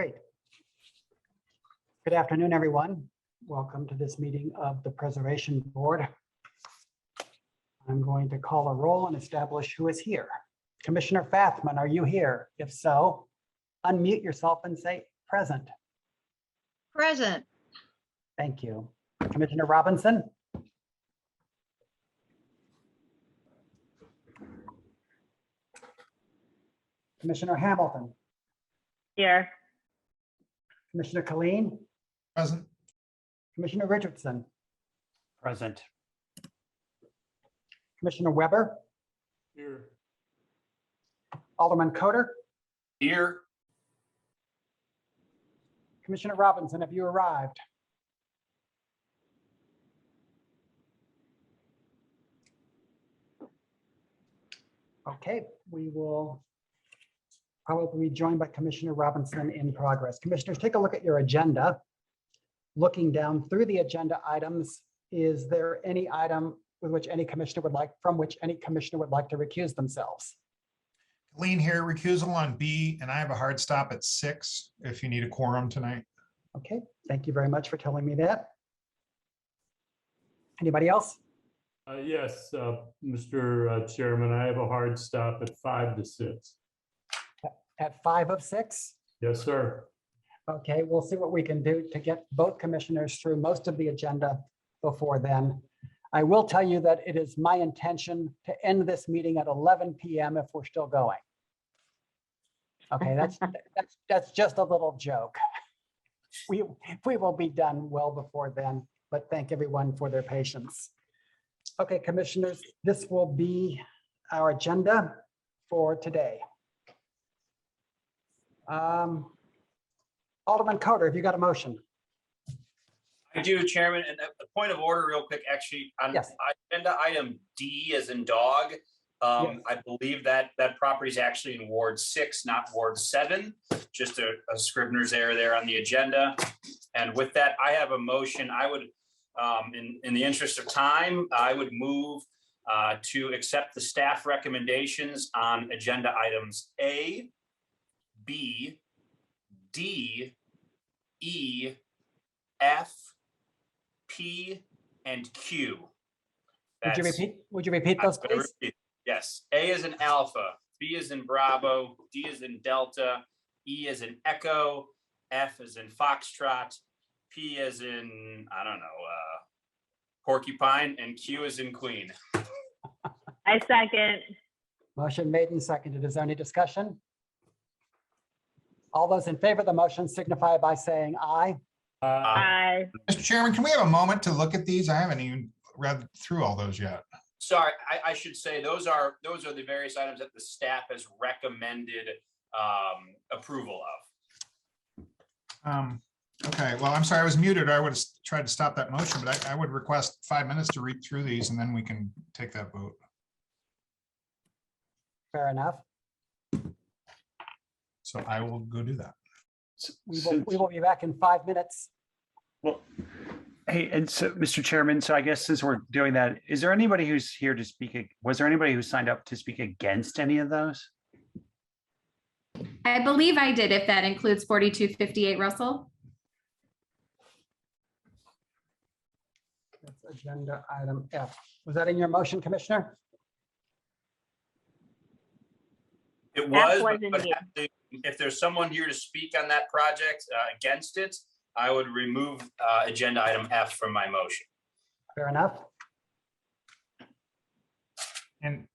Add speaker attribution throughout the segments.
Speaker 1: Great. Good afternoon, everyone. Welcome to this meeting of the Preservation Board. I'm going to call a roll and establish who is here. Commissioner Fathman, are you here? If so, unmute yourself and say present.
Speaker 2: Present.
Speaker 1: Thank you. Commissioner Robinson? Commissioner Hamilton?
Speaker 2: Here.
Speaker 1: Commissioner Colleen?
Speaker 3: Present.
Speaker 1: Commissioner Richardson?
Speaker 4: Present.
Speaker 1: Commissioner Weber?
Speaker 4: Here.
Speaker 1: Alderman Coder?
Speaker 4: Here.
Speaker 1: Commissioner Robinson, have you arrived? Okay, we will probably be joined by Commissioner Robinson in progress. Commissioners, take a look at your agenda. Looking down through the agenda items, is there any item with which any commissioner would like, from which any commissioner would like to recuse themselves?
Speaker 3: Lean here, recusal on B, and I have a hard stop at 6 if you need a quorum tonight.
Speaker 1: Okay, thank you very much for telling me that. Anybody else?
Speaker 5: Yes, Mr. Chairman, I have a hard stop at 5 to 6.
Speaker 1: At 5 of 6?
Speaker 5: Yes, sir.
Speaker 1: Okay, we'll see what we can do to get both commissioners through most of the agenda before then. I will tell you that it is my intention to end this meeting at 11 p.m. if we're still going. Okay, that's just a little joke. We will be done well before then, but thank everyone for their patience. Okay, commissioners, this will be our agenda for today. Alderman Coder, have you got a motion?
Speaker 4: I do, Chairman, and a point of order real quick, actually, on
Speaker 1: Yes.
Speaker 4: agenda item D as in dog.
Speaker 1: Yes.
Speaker 4: I believe that property is actually in Ward 6, not Ward 7. Just a Scrivener's error there on the agenda. And with that, I have a motion. I would, in the interest of time, I would move to accept the staff recommendations on agenda items A, B, D, E, F, P, and Q.
Speaker 1: Would you repeat those, please?
Speaker 4: Yes. A is in Alpha, B is in Bravo, D is in Delta, E is in Echo, F is in Foxtrot, P is in, I don't know, Porcupine, and Q is in Queen.
Speaker 2: I second.
Speaker 1: Motion made and seconded. Is there any discussion? All those in favor of the motion signify by saying aye.
Speaker 2: Aye.
Speaker 3: Mr. Chairman, can we have a moment to look at these? I haven't even read through all those yet.
Speaker 4: Sorry, I should say those are the various items that the staff has recommended approval of.
Speaker 3: Okay, well, I'm sorry, I was muted. I would have tried to stop that motion, but I would request 5 minutes to read through these and then we can take that vote.
Speaker 1: Fair enough.
Speaker 3: So I will go do that.
Speaker 1: We will be back in 5 minutes.
Speaker 6: Well, hey, and so, Mr. Chairman, so I guess since we're doing that, is there anybody who's here to speak? Was there anybody who signed up to speak against any of those?
Speaker 7: I believe I did, if that includes 4258 Russell.
Speaker 1: That's agenda item F. Was that in your motion, Commissioner?
Speaker 4: It was,
Speaker 2: was in
Speaker 4: but
Speaker 2: here.
Speaker 4: if there's someone here to speak on that project against it, I would remove agenda item F from my motion.
Speaker 1: Fair enough.
Speaker 3: And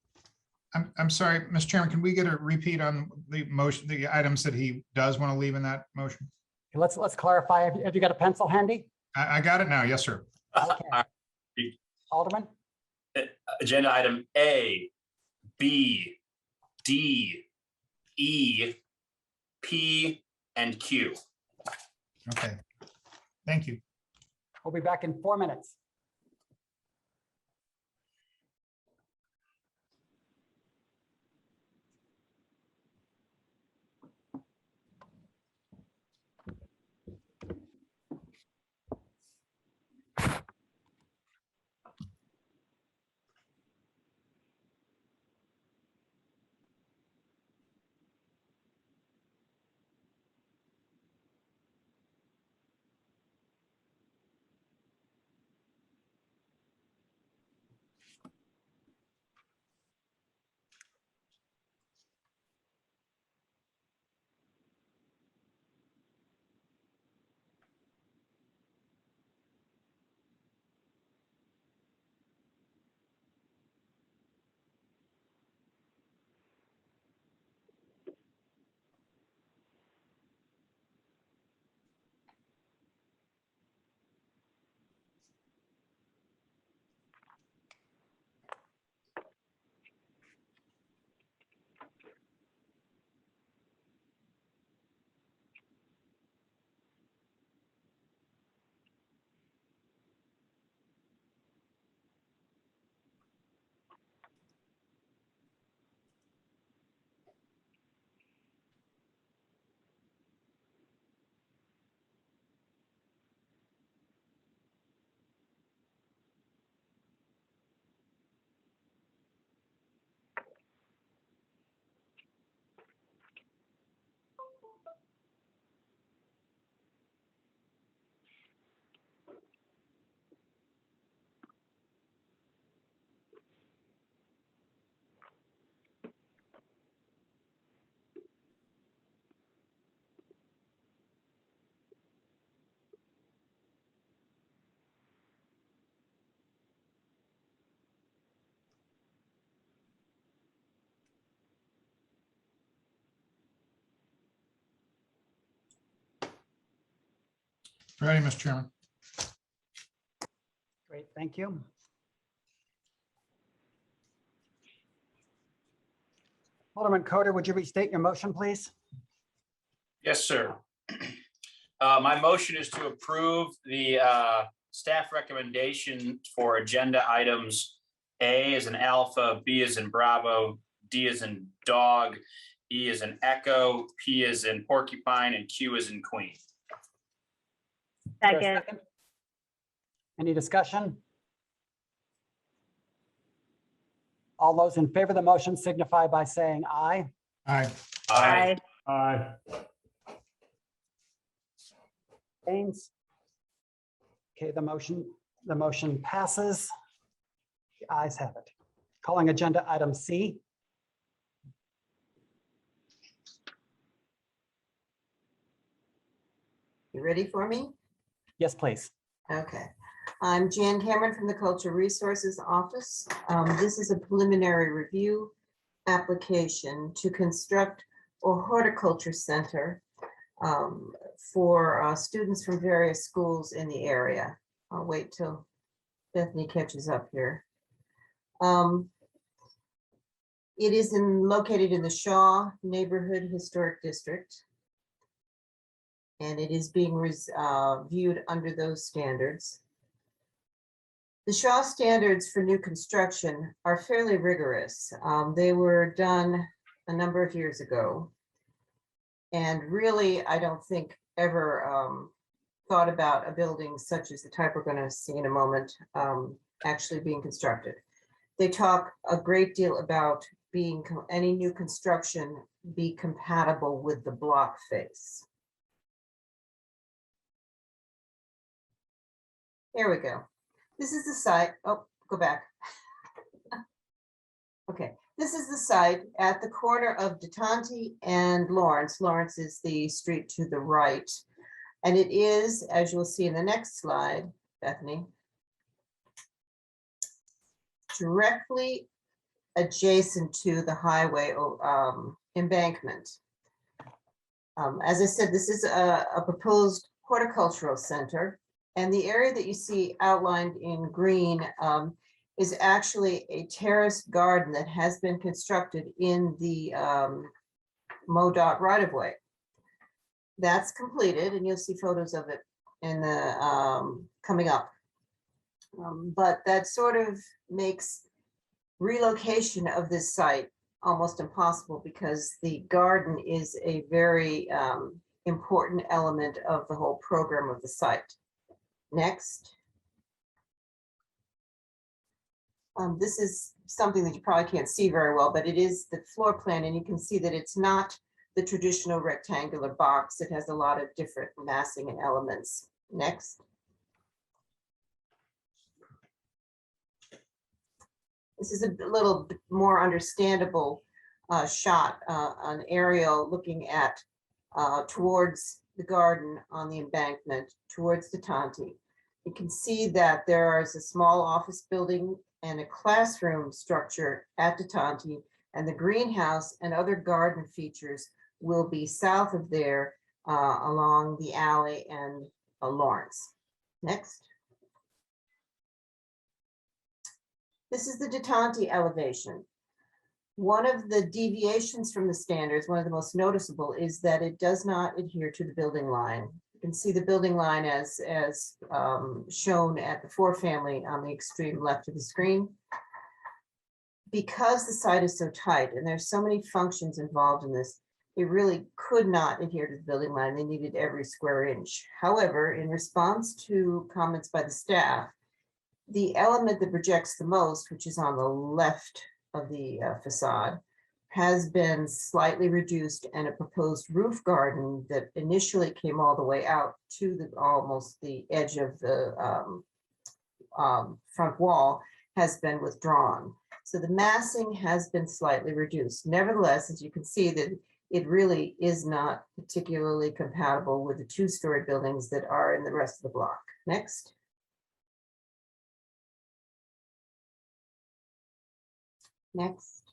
Speaker 3: I'm sorry, Mr. Chairman, can we get a repeat on the motion, the items that he does want to leave in that motion?
Speaker 1: Let's clarify. Have you got a pencil handy?
Speaker 3: I got it now. Yes, sir.
Speaker 1: Okay. Alderman?
Speaker 4: Agenda item A, B, D, E, P, and Q.
Speaker 3: Okay. Thank you.
Speaker 1: We'll be back in 4 minutes.
Speaker 3: Ready, Mr. Chairman.
Speaker 1: Great, thank you. Alderman Coder, would you restate your motion, please?
Speaker 4: Yes, sir. My motion is to approve the staff recommendation for agenda items A as in alpha, B as in Bravo, D as in dog, E as in echo, P as in porcupine, and Q as in queen.
Speaker 1: Is there a
Speaker 2: Second.
Speaker 1: Any discussion? All those in favor of the motion signify by saying aye.
Speaker 3: Aye.
Speaker 2: Aye.
Speaker 5: Aye.
Speaker 1: Abstains? Okay, the motion passes. The ayes have it. Calling agenda item C.
Speaker 8: You ready for me?
Speaker 1: Yes, please.
Speaker 8: Okay. I'm Jan Cameron from the Cultural Resources Office. This is a preliminary review application to construct a horticulture center for students from various schools in the area. I'll wait till Bethany catches up here. It is located in the Shaw Neighborhood Historic District. And it is being viewed under those standards. The Shaw standards for new construction are fairly rigorous. They were done a number of years ago. And really, I don't think ever thought about a building such as the type we're going to see in a moment actually being constructed. They talk a great deal about any new construction be compatible with the block face. Here we go. This is the site. Oh, go back. Okay, this is the site at the corner of DeTonti and Lawrence. Lawrence is the street to the right. And it is, as you'll see in the next slide, Bethany, directly adjacent to the highway embankment. As I said, this is a proposed horticultural center. And the area that you see outlined in green is actually a terraced garden that has been constructed in the MoDOT right-of-way. That's completed, and you'll see photos of it in the coming up. But that sort of makes relocation of this site almost impossible because the garden is a very important element of the whole program of the site. Next. This is something that you probably can't see very well, but it is the floor plan, and you can see that it's not the traditional rectangular box. It has a lot of different massing and elements. Next. This is a little bit more understandable shot, an aerial looking at towards the garden on the embankment, towards the DeTonti. You can see that there is a small office building and a classroom structure at DeTonti, and the greenhouse and other garden features will be south of there along the alley and Lawrence. Next. This is the DeTonti elevation. One of the deviations from the standards, one of the most noticeable, is that it does not adhere to the building line. You can see the building line as shown at the 4-family on the extreme left of the screen. Because the site is so tight and there's so many functions involved in this, it really could not adhere to the building line. They needed every square inch. However, in response to comments by the staff, the element that projects the most, which is on the left of the facade, has been slightly reduced, and a proposed roof garden that initially came all the way out to almost the edge of the front wall has been withdrawn. So the massing has been slightly reduced. Nevertheless, as you can see, that it really is not particularly compatible with the 2-story buildings that are in the rest of the block. Next. Next.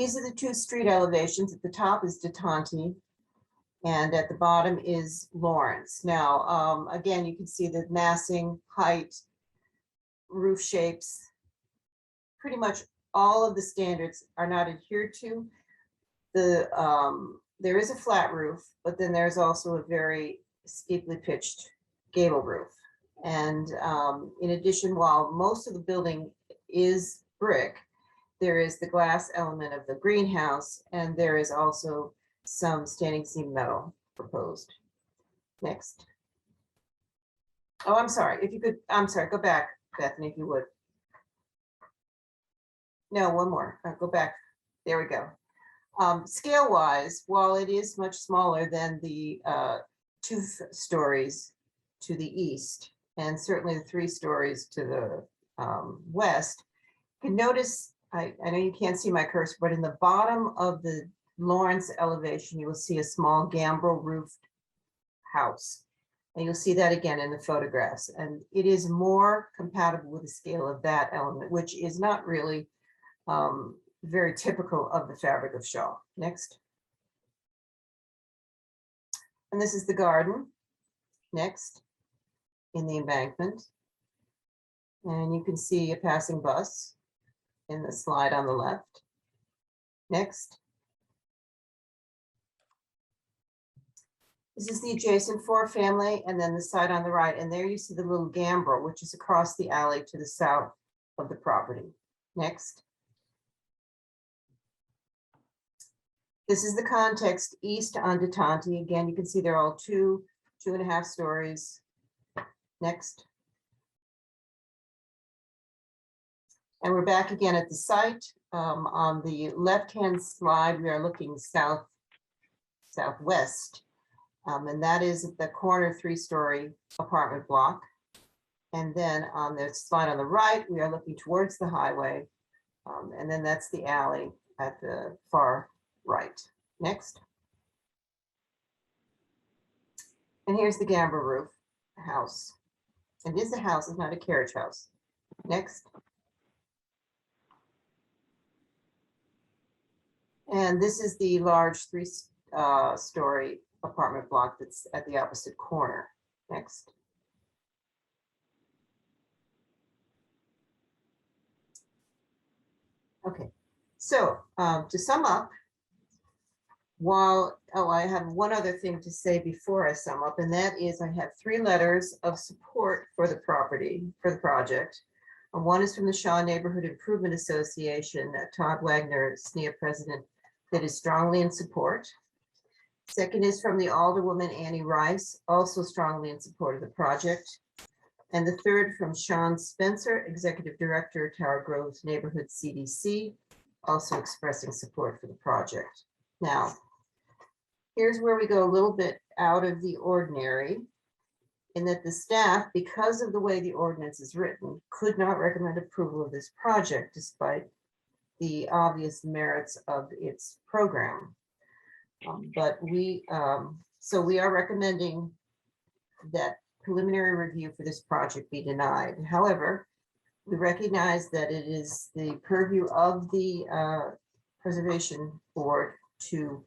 Speaker 8: These are the two street elevations. At the top is DeTonti, and at the bottom is Lawrence. Now, again, you can see the massing, height, roof shapes. Pretty much all of the standards are not adhered to. There is a flat roof, but then there's also a very steeply pitched gable roof. And in addition, while most of the building is brick, there is the glass element of the greenhouse, and there is also some standing seam metal proposed. Next. Oh, I'm sorry. If you could, I'm sorry, go back, Bethany, if you would. No, one more. Go back. There we go. Scale wise, while it is much smaller than the 2 stories to the east, and certainly the 3 stories to the west, you can notice, I know you can't see my cursor, but in the bottom of the Lawrence elevation, you will see a small gambrel roofed house. And you'll see that again in the photographs. And it is more compatible with the scale of that element, which is not really very typical of the fabric of Shaw. Next. And this is the garden. Next, in the embankment. And you can see a passing bus in the slide on the left. Next. This is the adjacent 4-family, and then the side on the right. And there you see the little gambrel, which is across the alley to the south of the property. Next. This is the context east on DeTonti. Again, you can see they're all 2.5 stories. Next. And we're back again at the site. On the left-hand slide, we are looking southwest. And that is at the corner 3-story apartment block. And then on the slide on the right, we are looking towards the highway. And then that's the alley at the far right. Next. And here's the gambrel roof house. It is a house, it's not a carriage house. Next. And this is the large 3-story apartment block that's at the opposite corner. Next. Okay, so to sum up, I have one other thing to say before I sum up, and that is I have 3 letters of support for the project. One is from the Shaw Neighborhood Improvement Association, Todd Wagner, SNEA president, that is strongly in support. Second is from the Alderwoman Annie Rice, also strongly in support of the project. And the third from Sean Spencer, Executive Director, Tower Grove's Neighborhood CDC, also expressing support for the project. Now, here's where we go a little bit out of the ordinary, in that the staff, because of the way the ordinance is written, could not recommend approval of this project despite the obvious merits of its program. But we are recommending that preliminary review for this project be denied. However, we recognize that it is the purview of the Preservation Board to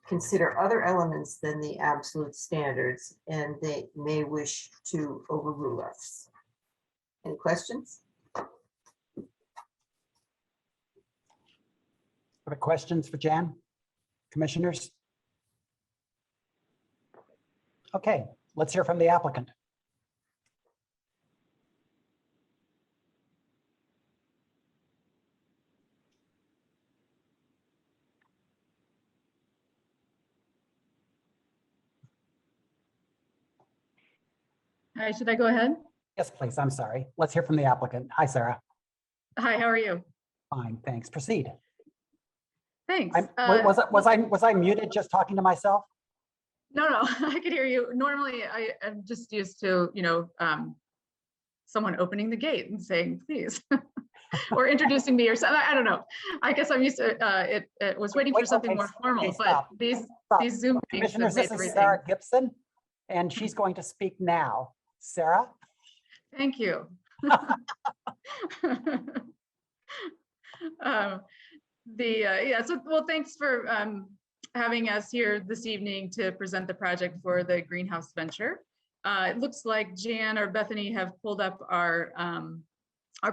Speaker 8: consider other elements than the absolute standards, and they may wish to overrule us. Any questions?
Speaker 1: Other questions for Jan? Commissioners? Okay, let's hear from the applicant.
Speaker 9: Hi, should I go ahead?
Speaker 1: Yes, please. I'm sorry. Let's hear from the applicant. Hi, Sarah.
Speaker 9: Hi, how are you?
Speaker 1: Fine, thanks. Proceed.
Speaker 9: Thanks.
Speaker 1: Was I muted just talking to myself?
Speaker 9: No, I could hear you. Normally, I'm just used to, someone opening the gate and saying, please, or introducing me or something. I don't know. I guess I'm used to, it was waiting for something more formal, but these Zoom meetings have
Speaker 1: Commissioners,
Speaker 9: made
Speaker 1: this is
Speaker 9: everything.
Speaker 1: Sarah Gibson, and she's going to speak now. Sarah?
Speaker 9: Thank you. Yeah, so, well, thanks for having us here this evening to present the project for the greenhouse venture. It looks like Jan or Bethany have pulled up our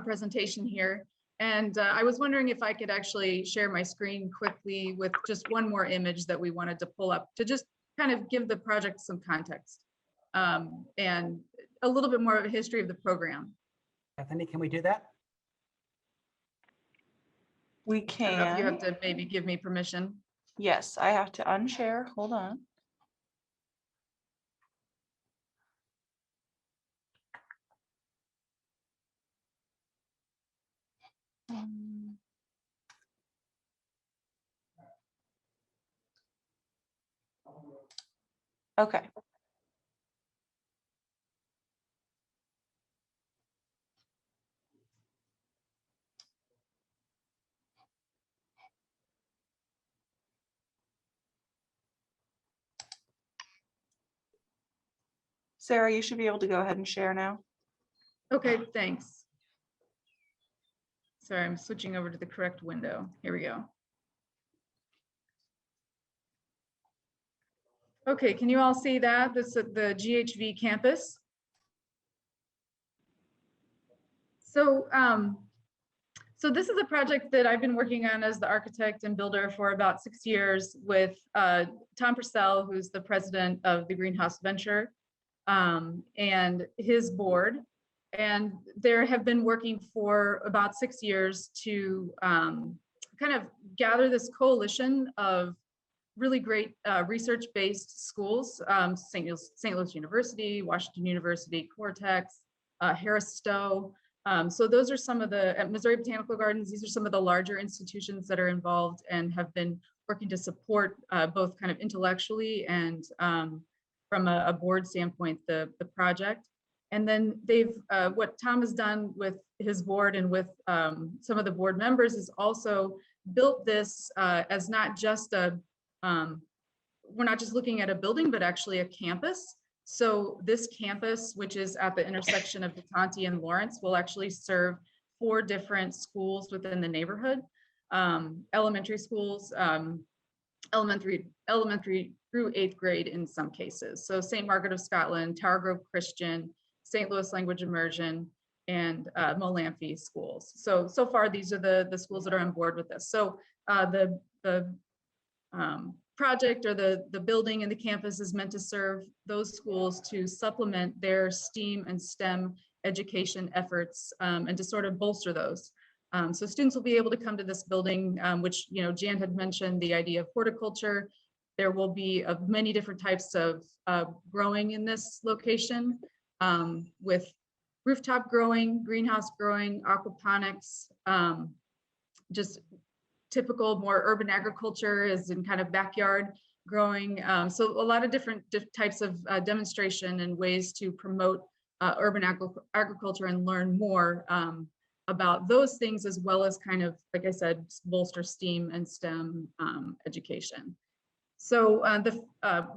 Speaker 9: presentation here. And I was wondering if I could actually share my screen quickly with just one more image that we wanted to pull up to just kind of give the project some context and a little bit more of a history of the program.
Speaker 1: Bethany, can we do that?
Speaker 10: We
Speaker 9: I don't know if you
Speaker 10: can.
Speaker 9: have to maybe give me permission.
Speaker 10: Yes, I have to unshare. Hold on. Okay. Sarah, you should be able to go ahead and share now.
Speaker 9: Okay, thanks. Sorry, I'm switching over to the correct window. Here we go. Okay, can you all see that? This is the GHV campus. So, so this is a project that I've been working on as the architect and builder for about 6 years with Tom Purcell, who's the president of the Greenhouse Venture, and his board. And there have been working for about 6 years to kind of gather this coalition of really great research-based schools, St. Louis University, Washington University, Cortex, Harris Stowe. So those are some of the, at Missouri Botanical Gardens, these are some of the larger institutions that are involved and have been working to support both kind of intellectually and from a board standpoint, the project. And then they've, what Tom has done with his board and with some of the board members is also built this as not just a, we're not just looking at a building, but actually a campus. So this campus, which is at the intersection of DeTonti and Lawrence, will actually serve 4 different schools within the neighborhood. Elementary schools, elementary through 8th grade in some cases. So St. Margaret of Scotland, Tower Grove Christian, St. Louis Language Immersion, and Molanphy schools. So far, these are the schools that are on board with this. So the project or the building and the campus is meant to serve those schools to supplement their STEAM and STEM education efforts and to sort of bolster those. So students will be able to come to this building, which, you know, Jan had mentioned the idea of horticulture. There will be many different types of growing in this location with rooftop growing, greenhouse growing, aquaponics, just typical more urban agriculture is in kind of backyard growing. So a lot of different types of demonstration and ways to promote urban agriculture and learn more about those things, as well as kind of, like I said, bolster STEAM and STEM education. So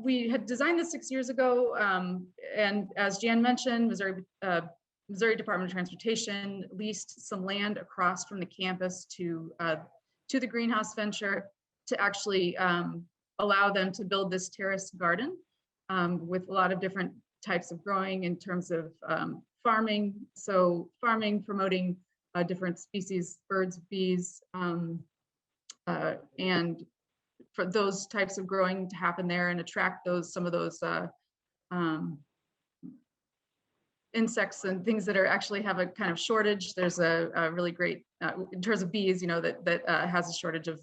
Speaker 9: we had designed this 6 years ago, and as Jan mentioned, Missouri Department of Transportation leased some land across from the campus to the Greenhouse Venture to actually allow them to build this terraced garden with a lot of different types of growing in terms of farming. So farming, promoting different species, birds, bees, and for those types of growing to happen there and attract some of those insects and things that are actually have a kind of shortage. There's a really great, in terms of bees, you know, that has a shortage of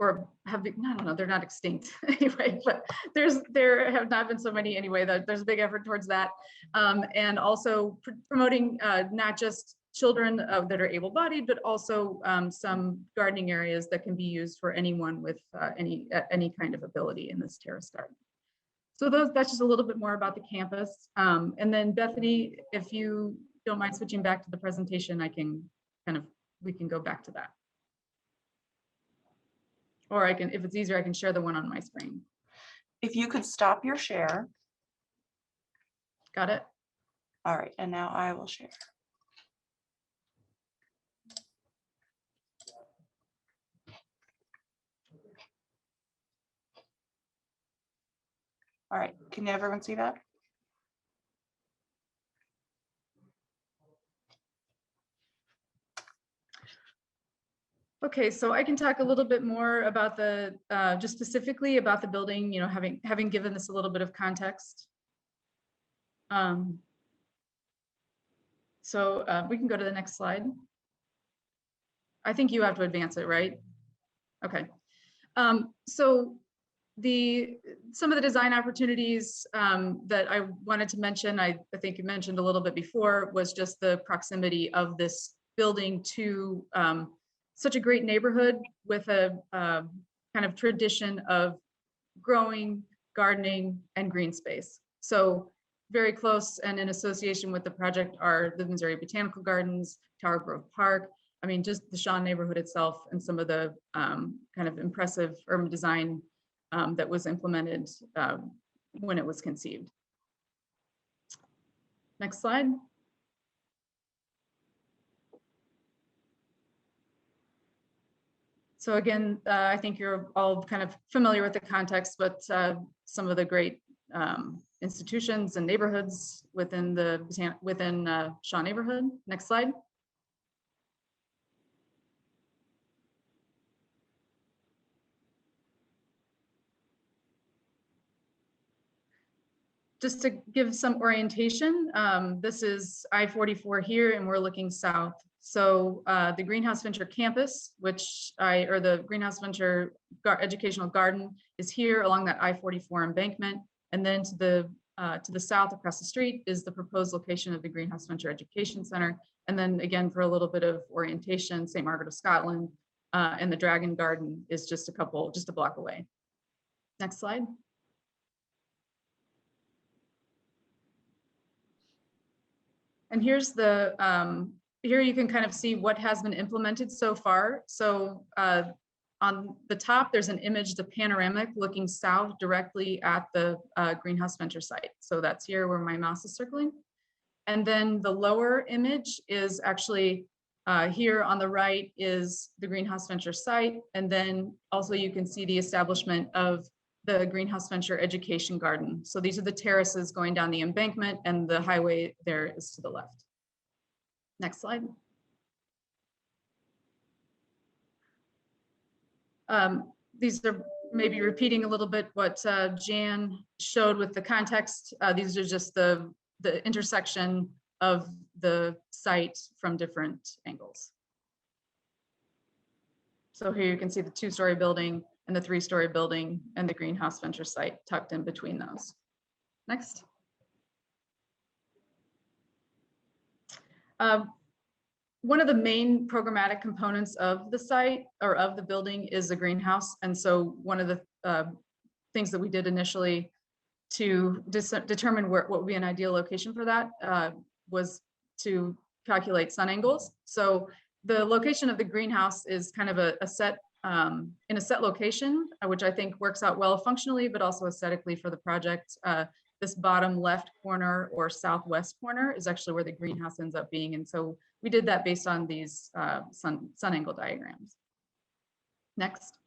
Speaker 9: or have been, I don't know, they're not extinct anyway, but there have not been so many anyway. That there's a big effort towards that, and also promoting not just children that are able-bodied, but also some gardening areas that can be used for anyone with any kind of ability in this terrace garden. So that's just a little bit more about the campus. And then Bethany, if you don't mind switching back to the presentation, I can we can go back to that. Or I can, if it's easier, I can share the one on my screen.
Speaker 10: If you could stop your share.
Speaker 9: Got it?
Speaker 10: All right, and now I will share. All right, can everyone see that?
Speaker 9: Okay, so I can talk a little bit more about the, just specifically about the building, you know, having given this a little bit of context. So we can go to the next slide. I think you have to advance it, right? Okay. So some of the design opportunities that I wanted to mention, I think you mentioned a little bit before, was just the proximity of this building to such a great neighborhood with a kind of tradition of growing, gardening, and green space. So very close and in association with the project are the Missouri Botanical Gardens, Tower Grove Park. I mean, just the Shaw neighborhood itself and some of the kind of impressive urban design that was implemented when it was conceived. Next slide. So again, I think you're all kind of familiar with the context, but some of the great institutions and neighborhoods within Shaw neighborhood. Next slide. Just to give some orientation, this is I-44 here, and we're looking south. So the Greenhouse Venture campus, or the Greenhouse Venture Educational Garden, is here along that I-44 embankment. And then to the south across the street is the proposed location of the Greenhouse Venture Education Center. And then again, for a little bit of orientation, St. Margaret of Scotland and the Dragon Garden is just a block away. Next slide. And here's here you can kind of see what has been implemented so far. So on the top, there's an image, the panoramic looking south directly at the Greenhouse Venture site. So that's here where my mouse is circling. And then the lower image is actually here on the right is the Greenhouse Venture site. And then also you can see the establishment of the Greenhouse Venture Education Garden. So these are the terraces going down the embankment, and the highway there is to the left. Next slide. These are maybe repeating a little bit what Jan showed with the context. These are just the intersection of the site from different angles. So here you can see the 2-story building and the 3-story building and the Greenhouse Venture site tucked in between those. Next. One of the main programmatic components of the site or of the building is the greenhouse. And so one of the things that we did initially to determine what would be an ideal location for that was to calculate sun angles. So the location of the greenhouse is kind of in a set location, which I think works out well functionally, but also aesthetically for the project. This bottom left corner or southwest corner is actually where the greenhouse ends up being. And so we did that based on these sun angle diagrams. Next.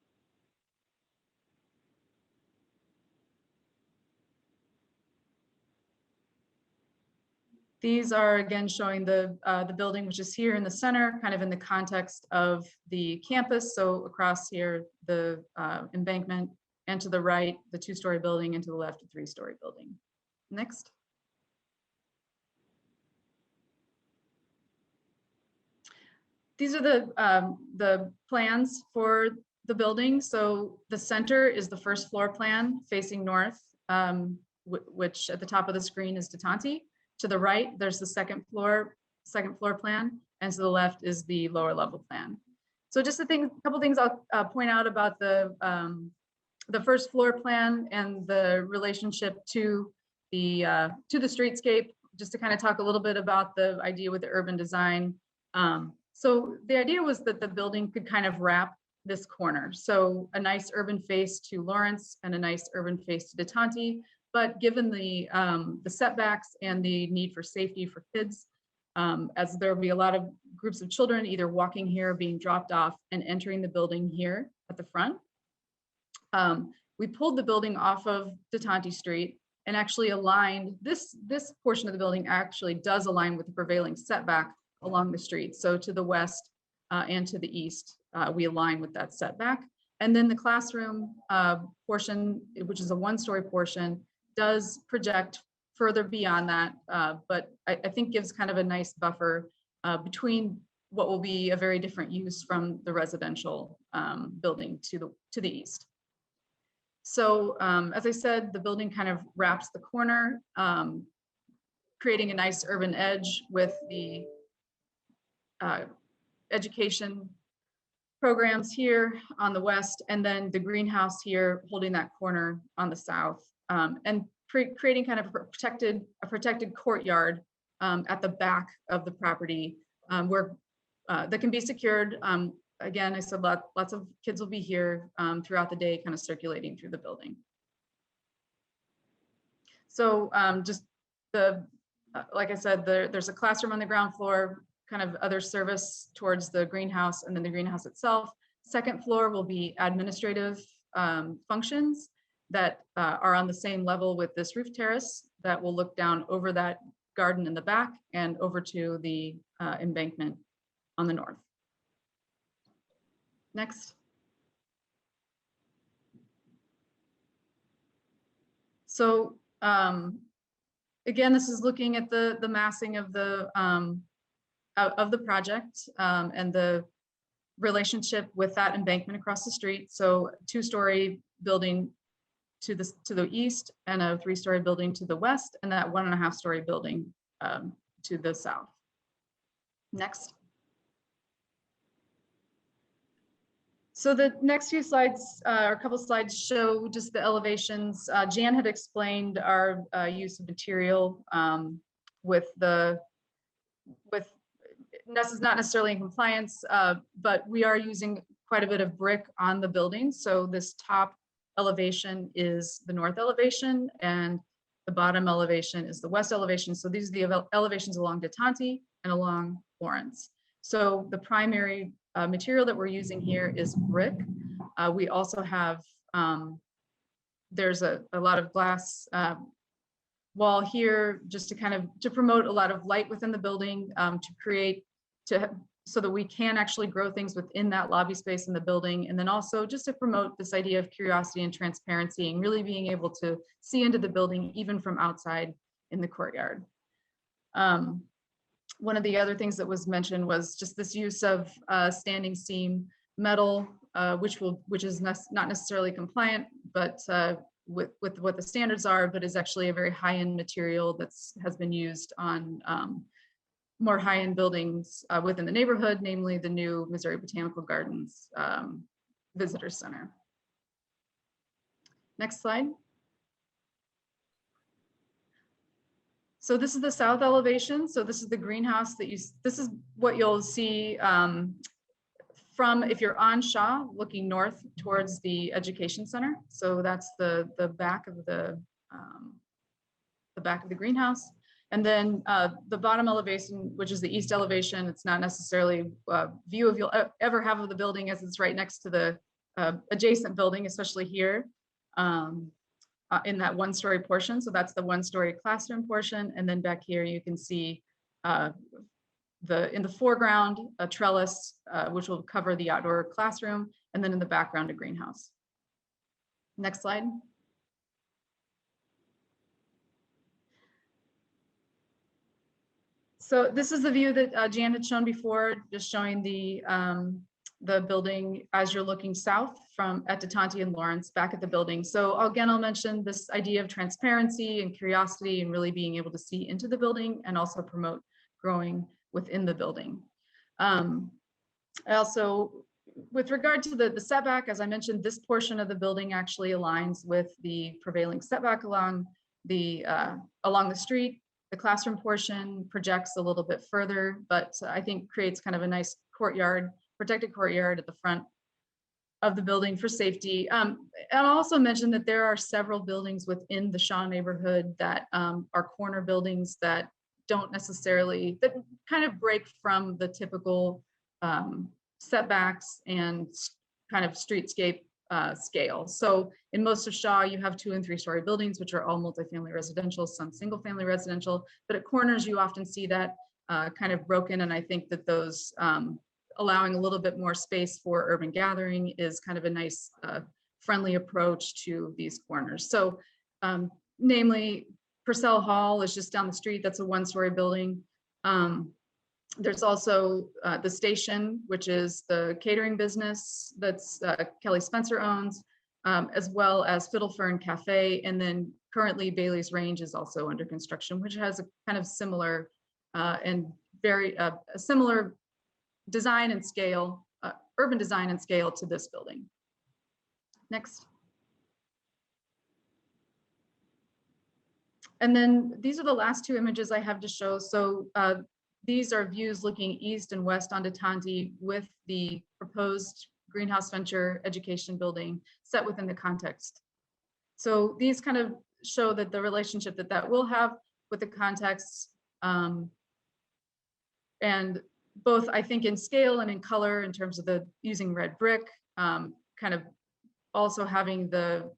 Speaker 9: These are again showing the building, which is here in the center, kind of in the context of the campus. So across here, the embankment, and to the right, the 2-story building, and to the left, a 3-story building. Next. These are the plans for the building. So the center is the first floor plan facing north, which at the top of the screen is Detanti. To the right, there's the second floor plan, and to the left is the lower level plan. So just a couple things I'll point out about the first floor plan and the relationship to the streetscape, just to kind of talk a little bit about the idea with the urban design. So the idea was that the building could kind of wrap this corner. So a nice urban face to Lawrence and a nice urban face to Detanti. But given the setbacks and the need for safety for kids, as there will be a lot of groups of children either walking here, being dropped off, and entering the building here at the front, we pulled the building off of DeTonti Street and actually aligned, this portion of the building actually does align with the prevailing setback along the street. So to the west and to the east, we align with that setback. And then the classroom portion, which is a one-story portion, does project further beyond that, but I think gives kind of a nice buffer between what will be a very different use from the residential building to the east. So as I said, the building kind of wraps the corner, creating a nice urban edge with the education programs here on the west, and then the greenhouse here holding that corner on the south, and creating kind of a protected courtyard at the back of the property where that can be secured. Again, I said lots of kids will be here throughout the day, kind of circulating through the building. So just like I said, there's a classroom on the ground floor, kind of other service towards the greenhouse, and then the greenhouse itself. Second floor will be administrative functions that are on the same level with this roof terrace that will look down over that garden in the back and over to the embankment on the north. Next. So again, this is looking at the massing of the project and the relationship with that embankment across the street. So two-story building to the east and a three-story building to the west, and that 1.5-story building to the south. Next. So the next few slides, or a couple slides, show just the elevations. Jan had explained our use of material with this is not necessarily in compliance, but we are using quite a bit of brick on the building. So this top elevation is the north elevation, and the bottom elevation is the west elevation. So these are the elevations along DeTonti and along Lawrence. So the primary material that we're using here is brick. We also have, there's a lot of glass wall here just to kind of promote a lot of light within the building, so that we can actually grow things within that lobby space in the building. And then also just to promote this idea of curiosity and transparency and really being able to see into the building even from outside in the courtyard. One of the other things that was mentioned was just this use of standing seam metal, which is not necessarily compliant, but with what the standards are, but is actually a very high-end material has been used on more high-end buildings within the neighborhood, namely the new Missouri Botanical Gardens Visitor Center. Next slide. So this is the south elevation. So this is the greenhouse this is what you'll see from, if you're on Shaw, looking north towards the education center. So that's the back of the greenhouse. And then the bottom elevation, which is the east elevation, it's not necessarily a view of you'll ever have of the building, as it's right next to the adjacent building, especially here in that one-story portion. So that's the one-story classroom portion. And then back here, you can see in the foreground, a trellis, which will cover the outdoor classroom. And then in the background, a greenhouse. Next slide. So this is the view that Jan had shown before, just showing the building as you're looking south at DeTonti and Lawrence, back at the building. So again, I'll mention this idea of transparency and curiosity and really being able to see into the building and also promote growing within the building. Also, with regard to the setback, as I mentioned, this portion of the building actually aligns with the prevailing setback along the street. The classroom portion projects a little bit further, but I think creates kind of a nice courtyard, protected courtyard at the front of the building for safety. And I'll also mention that there are several buildings within the Shaw neighborhood that are corner buildings that don't necessarily, that kind of break from the typical setbacks and kind of streetscape scale. So in most of Shaw, you have 2- and 3-story buildings, which are all multifamily residential, some single-family residential. But at corners, you often see that kind of broken. And I think that those allowing a little bit more space for urban gathering is kind of a nice friendly approach to these corners. So namely, Purcell Hall is just down the street. That's a 1-story building. There's also the station, which is the catering business that's Kelly Spencer owns, as well as Fiddle Fern Cafe. And then currently Bailey's Range is also under construction, which has a kind of similar and very similar design and scale, urban design and scale to this building. Next. And then these are the last 2 images I have to show. So these are views looking east and west onto Tanti with the proposed greenhouse venture education building set within the context. So these kind of show that the relationship that will have with the context, and both I think in scale and in color in terms of the using red brick, kind of also having the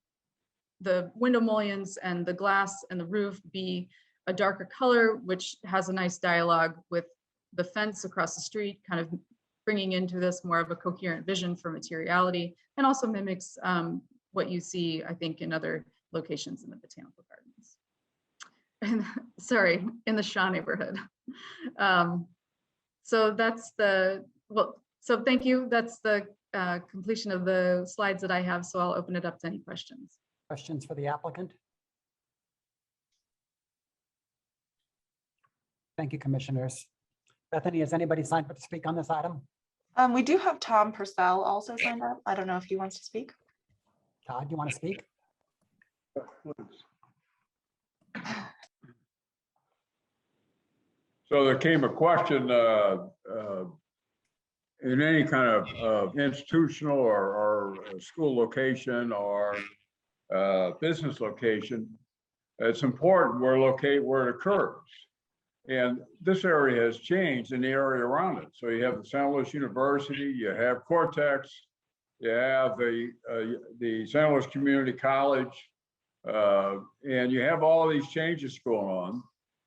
Speaker 9: window mullions and the glass and the roof be a darker color, which has a nice dialogue with the fence across the street, kind of bringing into this more of a coherent vision for materiality, and also mimics what you see, I think, in other locations in the Botanical Gardens. And sorry, in the Shaw neighborhood. So that's so thank you. That's the completion of the slides that I have. So I'll open it up to any questions.
Speaker 1: Questions for the applicant? Thank you, commissioners. Bethany, has anybody signed up to speak on this item?
Speaker 10: We do have Tom Purcell also signed up. I don't know if he wants to speak.
Speaker 1: Todd, you want to speak?
Speaker 11: So there came a question in any kind of institutional or school location or business location, it's important where it occurs. And this area has changed in the area around it. So you have the San Luis University, you have Cortex, you have the San Luis Community College, and you have all these changes going on.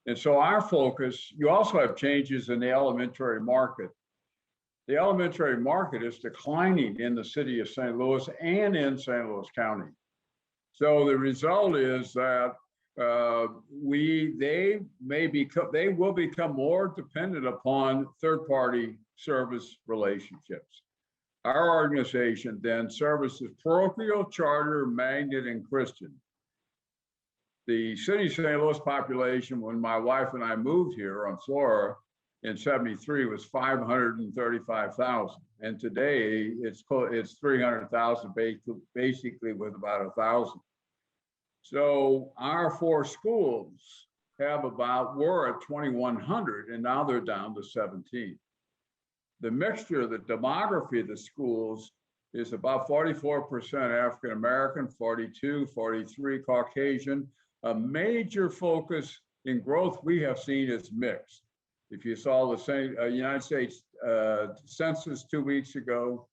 Speaker 11: And so our focus, you also have changes in the elementary market. The elementary market is declining in the city of St. Louis and in St. Louis County. So the result is that they will become more dependent upon third-party service relationships. Our organization then services parochial, charter, magnet, and Christian. The city of St. Louis population, when my wife and I moved here on Flora in '73, was 535,000, and today it's 300,000, basically with about 1,000. So our 4 schools were at 2,100, and now they're down to 17. The mixture, the demography of the schools is about 44% African-American, 42, 43 Caucasian. A major focus in growth we have seen is mixed. If you saw the United States census 2 weeks ago,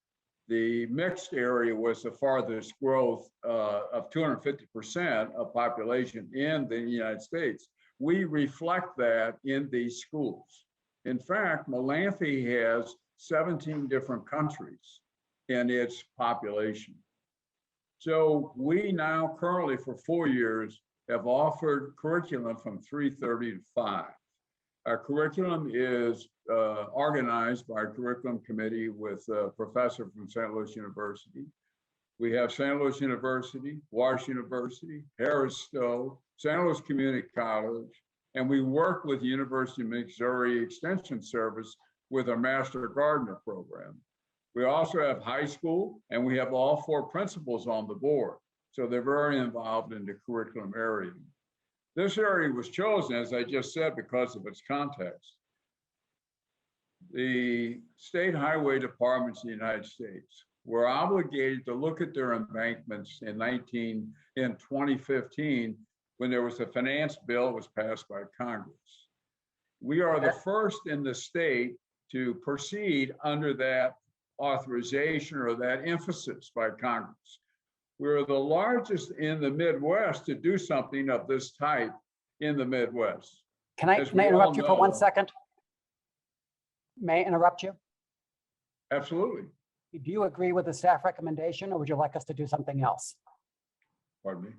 Speaker 11: the mixed area was the farthest growth of 250% of population in the United States. We reflect that in these schools. In fact, Melanthi has 17 different countries in its population. So we now currently for 4 years have offered curriculum from 3:30 to 5. Our curriculum is organized by our curriculum committee with a professor from St. Louis University. We have St. Louis University, Weiss University, Harris Stowe, St. Louis Community College, and we work with the University of Missouri Extension Service with our Master Gardener program. We also have high school, and we have all 4 principals on the board. So they're very involved in the curriculum area. This area was chosen, as I just said, because of its context. The state highway departments in the United States were obligated to look at their embankments in 2015, when there was a finance bill that was passed by Congress. We are the first in the state to proceed under that authorization or that emphasis by Congress. We're the largest in the Midwest to do something of this type in the Midwest.
Speaker 1: Can I
Speaker 11: As
Speaker 1: can I
Speaker 11: we
Speaker 1: interrupt
Speaker 11: all
Speaker 1: you for 1
Speaker 11: know.
Speaker 1: second? May I interrupt you?
Speaker 11: Absolutely.
Speaker 1: Do you agree with the staff recommendation, or would you like us to do something else?
Speaker 11: Pardon me.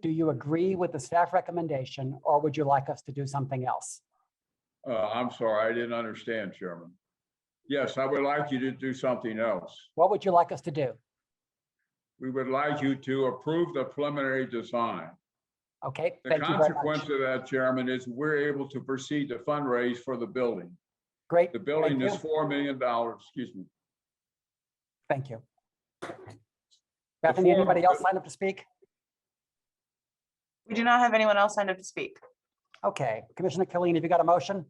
Speaker 1: Do you agree with the staff recommendation, or would you like us to do something else?
Speaker 11: I'm sorry, I didn't understand, Chairman. Yes, I would like you to do something else.
Speaker 1: What would you like us to do?
Speaker 11: We would like you to approve the preliminary design.
Speaker 1: Okay,
Speaker 11: The
Speaker 1: thank you very
Speaker 11: consequence
Speaker 1: much.
Speaker 11: of that, Chairman, is we're able to proceed to fundraise for the building.
Speaker 1: Great.
Speaker 11: The building
Speaker 1: thank
Speaker 11: is
Speaker 1: you.
Speaker 11: $4 million, excuse me.
Speaker 1: Thank you. Bethany, anybody else sign up to speak?
Speaker 10: We do not have anyone else signed up to speak.
Speaker 1: Okay, Commissioner Killeen, have you got a motion?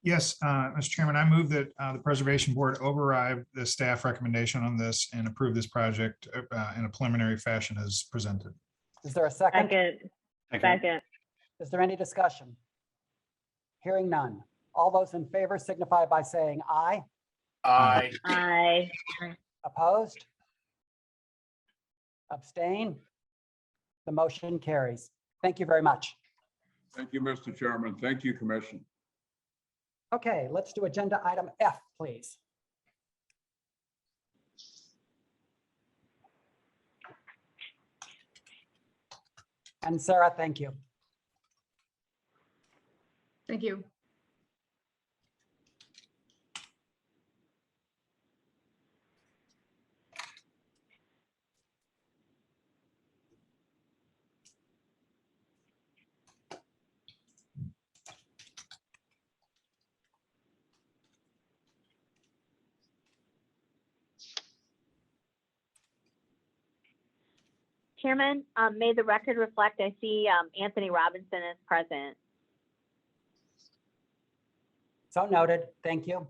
Speaker 3: Yes, Mr. Chairman, I move that the Preservation Board override the staff recommendation on this and approve this project in a preliminary fashion as presented.
Speaker 1: Is there a second?
Speaker 2: Second.
Speaker 1: Is there any discussion? Hearing none. All those in favor signify by saying aye.
Speaker 4: Aye.
Speaker 2: Aye.
Speaker 1: Opposed? Abstain? The motion carries. Thank you very much.
Speaker 11: Thank you, Mr. Chairman. Thank you, Commission.
Speaker 1: Okay, let's do agenda item F, please. And Sarah, thank you.
Speaker 9: Thank you.
Speaker 2: Chairman, may the record reflect, I see Anthony Robinson is present.
Speaker 1: So noted. Thank you.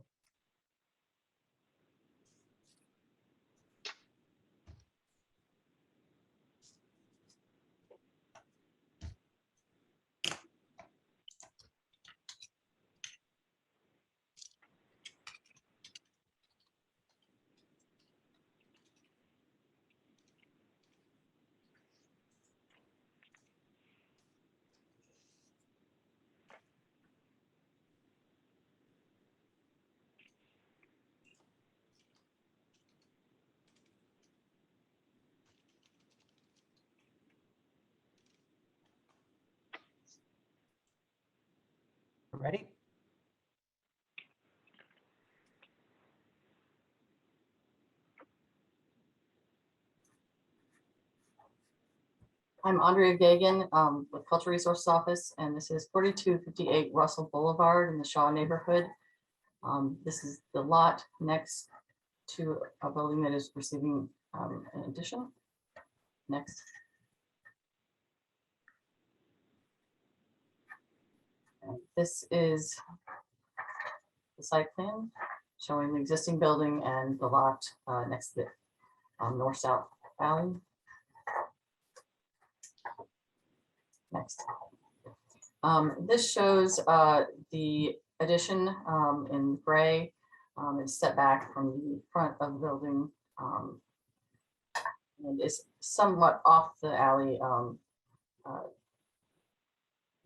Speaker 1: Ready?
Speaker 12: I'm Andrea Gagan with Cultural Resources Office, and this is 4258 Russell Boulevard in the Shaw neighborhood. This is the lot next to a building that is receiving an addition. Next. And this is the site plan showing the existing building and the lot next to the north-south alley. Next. This shows the addition in gray. Is set back from the front of the building and is somewhat off the alley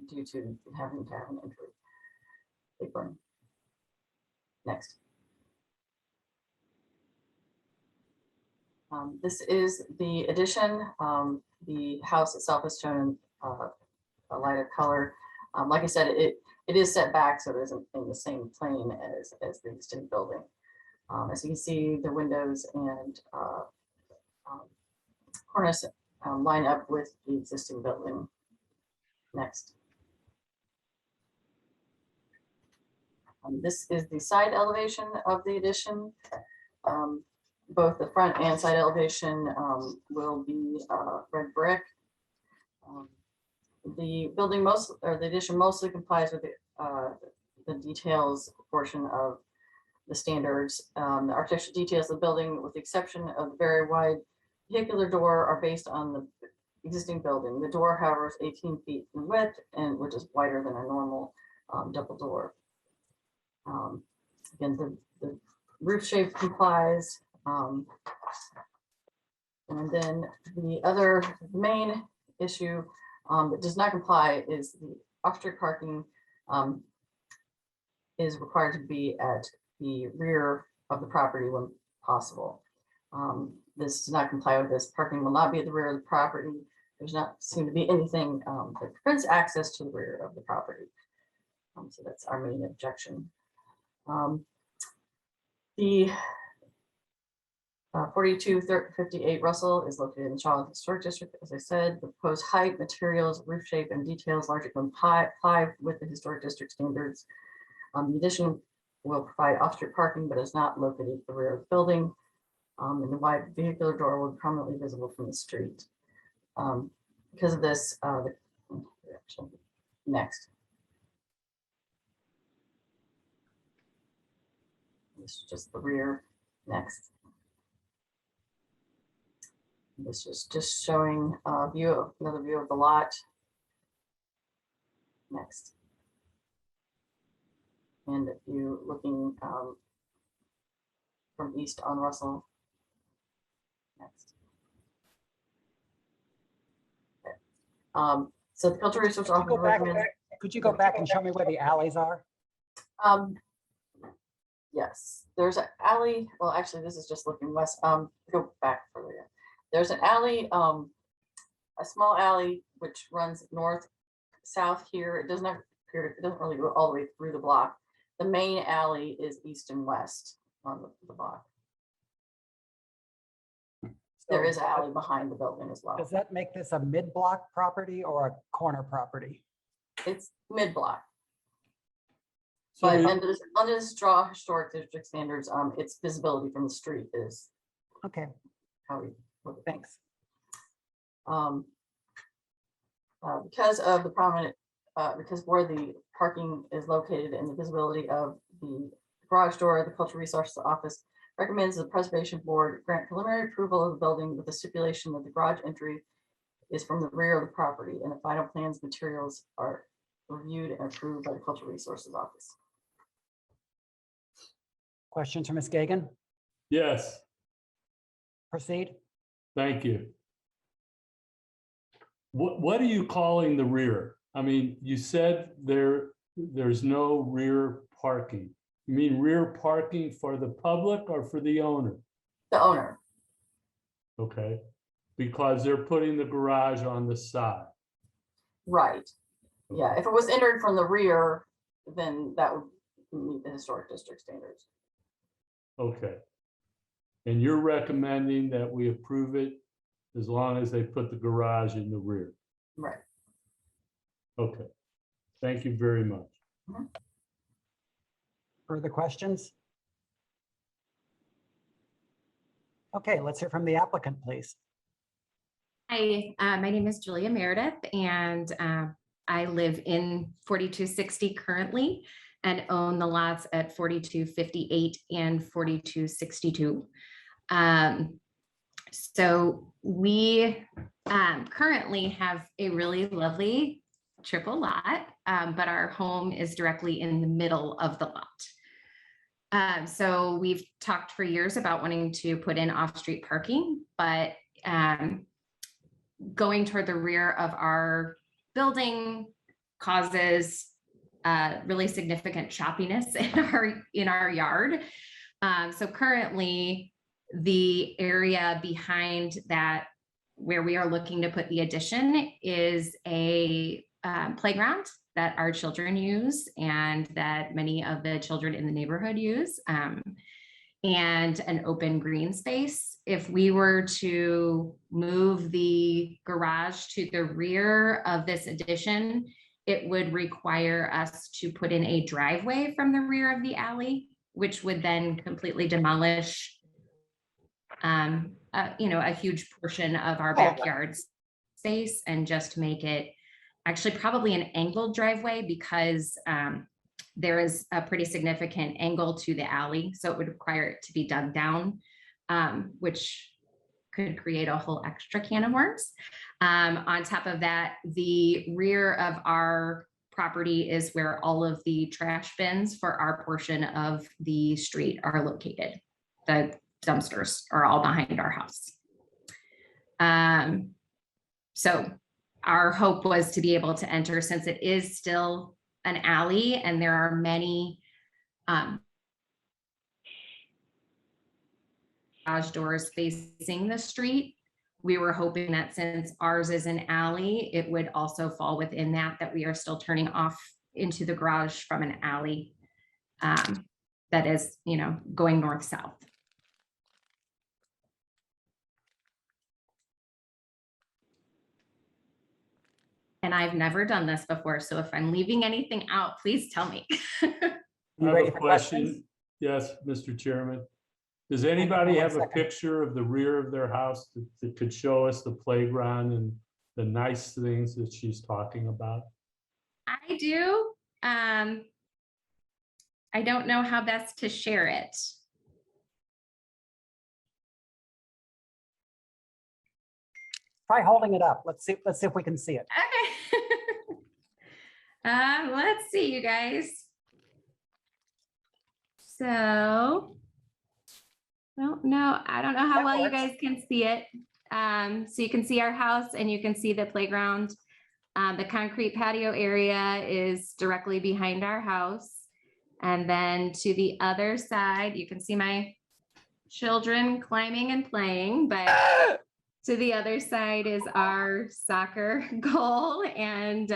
Speaker 12: due to having to have an entry apron. Next. This is the addition. The house itself is shown a lighter color. Like I said, it is set back, so it isn't in the same plane as the existing building. As you can see, the windows and cornice line up with the existing building. Next. This is the side elevation of the addition. Both the front and side elevation will be red brick. The building the addition mostly complies with the details portion of the standards. The architectural details of the building, with the exception of the very wide vehicular door, are based on the existing building. The door, however, is 18 feet in width, and which is wider than a normal double door. Again, the roof shape complies. And then the other main issue that does not comply is the off-street parking is required to be at the rear of the property when possible. This does not comply with this. Parking will not be at the rear of the property. There's not seem to be anything that prevents access to the rear of the property. So that's our main objection. The 4258 Russell is located in the Charlotte Historic District. As I said, the proposed height, materials, roof shape, and details largely comply with the Historic District standards. The addition will provide off-street parking, but is not located at the rear of the building. And the wide vehicular door will be prominently visible from the street. Because of this, next. This is just the rear. Next. This is just showing another view of the lot. Next. And if you looking from east on Russell. Next. Okay. So the Cultural Resource Office.
Speaker 1: Could you go back and show me where the alleys are?
Speaker 12: Yes, there's an alley. Well, actually, this is just looking west. Go back further. There's an alley, a small alley which runs north south here. It doesn't appear. It doesn't really go all the way through the block. The main alley is east and west on the block. There is an alley behind the building as well.
Speaker 1: Does that make this a mid-block property or a corner property?
Speaker 12: It's mid-block.
Speaker 5: So
Speaker 12: But
Speaker 5: we-
Speaker 12: under this draw historic district standards, its visibility from the street is
Speaker 1: Okay,
Speaker 12: how we look at
Speaker 1: thanks.
Speaker 12: because of the prominent, because where the parking is located and the visibility of the garage door, the Cultural Resources Office recommends the Preservation Board grant preliminary approval of the building with the stipulation that the garage entry is from the rear of the property and the final plans materials are reviewed and approved by the Cultural Resources Office.
Speaker 1: Questions from Ms. Gagan?
Speaker 5: Yes,
Speaker 1: Proceed.
Speaker 5: thank you. What are you calling the rear? I mean, you said there's no rear parking. You mean rear parking for the public or for the owner?
Speaker 12: The owner.
Speaker 5: Okay, because they're putting the garage on the side.
Speaker 12: Right. Yeah, if it was entered from the rear, then that would meet the historic district standards.
Speaker 5: Okay. And you're recommending that we approve it as long as they put the garage in the rear?
Speaker 12: Right.
Speaker 5: Okay. Thank you very much.
Speaker 1: Further questions? Okay, let's hear from the applicant, please.
Speaker 7: Hi, my name is Julia Meredith, and I live in 4260 currently and own the lots at 4258 and 4262. So we currently have a really lovely triple lot, but our home is directly in the middle of the lot. So we've talked for years about wanting to put in off-street parking, but going toward the rear of our building causes really significant choppiness in our yard. So currently, the area behind that where we are looking to put the addition is a playground that our children use and that many of the children in the neighborhood use, and an open green space. If we were to move the garage to the rear of this addition, it would require us to put in a driveway from the rear of the alley, which would then completely demolish a huge portion of our backyard space and just make it actually probably an angled driveway because there is a pretty significant angle to the alley. So it would require it to be dug down, which could create a whole extra can of worms. On top of that, the rear of our property is where all of the trash bins for our portion of the street are located. The dumpsters are all behind our house. So our hope was to be able to enter, since it is still an alley and there are many garage doors facing the street. We were hoping that since ours is an alley, it would also fall within that we are still turning off into the garage from an alley that is, going north-south. And I've never done this before, so if I'm leaving anything out, please tell me.
Speaker 5: I have a question. Yes, Mr. Chairman. Does anybody have a picture of the rear of their house that could show us the playground and the nice things that she's talking about?
Speaker 7: I do. I don't know how best to share it.
Speaker 1: Try holding it up. Let's see if we can see it.
Speaker 7: Okay. Let's see, you guys. So, no, I don't know how
Speaker 1: That
Speaker 7: well you
Speaker 1: works.
Speaker 7: guys can see it. So you can see our house and you can see the playground. The concrete patio area is directly behind our house. And then to the other side, you can see my children climbing and playing, but to the other side is our soccer goal. And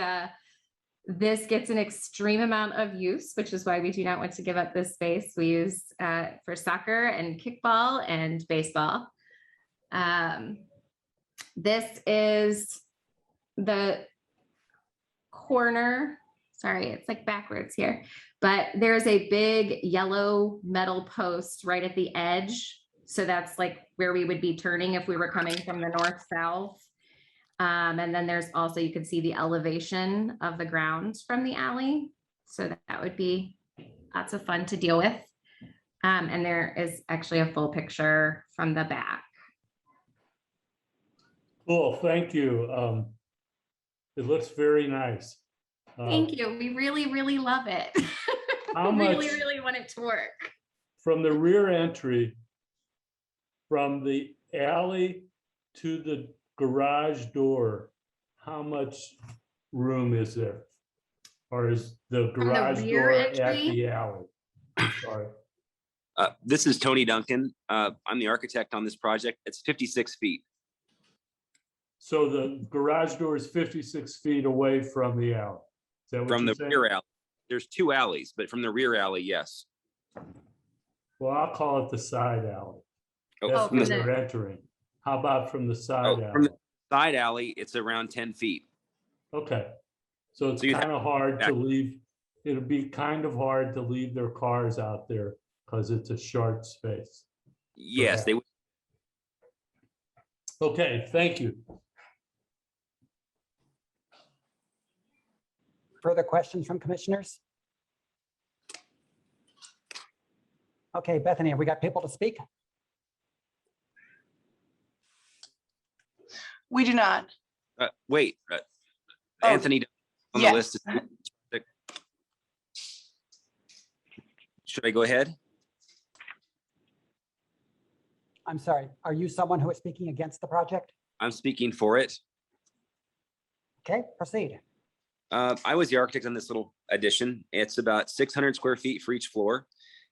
Speaker 7: this gets an extreme amount of use, which is why we do not want to give up this space. We use for soccer and kickball and baseball. This is the corner. Sorry, it's like backwards here, but there's a big yellow metal post right at the edge. So that's like where we would be turning if we were coming from the north-south. And then there's also, you can see the elevation of the ground from the alley. So that would be lots of fun to deal with. And there is actually a full picture from the back.
Speaker 5: Cool, thank you. It looks very nice.
Speaker 7: Thank you. We really, really love it.
Speaker 5: How
Speaker 7: really,
Speaker 5: much-
Speaker 7: really want it to work.
Speaker 5: From the rear entry, from the alley to the garage door, how much room is there? Or is the garage
Speaker 7: rear
Speaker 5: door at
Speaker 7: entry?
Speaker 5: the alley? I'm sorry.
Speaker 13: This is Tony Duncan. I'm the architect on this project. It's 56 feet.
Speaker 5: So the garage door is 56 feet away from the alley. Is that what
Speaker 13: From
Speaker 5: you're
Speaker 13: the
Speaker 5: saying?
Speaker 13: rear alley. There's two alleys, but from the rear alley, yes.
Speaker 5: Well, I'll call it the side alley.
Speaker 13: Oh,
Speaker 5: That's
Speaker 13: from
Speaker 5: where
Speaker 13: the-
Speaker 5: they're entering. How about from the side
Speaker 13: oh,
Speaker 5: alley?
Speaker 13: from the side alley, it's around 10 feet.
Speaker 5: Okay, so it's
Speaker 13: So you'd
Speaker 5: kind of hard to
Speaker 13: back-
Speaker 5: leave, it'll be kind of hard to leave their cars out there because it's a short space.
Speaker 13: Yes, they would.
Speaker 5: Okay, thank you.
Speaker 1: Further questions from commissioners? Okay, Bethany, have we got people to speak?
Speaker 10: We do not.
Speaker 13: Wait,
Speaker 10: Oh,
Speaker 13: Anthony on the
Speaker 10: yes.
Speaker 13: list. Should I go ahead?
Speaker 1: I'm sorry, are you someone who is speaking against the project?
Speaker 13: I'm speaking for it.
Speaker 1: Okay, proceed.
Speaker 13: I was the architect on this little addition. It's about 600 square feet for each floor.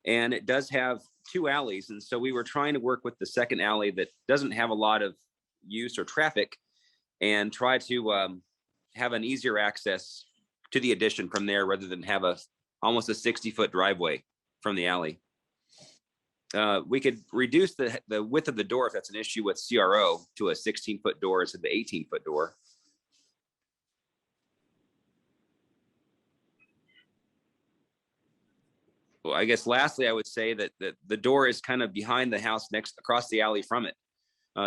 Speaker 13: And it does have two alleys. And so we were trying to work with the second alley that doesn't have a lot of use or traffic and try to have an easier access to the addition from there rather than have almost a 60-foot driveway from the alley. We could reduce the width of the door if that's an issue with CRO to a 16-foot door instead of the 18-foot door. Well, I guess lastly, I would say that the door is kind of behind the house across the alley from it.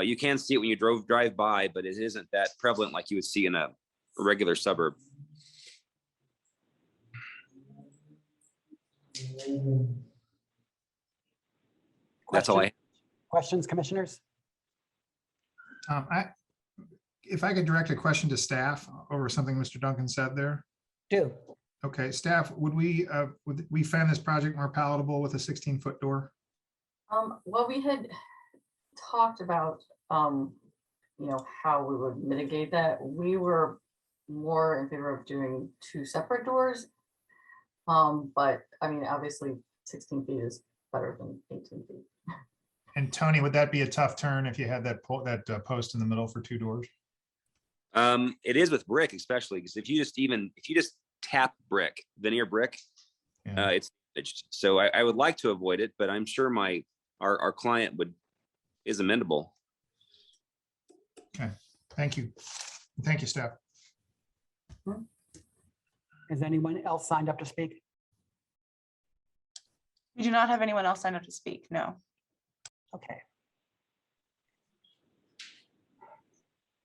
Speaker 13: You can see it when you drive by, but it isn't that prevalent like you would see in a regular suburb. That's all I.
Speaker 1: Questions, commissioners?
Speaker 3: If I could direct a question to staff over something Mr. Duncan said there.
Speaker 1: Do.
Speaker 3: Okay, staff, would we find this project more palatable with a 16-foot door?
Speaker 12: Well, we had talked about how we would mitigate that. We were more in favor of doing 2 separate doors. But I mean, obviously 16 feet is better than 18 feet.
Speaker 3: And Tony, would that be a tough turn if you had that post in the middle for 2 doors?
Speaker 13: It is with brick, especially because if you just tap brick, veneer brick,
Speaker 3: Yeah.
Speaker 13: it's so I would like to avoid it, but I'm sure our client is amendable.
Speaker 3: Okay, thank you. Thank you, staff.
Speaker 1: Is anyone else signed up to speak?
Speaker 10: We do not have anyone else signed up to speak, no.
Speaker 1: Okay.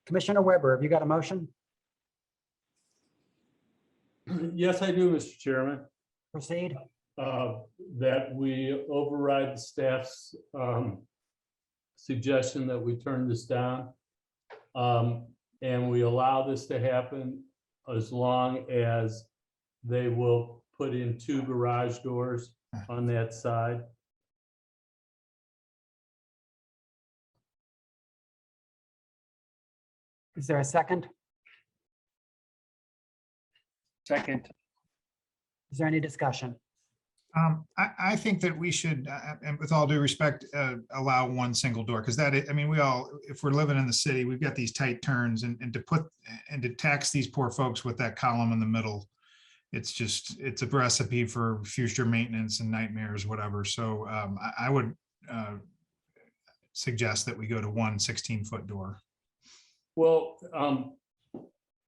Speaker 1: Commissioner Weber, have you got a motion?
Speaker 5: Yes, I do, Mr. Chairman.
Speaker 1: Proceed.
Speaker 5: That we override the staff's suggestion that we turn this down. And we allow this to happen as long as they will put in 2 garage doors on that side.
Speaker 1: Is there a second?
Speaker 6: Second.
Speaker 1: Is there any discussion?
Speaker 3: I think that we should, and with all due respect, allow 1 single door, because I mean, if we're living in the city, we've got these tight turns, and to tax these poor folks with that column in the middle, it's a recipe for future maintenance and nightmares, whatever. So I would suggest that we go to 1 16-foot door.
Speaker 5: Well,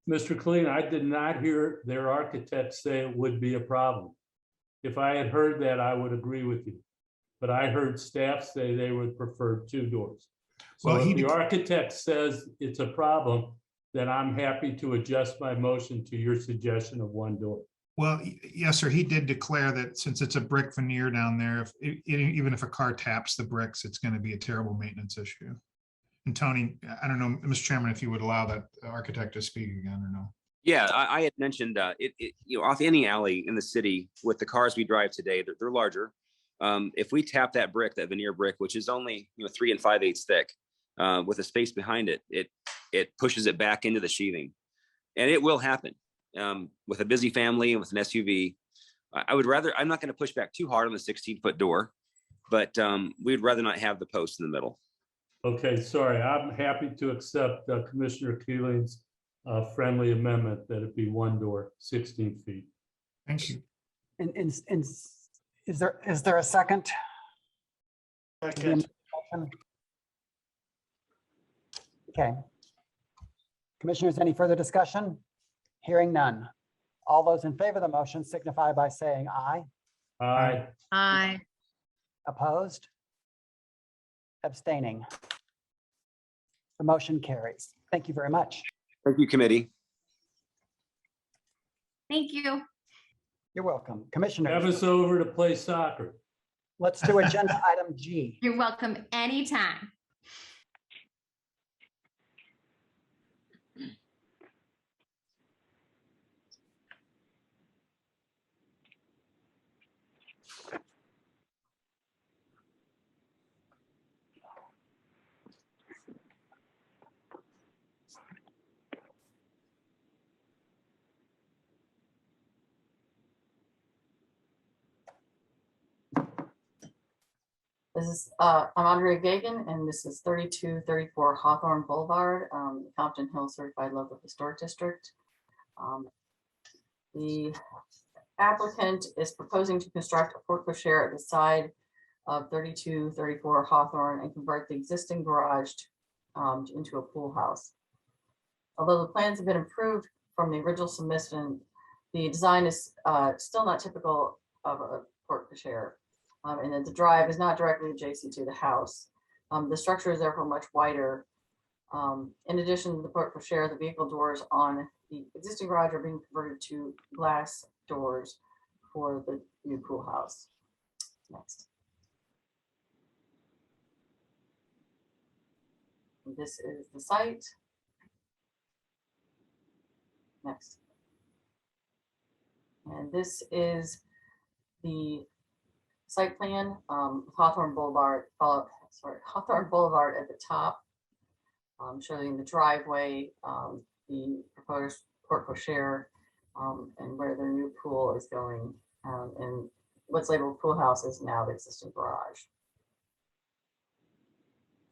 Speaker 5: Mr. Clean, I did not hear their architect say it would be a problem. If I had heard that, I would agree with you. But I heard staff say they would prefer 2 doors. So
Speaker 3: Well,
Speaker 5: if the architect says it's a problem, then I'm happy to adjust my motion to your suggestion of 1 door.
Speaker 3: Well, yes, sir. He did declare that since it's a brick veneer down there, even if a car taps the bricks, it's going to be a terrible maintenance issue. And Tony, I don't know, Mr. Chairman, if you would allow that architect to speak again or no.
Speaker 13: Yeah, I had mentioned off any alley in the city with the cars we drive today, they're larger. If we tap that brick, that veneer brick, which is only 3 5/8 thick, with a space behind it, it pushes it back into the sheathing, and it will happen with a busy family and with an SUV. I'm not going to push back too hard on the 16-foot door, but we'd rather not have the post in the middle.
Speaker 5: Okay, sorry, I'm happy to accept Commissioner Keeling's friendly amendment that it be 1 door, 16 feet.
Speaker 3: Thank you.
Speaker 1: And is there a second?
Speaker 6: Second.
Speaker 1: Okay. Commissioners, any further discussion? Hearing none. All those in favor of the motion signify by saying aye.
Speaker 5: Aye.
Speaker 9: Aye.
Speaker 1: Opposed? Abstaining? The motion carries. Thank you very much.
Speaker 13: Thank you, committee.
Speaker 7: Thank you.
Speaker 1: You're welcome.
Speaker 5: Have
Speaker 1: Commissioners,
Speaker 5: us over to play soccer.
Speaker 1: let's do agenda item G.
Speaker 7: You're welcome anytime.
Speaker 12: This is, I'm Andrea Gagan, and this is 3234 Hawthorne Boulevard, Compton Hill Certified Local Historic District. The applicant is proposing to construct a porte-cochere at the side of 3234 Hawthorne and convert the existing garage into a pool house. Although the plans have been improved from the original submission, the design is still not typical of a porte-cochere. And that the drive is not directly adjacent to the house. The structure is therefore much wider. In addition to the porte-cochere, the vehicle doors on the existing garage are being converted to glass doors for the new pool house. Next. And this is the site. Next. And this is the site plan, Hawthorne Boulevard, Hawthorne Boulevard at the top. showing the driveway, the proposed porte-cochere, and where their new pool is going. And what's labeled pool house is now the existing garage.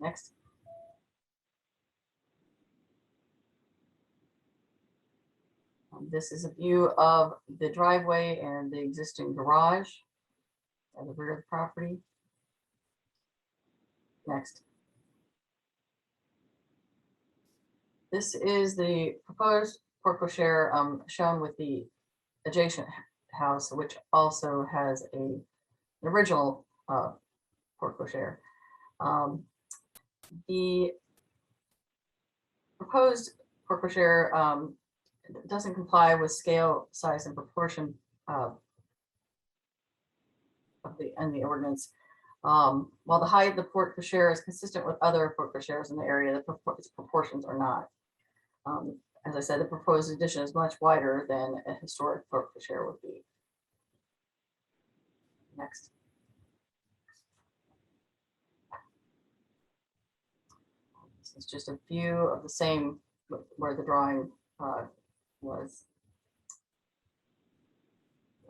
Speaker 12: Next. This is a view of the driveway and the existing garage at the rear of the property. Next. This is the proposed porte-cochere shown with the adjacent house, which also has an original porte-cochere. The proposed porte-cochere doesn't comply with scale, size, and proportion of the ordinance. While the height of the porte-cochere is consistent with other porte-cocheres in the area, the proportions are not. As I said, the proposed addition is much wider than a historic porte-cochere would be. Next. This is just a view of the same where the drawing was.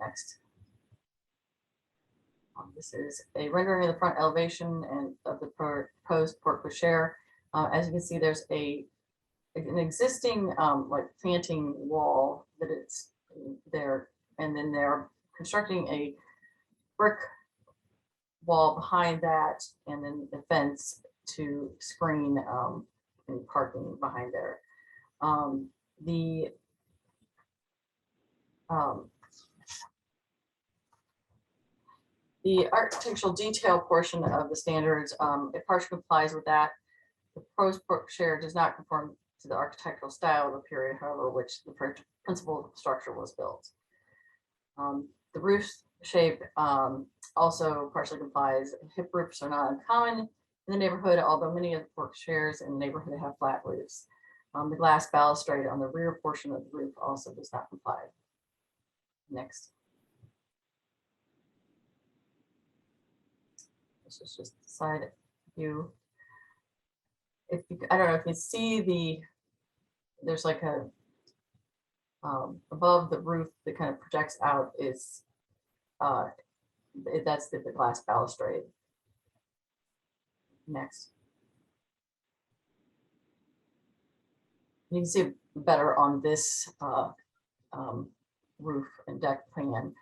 Speaker 12: Next. This is a rendering of the front elevation and of the proposed porte-cochere. As you can see, there's an existing like planting wall that it's there, and then they're constructing a brick wall behind that, and then the fence to screen any parking behind there. The architectural detail portion of the standards, it partially complies with that. The proposed porte-cochere does not conform to the architectural style of the period, however, which the principal structure was built. The roof shape also partially complies. Hip roofs are not uncommon in the neighborhood, although many of the porte-cocheres in the neighborhood have flat roofs. The glass balustrade on the rear portion of the roof also does not comply. Next. This is just the side view. If you, I don't know if you see there's like a above the roof that kind of projects out is that's the glass balustrade. Next. You can see better on this roof and deck plan.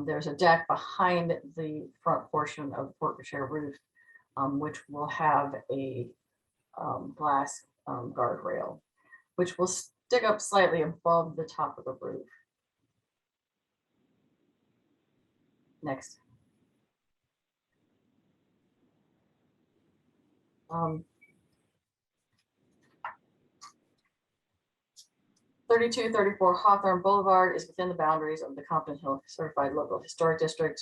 Speaker 12: There's a deck behind the front portion of the porte-cochere roof, which will have a glass guardrail, which will stick up slightly above the top of the roof. Next. 3234 Hawthorne Boulevard is within the boundaries of the Compton Hill Certified Local Historic District.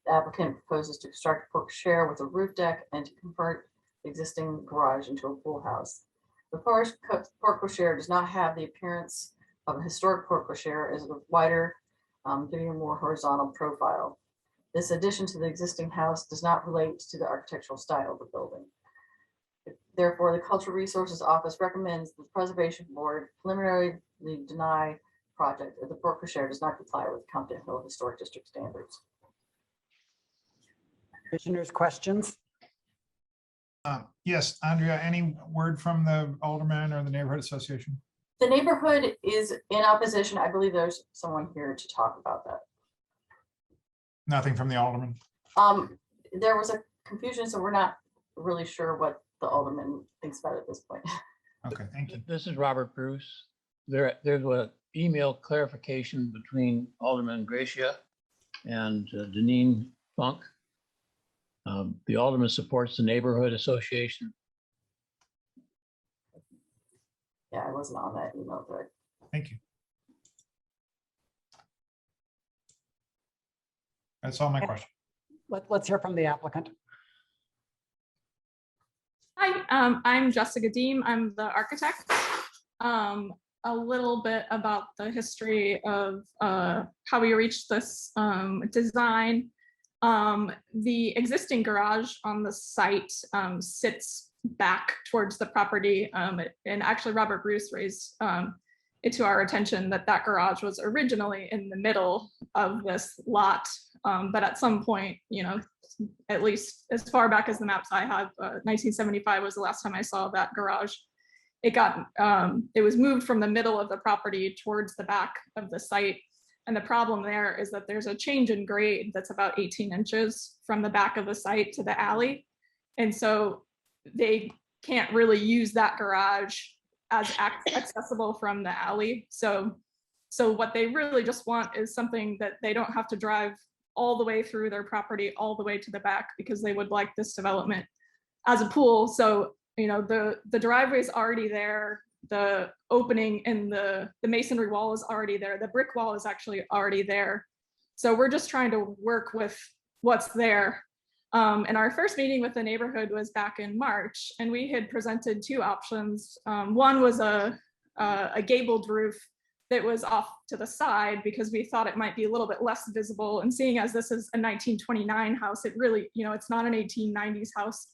Speaker 12: The applicant proposes to construct a porte-cochere with a roof deck and to convert the existing garage into a pool house. The porte-cochere does not have the appearance of a historic porte-cochere, as it is wider, giving a more horizontal profile. This addition to the existing house does not relate to the architectural style of the building. Therefore, the Cultural Resources Office recommends the Preservation Board preliminarily deny project if the porte-cochere does not comply with Compton Hill Historic District standards.
Speaker 1: Commissioners, questions?
Speaker 3: Yes, Andrea, any word from the alderman or the neighborhood association?
Speaker 12: The neighborhood is in opposition. I believe there's someone here to talk about that.
Speaker 3: Nothing from the alderman?
Speaker 12: There was a confusion, so we're not really sure what the alderman thinks about it at this point.
Speaker 3: Okay, thank you.
Speaker 14: This is Robert Bruce. There's an email clarification between Alderman Gracia and Deneen Funk. The alderman supports the neighborhood association.
Speaker 12: Yeah, I wasn't on that email thread.
Speaker 3: Thank you. That's all my question.
Speaker 1: Let's hear from the applicant.
Speaker 15: Hi, I'm Jessica Deem. I'm the architect. A little bit about the history of how we reached this design. The existing garage on the site sits back towards the property. And actually Robert Bruce raised it to our attention that that garage was originally in the middle of this lot. But at some point, you know, at least as far back as the maps I have, 1975 was the last time I saw that garage. It was moved from the middle of the property towards the back of the site. And the problem there is that there's a change in grade that's about 18 inches from the back of the site to the alley. And so they can't really use that garage as accessible from the alley. So what they really just want is something that they don't have to drive all the way through their property, all the way to the back, because they would like this development as a pool. So, you know, the driveway's already there. The opening in the masonry wall is already there. The brick wall is actually already there. So we're just trying to work with what's there. And our first meeting with the neighborhood was back in March, and we had presented two options. One was a gabled roof that was off to the side because we thought it might be a little bit less visible. And seeing as this is a 1929 house, it really, you know, it's not an 1890s house.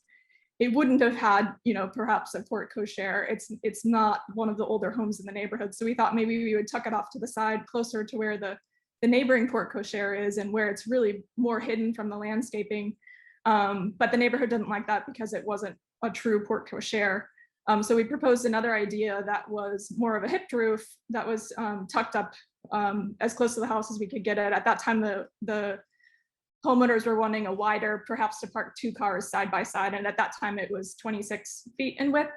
Speaker 15: It wouldn't have had, you know, perhaps a porte cochere. It's not one of the older homes in the neighborhood. So we thought maybe we would tuck it off to the side closer to where the neighboring porte cochere is and where it's really more hidden from the landscaping. But the neighborhood didn't like that because it wasn't a true porte cochere. So we proposed another idea that was more of a hipped roof that was tucked up as close to the house as we could get it. At that time, the homeowners were wanting a wider, perhaps to park two cars side by side. And at that time it was 26 feet in width.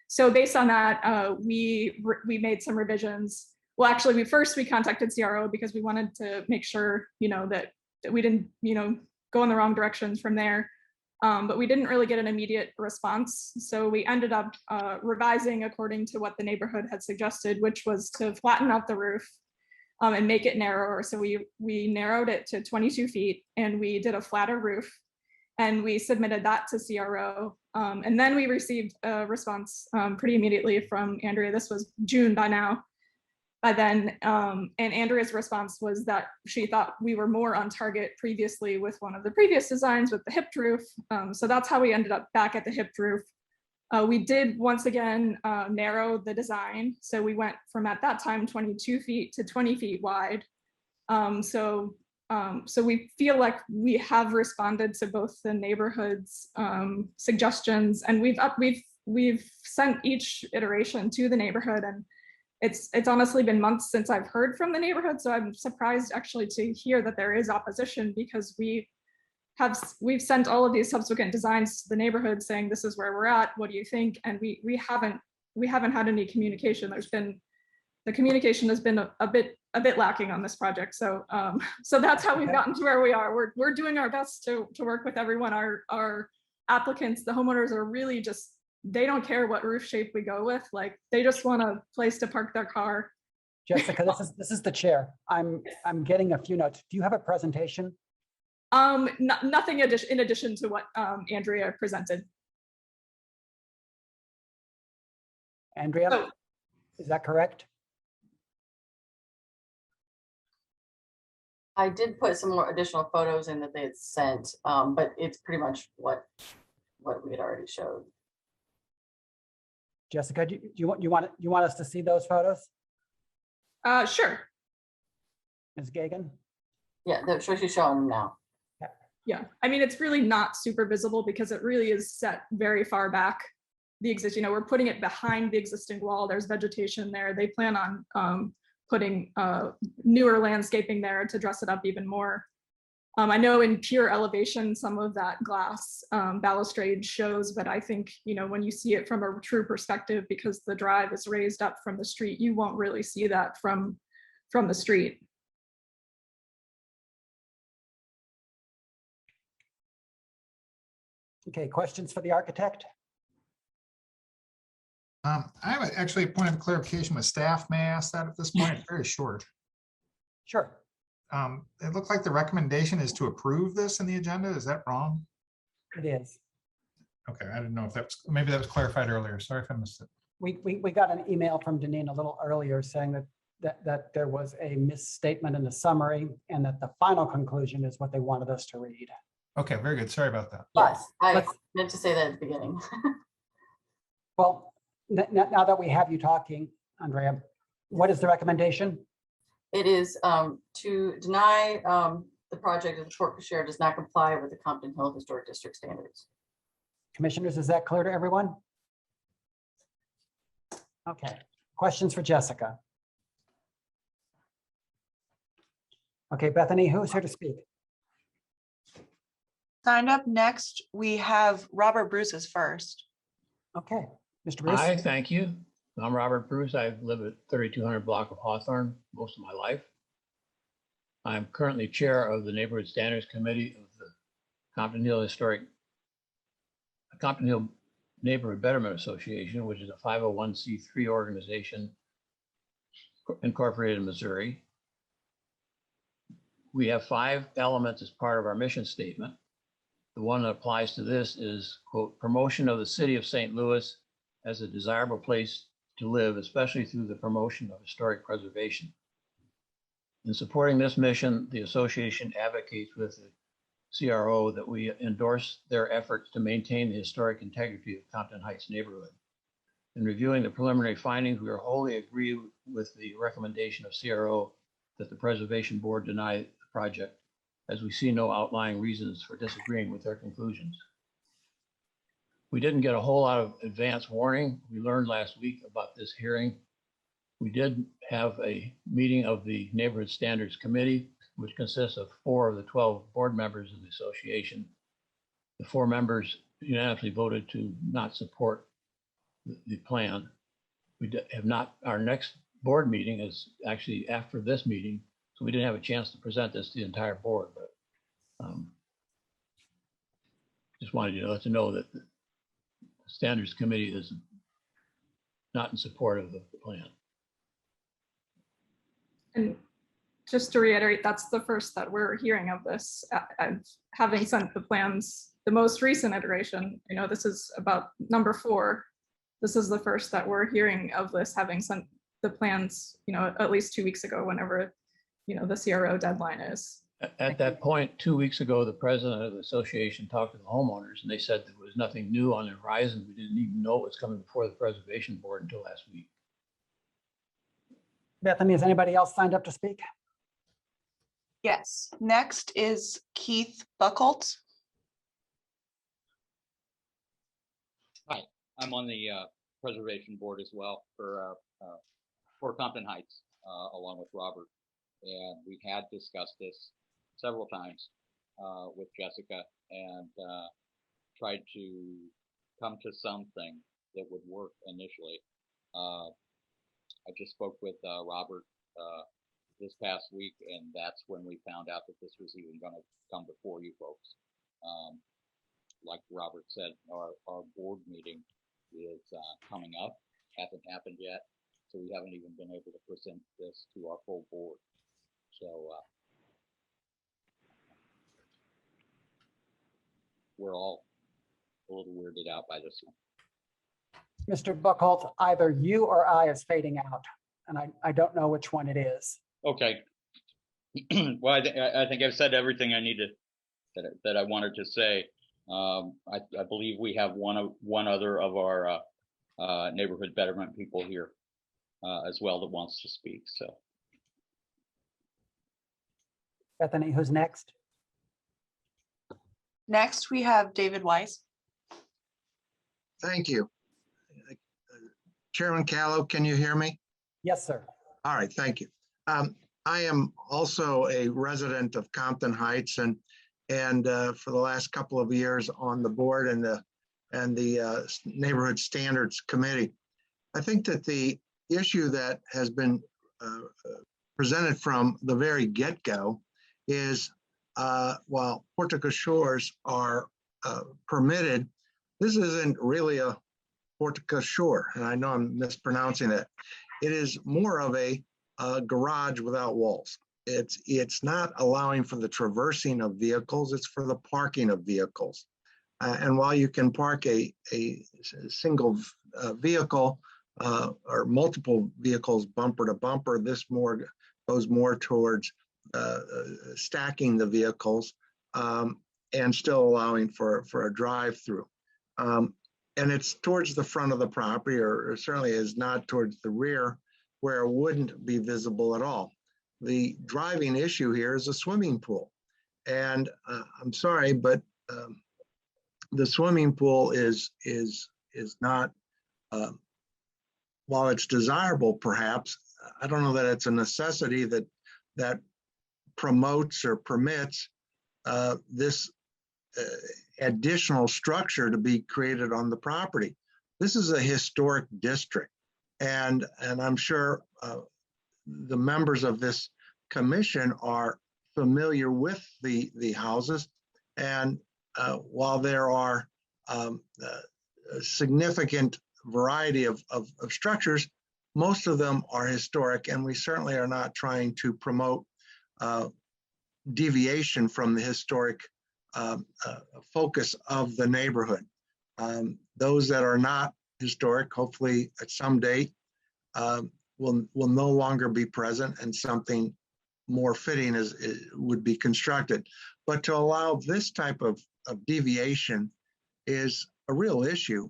Speaker 15: So based on that, we made some revisions. Well, actually, we contacted CRO because we wanted to make sure, you know, that we didn't, you know, go in the wrong directions from there. But we didn't really get an immediate response. So we ended up revising according to what the neighborhood had suggested, which was to flatten out the roof and make it narrower. So we narrowed it to 22 feet and we did a flatter roof and we submitted that to CRO. And then we received a response pretty immediately from Andrea. This was June by now. By then, and Andrea's response was that she thought we were more on target previously with one of the previous designs with the hipped roof. So that's how we ended up back at the hipped roof. We did once again narrow the design. So we went from at that time 22 feet to 20 feet wide. So we feel like we have responded to both the neighborhood's suggestions, and we've sent each iteration to the neighborhood, and it's honestly been months since I've heard from the neighborhood. So I'm surprised actually to hear that there is opposition, because we've sent all of these subsequent designs to the neighborhood saying, this is where we're at, what do you think? And we haven't had any communication. The communication has been a bit lacking on this project. So so that's how we've gotten to where we are. We're doing our best to work with everyone. Our applicants, the homeowners, are really just, they don't care what roof shape we go with. Like, they just want a place to park their car.
Speaker 1: Jessica, this is the chair. I'm getting a few notes. Do you have a presentation?
Speaker 15: Nothing in addition to what Andrea presented.
Speaker 1: Andrea, is that correct?
Speaker 12: I did put some more additional photos in that they had sent, but it's pretty much what we had already showed.
Speaker 1: Jessica, do you want us to see those photos?
Speaker 15: Sure.
Speaker 1: Ms. Gagan?
Speaker 12: Yeah, she's showing them now.
Speaker 15: Yeah, I mean, it's really not super visible because it really is set very far back. The existing, we're putting it behind the existing wall. There's vegetation there. They plan on putting newer landscaping there to dress it up even more. I know in pure elevation, some of that glass balustrade shows, but I think, when you see it from a true perspective, because the drive is raised up from the street, you won't really see that from the street.
Speaker 1: Okay, questions for the architect?
Speaker 3: I have actually a point of clarification with staff. May I ask that at this point? It's very short.
Speaker 1: Sure.
Speaker 3: It looked like the recommendation is to approve this in the agenda. Is that wrong?
Speaker 1: It is.
Speaker 3: Okay, I didn't know if that was, maybe that was clarified earlier. Sorry if I missed it.
Speaker 1: We got an email from Deneen a little earlier saying that there was a misstatement in the summary and that the final conclusion is what they wanted us to read.
Speaker 3: Okay, very good. Sorry about that.
Speaker 8: Yes, I
Speaker 1: Let's-
Speaker 8: meant to say that at the beginning.
Speaker 1: Well, now that we have you talking, Andrea, what is the recommendation?
Speaker 12: It is to deny the project of the Porque does not comply with the Compton Hill Historic District standards.
Speaker 1: Commissioners, is that clear to everyone? Okay, questions for Jessica? Okay, Bethany, who's here to speak?
Speaker 10: Signed up next, we have Robert Bruce is first.
Speaker 1: Okay, Mr. Bruce.
Speaker 14: Hi, thank you. I'm Robert Bruce. I've lived at 3200 block of Hawthorne most of my life. I'm currently chair of the Neighborhood Standards Committee of the Compton Hill Neighborhood Betterment Association, which is a 501c3 organization incorporated in Missouri. We have 5 elements as part of our mission statement. The one that applies to this is, quote, promotion of the city of St. Louis as a desirable place to live, especially through the promotion of historic preservation. In supporting this mission, the association advocates with the CRO that we endorse their efforts to maintain the historic integrity of Compton Heights neighborhood. In reviewing the preliminary findings, we are wholly agree with the recommendation of CRO that the Preservation Board deny the project, as we see no outlying reasons for disagreeing with their conclusions. We didn't get a whole lot of advance warning. We learned last week about this hearing. We did have a meeting of the Neighborhood Standards Committee, which consists of 4 of the 12 board members of the association. The 4 members unanimously voted to not support the plan. We have not, our next board meeting is actually after this meeting, so we didn't have a chance to present this to the entire board, but just wanted you to let you know that the Standards Committee is not in support of the plan.
Speaker 15: And just to reiterate, that's the first that we're hearing of this. Having sent the plans, the most recent iteration, I know this is about number 4. This is the first that we're hearing of this, having sent the plans, at least 2 weeks ago, whenever, the CRO deadline is.
Speaker 14: At that point, 2 weeks ago, the president of the association talked to the homeowners and they said there was nothing new on the horizon. We didn't even know it was coming before the Preservation Board until last week.
Speaker 1: Bethany, is anybody else signed up to speak?
Speaker 10: Yes, next is Keith Buckholtz.
Speaker 16: Hi, I'm on the Preservation Board as well for Compton Heights, along with Robert. And we had discussed this several times with Jessica and tried to come to something that would work initially. I just spoke with Robert this past week, and that's when we found out that this was even going to come before you folks. Like Robert said, our board meeting is coming up, hasn't happened yet, so we haven't even been able to present this to our full board. So we're all a little weirded out by this one.
Speaker 1: Mr. Buckholtz, either you or I is fading out, and I don't know which one it is.
Speaker 16: Okay. Well, I think I've said everything I needed that I wanted to say. I believe we have one other of our neighborhood betterment people here as well that wants to speak. So,
Speaker 1: Bethany, who's next?
Speaker 10: Next, we have David Weiss.
Speaker 17: Thank you. Chairman Callow, can you hear me?
Speaker 1: Yes, sir.
Speaker 17: All right, thank you. I am also a resident of Compton Heights and for the last couple of years on the board and the Neighborhood Standards Committee. I think that the issue that has been presented from the very get-go is while horticultures are permitted, this isn't really a horticulture, and I know I'm mispronouncing it. It is more of a garage without walls. It's not allowing for the traversing of vehicles, it's for the parking of vehicles. And while you can park a single vehicle or multiple vehicles bumper to bumper, this goes more towards stacking the vehicles. and still allowing for a drive-through. And it's towards the front of the property, or certainly is not towards the rear where it wouldn't be visible at all. The driving issue here is a swimming pool. And I'm sorry, but the swimming pool is not, while it's desirable, perhaps, I don't know that it's a necessity that promotes or permits this additional structure to be created on the property. This is a historic district, and I'm sure the members of this commission are familiar with the houses, and while there are a significant variety of structures, most of them are historic, and we certainly are not trying to promote deviation from the historic focus of the neighborhood. Those that are not historic, hopefully at some date, will no longer be present, and something more fitting would be constructed. But to allow this type of deviation is a real issue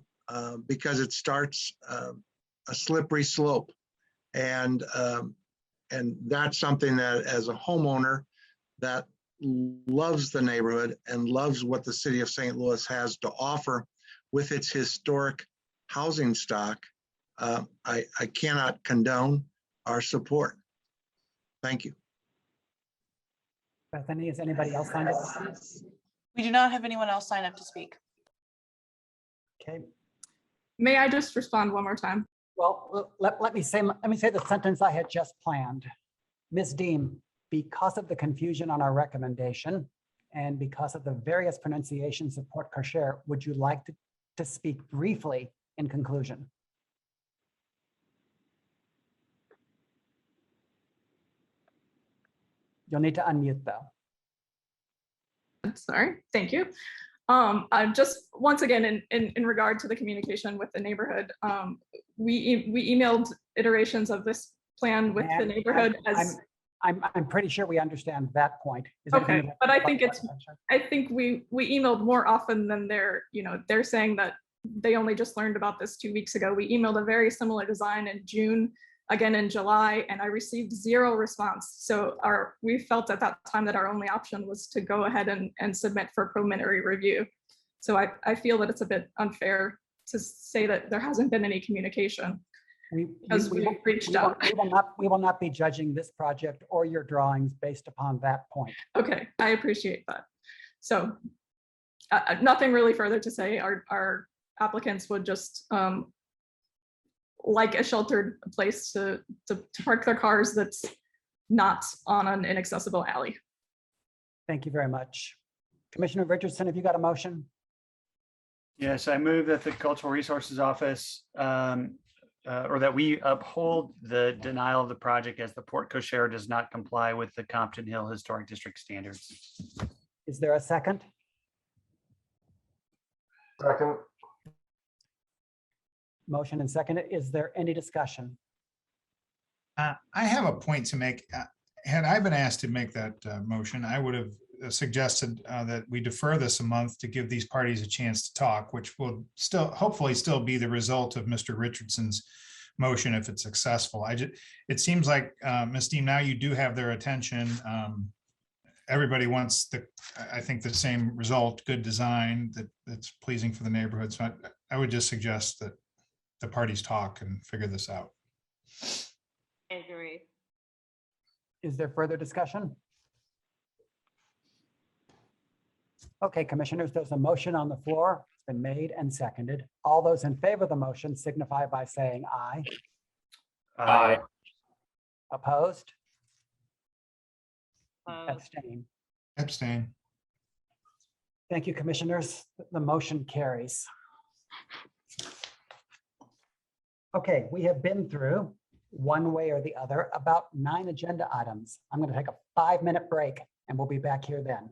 Speaker 17: because it starts a slippery slope, and that's something that, as a homeowner that loves the neighborhood and loves what the city of St. Louis has to offer with its historic housing stock, I cannot condone our support. Thank you.
Speaker 1: Bethany, is anybody else signed up?
Speaker 10: We do not have anyone else sign up to speak.
Speaker 1: Okay.
Speaker 15: May I just respond one more time?
Speaker 1: Well, let me say the sentence I had just planned. Ms. Deem, because of the confusion on our recommendation and because of the various pronunciations of Porque, would you like to speak briefly in conclusion? You'll need to unmute though.
Speaker 15: Sorry, thank you. Just once again, in regard to the communication with the neighborhood, we emailed iterations of this plan with the neighborhood as.
Speaker 1: I'm pretty sure we understand that point.
Speaker 15: Okay, but I think we emailed more often than they're saying that they only just learned about this 2 weeks ago. We emailed a very similar design in June, again in July, and I received 0 response. So we felt at that time that our only option was to go ahead and submit for preliminary review. So I feel that it's a bit unfair to say that there hasn't been any communication. We reached out.
Speaker 1: We will not be judging this project or your drawings based upon that point.
Speaker 15: Okay, I appreciate that. So nothing really further to say. Our applicants would just like a sheltered place to park their cars that's not on an inaccessible alley.
Speaker 1: Thank you very much. Commissioner Richardson, have you got a motion?
Speaker 6: Yes, I move that the Cultural Resources Office or that we uphold the denial of the project as the Porque does not comply with the Compton Hill Historic District standards.
Speaker 1: Is there a second?
Speaker 18: Second.
Speaker 1: Motion and second. Is there any discussion?
Speaker 3: I have a point to make. Had I been asked to make that motion, I would have suggested that we defer this a month to give these parties a chance to talk, which will hopefully still be the result of Mr. Richardson's motion if it's successful. It seems like, Ms. Deem, now you do have their attention. Everybody wants I think the same result, good design that's pleasing for the neighborhood. So I would just suggest that the parties talk and figure this out.
Speaker 2: I agree.
Speaker 1: Is there further discussion? Okay, commissioners, there's a motion on the floor. It's been made and seconded. All those in favor of the motion signify by saying aye.
Speaker 6: Aye.
Speaker 1: Opposed? Abstain.
Speaker 3: Abstain.
Speaker 1: Thank you, commissioners. The motion carries. Okay, we have been through, one way or the other, about 9 agenda items. I'm going to take a 5-minute break and we'll be back here then.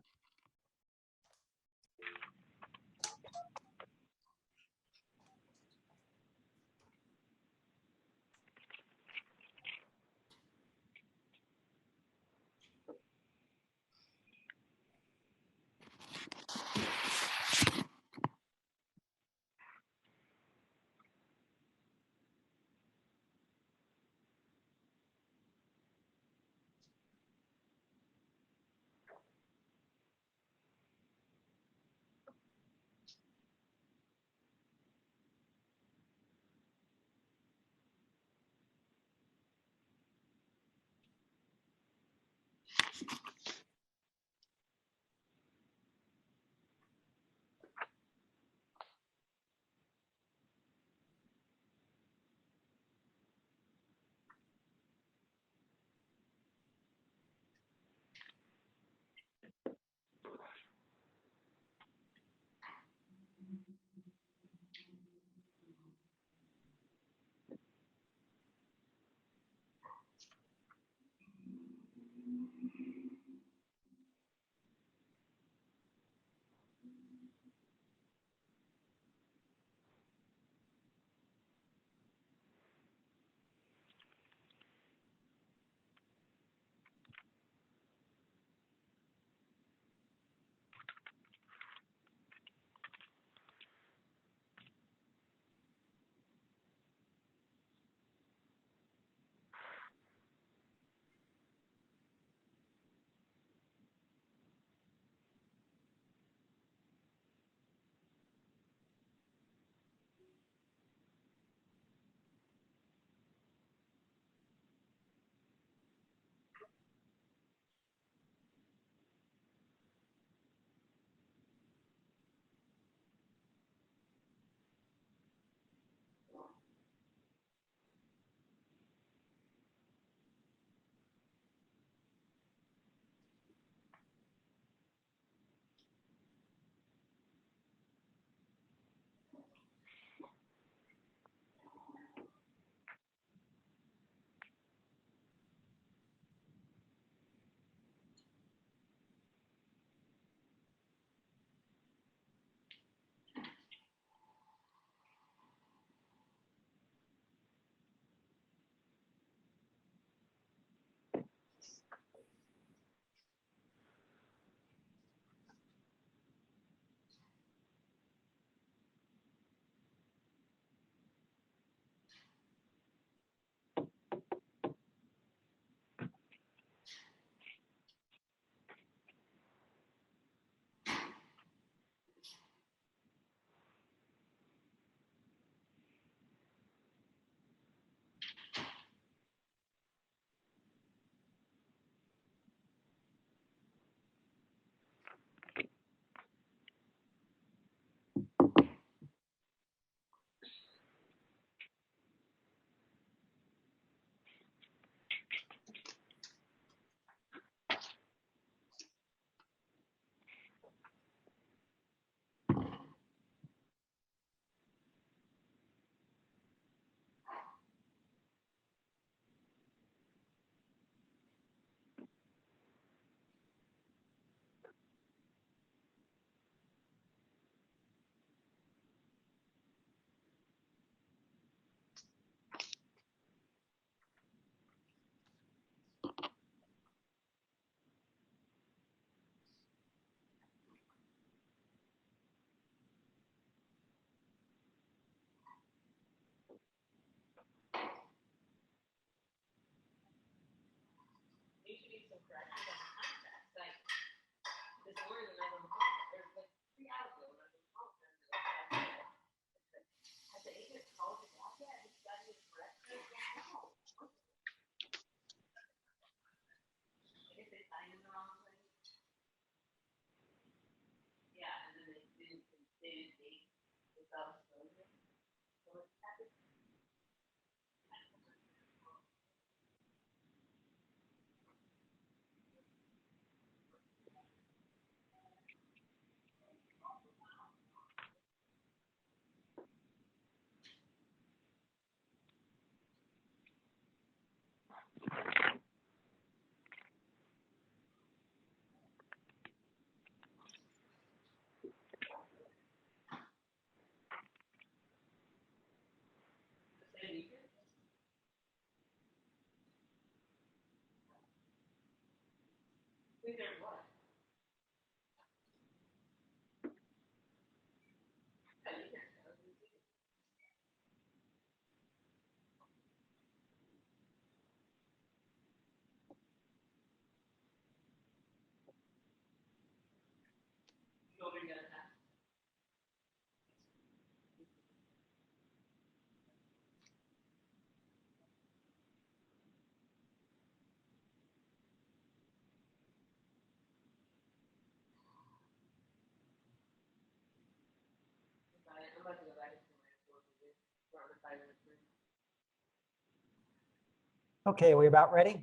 Speaker 1: Okay, we about ready?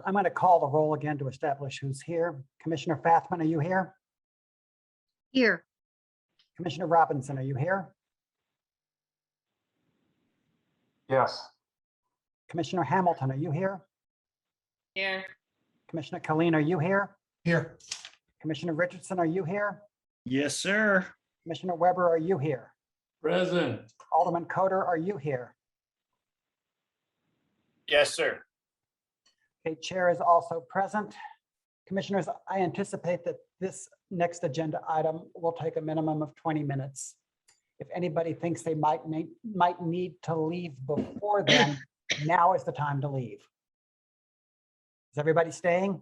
Speaker 1: I'm going to call the roll again to establish who's here. Commissioner Fathman, are you here?
Speaker 18: Here.
Speaker 1: Commissioner Robinson, are you here?
Speaker 18: Yes.
Speaker 1: Commissioner Hamilton, are you here?
Speaker 7: Here.
Speaker 1: Commissioner Colleen, are you here?
Speaker 3: Here.
Speaker 1: Commissioner Richardson, are you here?
Speaker 6: Yes, sir.
Speaker 1: Commissioner Weber, are you here?
Speaker 5: Present.
Speaker 1: Alderman Coder, are you here?
Speaker 4: Yes, sir.
Speaker 1: Okay, Chair is also present. Commissioners, I anticipate that this next agenda item will take a minimum of 20 minutes. If anybody thinks they might need to leave before then, now is the time to leave. Is everybody staying?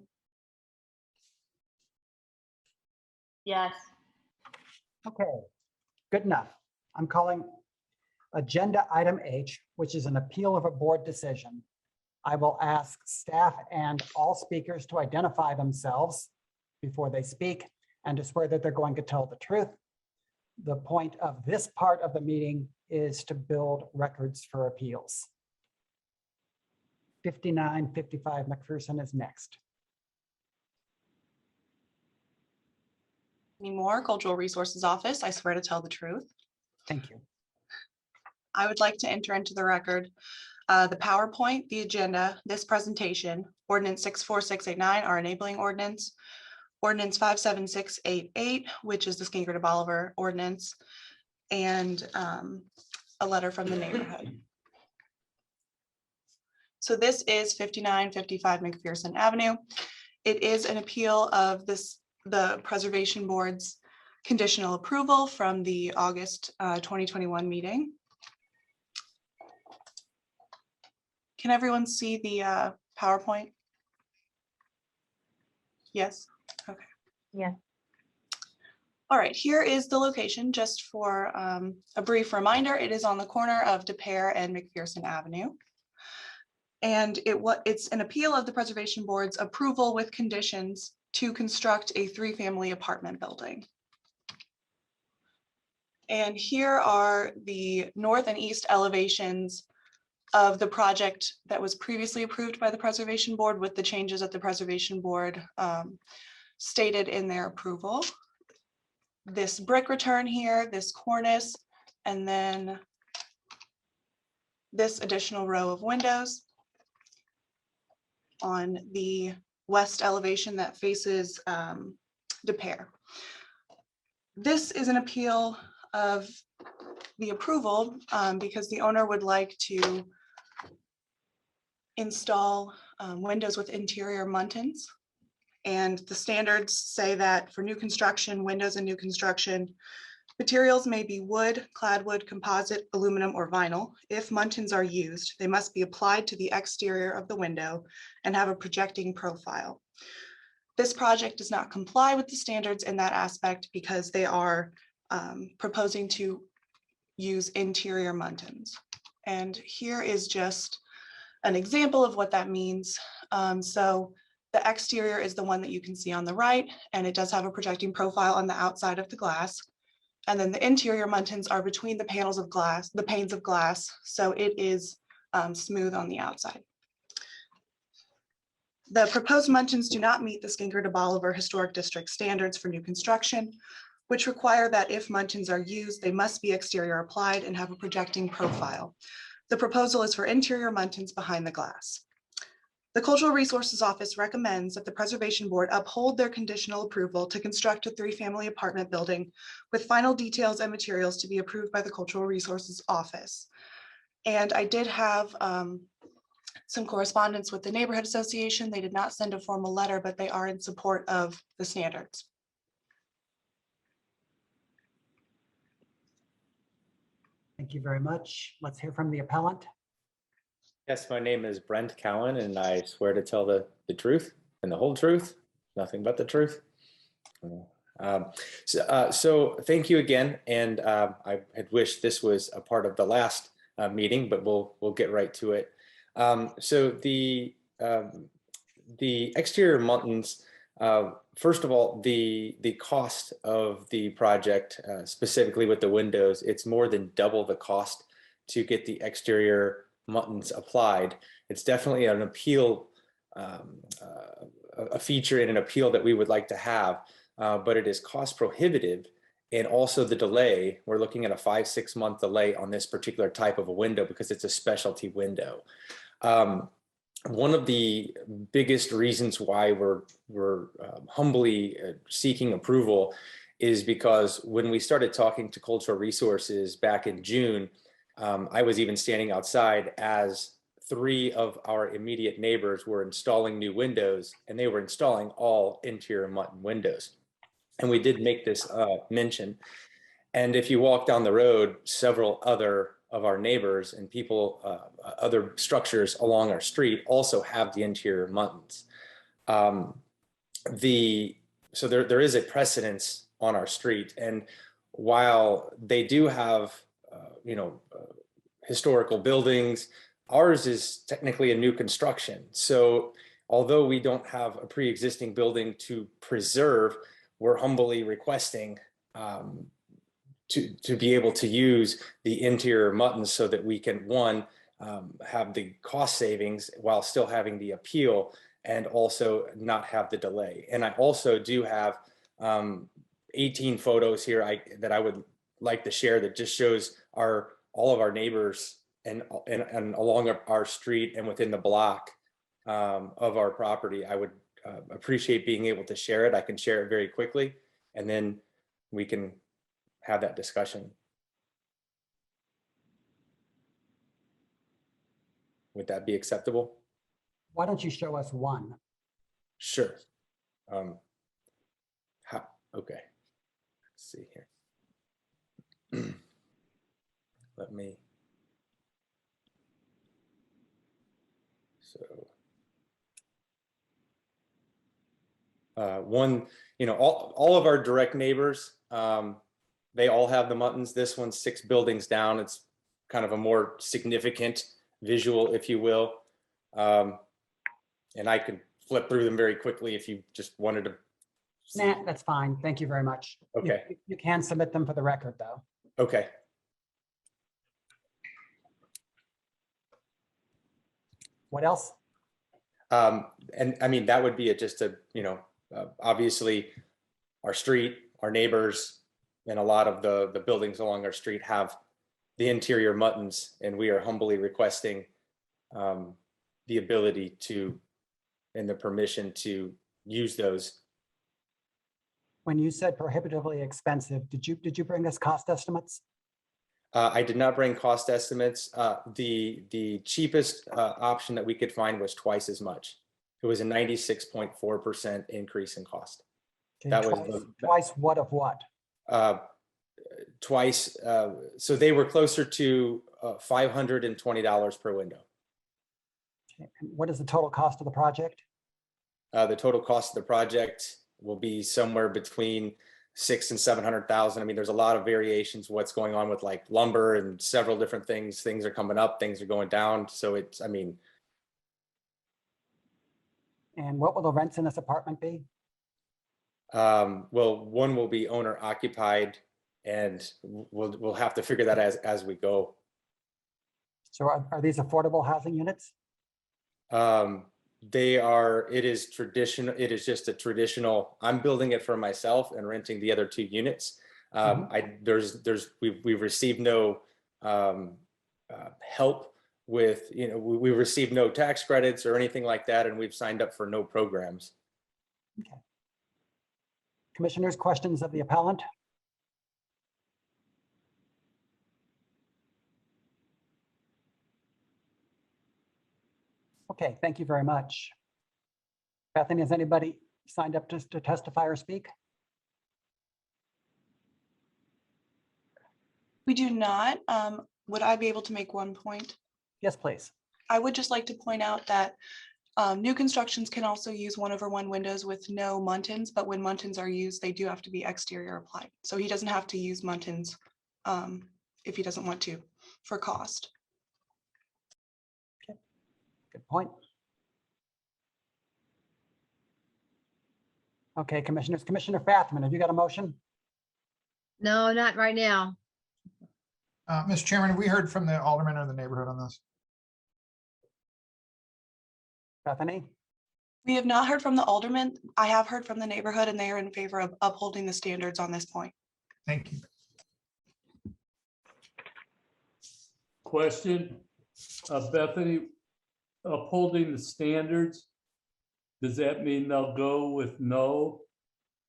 Speaker 2: Yes.
Speaker 1: Okay, good enough. I'm calling agenda item H, which is an appeal of a board decision. I will ask staff and all speakers to identify themselves before they speak and to swear that they're going to tell the truth. The point of this part of the meeting is to build records for appeals. 5955 McPherson is next.
Speaker 10: Anymore, Cultural Resources Office. I swear to tell the truth.
Speaker 1: Thank you.
Speaker 10: I would like to enter into the record the PowerPoint, the agenda, this presentation, Ordinance 64689, our enabling ordinance, Ordinance 57688, which is the Skinker to Bolivar ordinance, and a letter from the neighborhood. So this is 5955 McPherson Avenue. It is an appeal of the Preservation Board's conditional approval from the August 2021 meeting. Can everyone see the PowerPoint? Yes. Okay.
Speaker 2: Yes.
Speaker 10: All right, here is the location just for a brief reminder. It is on the corner of DePere and McPherson Avenue. And it's an appeal of the Preservation Board's approval with conditions to construct a 3-family apartment building. And here are the north and east elevations of the project that was previously approved by the Preservation Board with the changes that the Preservation Board stated in their approval. This brick return here, this cornice, and then this additional row of windows on the west elevation that faces DePere. This is an appeal of the approval because the owner would like to install windows with interior muntins. And the standards say that for new construction, windows and new construction, materials may be wood, clad wood, composite, aluminum, or vinyl. If muntins are used, they must be applied to the exterior of the window and have a projecting profile. This project does not comply with the standards in that aspect because they are proposing to use interior muntins. And here is just an example of what that means. So the exterior is the one that you can see on the right, and it does have a projecting profile on the outside of the glass. And then the interior muntins are between the panels of glass, the panes of glass, so it is smooth on the outside. The proposed muntins do not meet the Skinker to Bolivar Historic District standards for new construction, which require that if muntins are used, they must be exterior applied and have a projecting profile. The proposal is for interior muntins behind the glass. The Cultural Resources Office recommends that the Preservation Board uphold their conditional approval to construct a 3-family apartment building with final details and materials to be approved by the Cultural Resources Office. And I did have some correspondence with the Neighborhood Association. They did not send a formal letter, but they are in support of the standards.
Speaker 1: Thank you very much. Let's hear from the appellant.
Speaker 19: Yes, my name is Brent Cowan, and I swear to tell the truth and the whole truth, nothing but the truth. So thank you again, and I had wished this was a part of the last meeting, but we'll get right to it. So the exterior muntins, first of all, the cost of the project, specifically with the windows, it's more than double the cost to get the exterior muntins applied. It's definitely an appeal, a feature in an appeal that we would like to have, but it is cost prohibitive And also the delay, we're looking at a 5-6 month delay on this particular type of a window because it's a specialty window. One of the biggest reasons why we're humbly seeking approval is because when we started talking to Cultural Resources back in June, I was even standing outside as 3 of our immediate neighbors were installing new windows, and they were installing all interior mutton windows. And we did make this mention. And if you walk down the road, several other of our neighbors and people, other structures along our street also have the interior muttons. So there is a precedence on our street. And while they do have, historical buildings, ours is technically a new construction. So although we don't have a pre-existing building to preserve, we're humbly requesting to be able to use the interior muttons so that we can, one, have the cost savings while still having the appeal and also not have the delay. And I also do have 18 photos here that I would like to share that just shows all of our neighbors and along our street and within the block of our property. I would appreciate being able to share it. I can share it very quickly, and then we can have that discussion. Would that be acceptable?
Speaker 1: Why don't you show us one?
Speaker 19: Sure. Okay. Let's see here. Let me. So. One, all of our direct neighbors, they all have the muttons. This one's 6 buildings down. It's kind of a more significant visual, if you will. And I could flip through them very quickly if you just wanted to.
Speaker 1: Nah, that's fine. Thank you very much.
Speaker 19: Okay.
Speaker 1: You can submit them for the record, though.
Speaker 19: Okay.
Speaker 1: What else?
Speaker 19: And I mean, that would be just a, obviously our street, our neighbors, and a lot of the buildings along our street have the interior muttons, and we are humbly requesting the ability to, and the permission to use those.
Speaker 1: When you said prohibitively expensive, did you bring us cost estimates?
Speaker 19: I did not bring cost estimates. The cheapest option that we could find was twice as much. It was a 96.4% increase in cost.
Speaker 1: Okay,
Speaker 19: That
Speaker 1: twice,
Speaker 19: was
Speaker 1: twice what of what?
Speaker 19: Twice. So they were closer to $520 per window.
Speaker 1: Okay. And what is the total cost of the project?
Speaker 19: The total cost of the project will be somewhere between $600,000 and $700,000. I mean, there's a lot of variations. What's going on with like lumber and several different things. Things are coming up, things are going down. So it's, I mean.
Speaker 1: And what will the rents in this apartment be?
Speaker 19: Well, one will be owner occupied, and we'll have to figure that as we go.
Speaker 1: So are these affordable housing units?
Speaker 19: They are, it is traditional. It is just a traditional, I'm building it for myself and renting the other 2 units. We've received no help with, we received no tax credits or anything like that. And we've signed up for no programs.
Speaker 1: Okay. Commissioners, questions of the appellant? Okay, thank you very much. Bethany, has anybody signed up to testify or speak?
Speaker 10: We do not. Would I be able to make one point?
Speaker 1: Yes, please.
Speaker 10: I would just like to point out that new constructions can also use 1/1 windows with no muntins, but when muntins are used, they do have to be exterior applied. So he doesn't have to use muntins if he doesn't want to for cost.
Speaker 1: Okay. Good point. Okay, commissioners. Commissioner Fathman, have you got a motion?
Speaker 18: No, not right now.
Speaker 3: Mr. Chairman, have we heard from the alderman or the neighborhood on this?
Speaker 1: Bethany?
Speaker 10: We have not heard from the alderman. I have heard from the neighborhood, and they are in favor of upholding the standards on this point.
Speaker 3: Thank you.
Speaker 5: Question, Bethany, upholding the standards, does that mean they'll go with no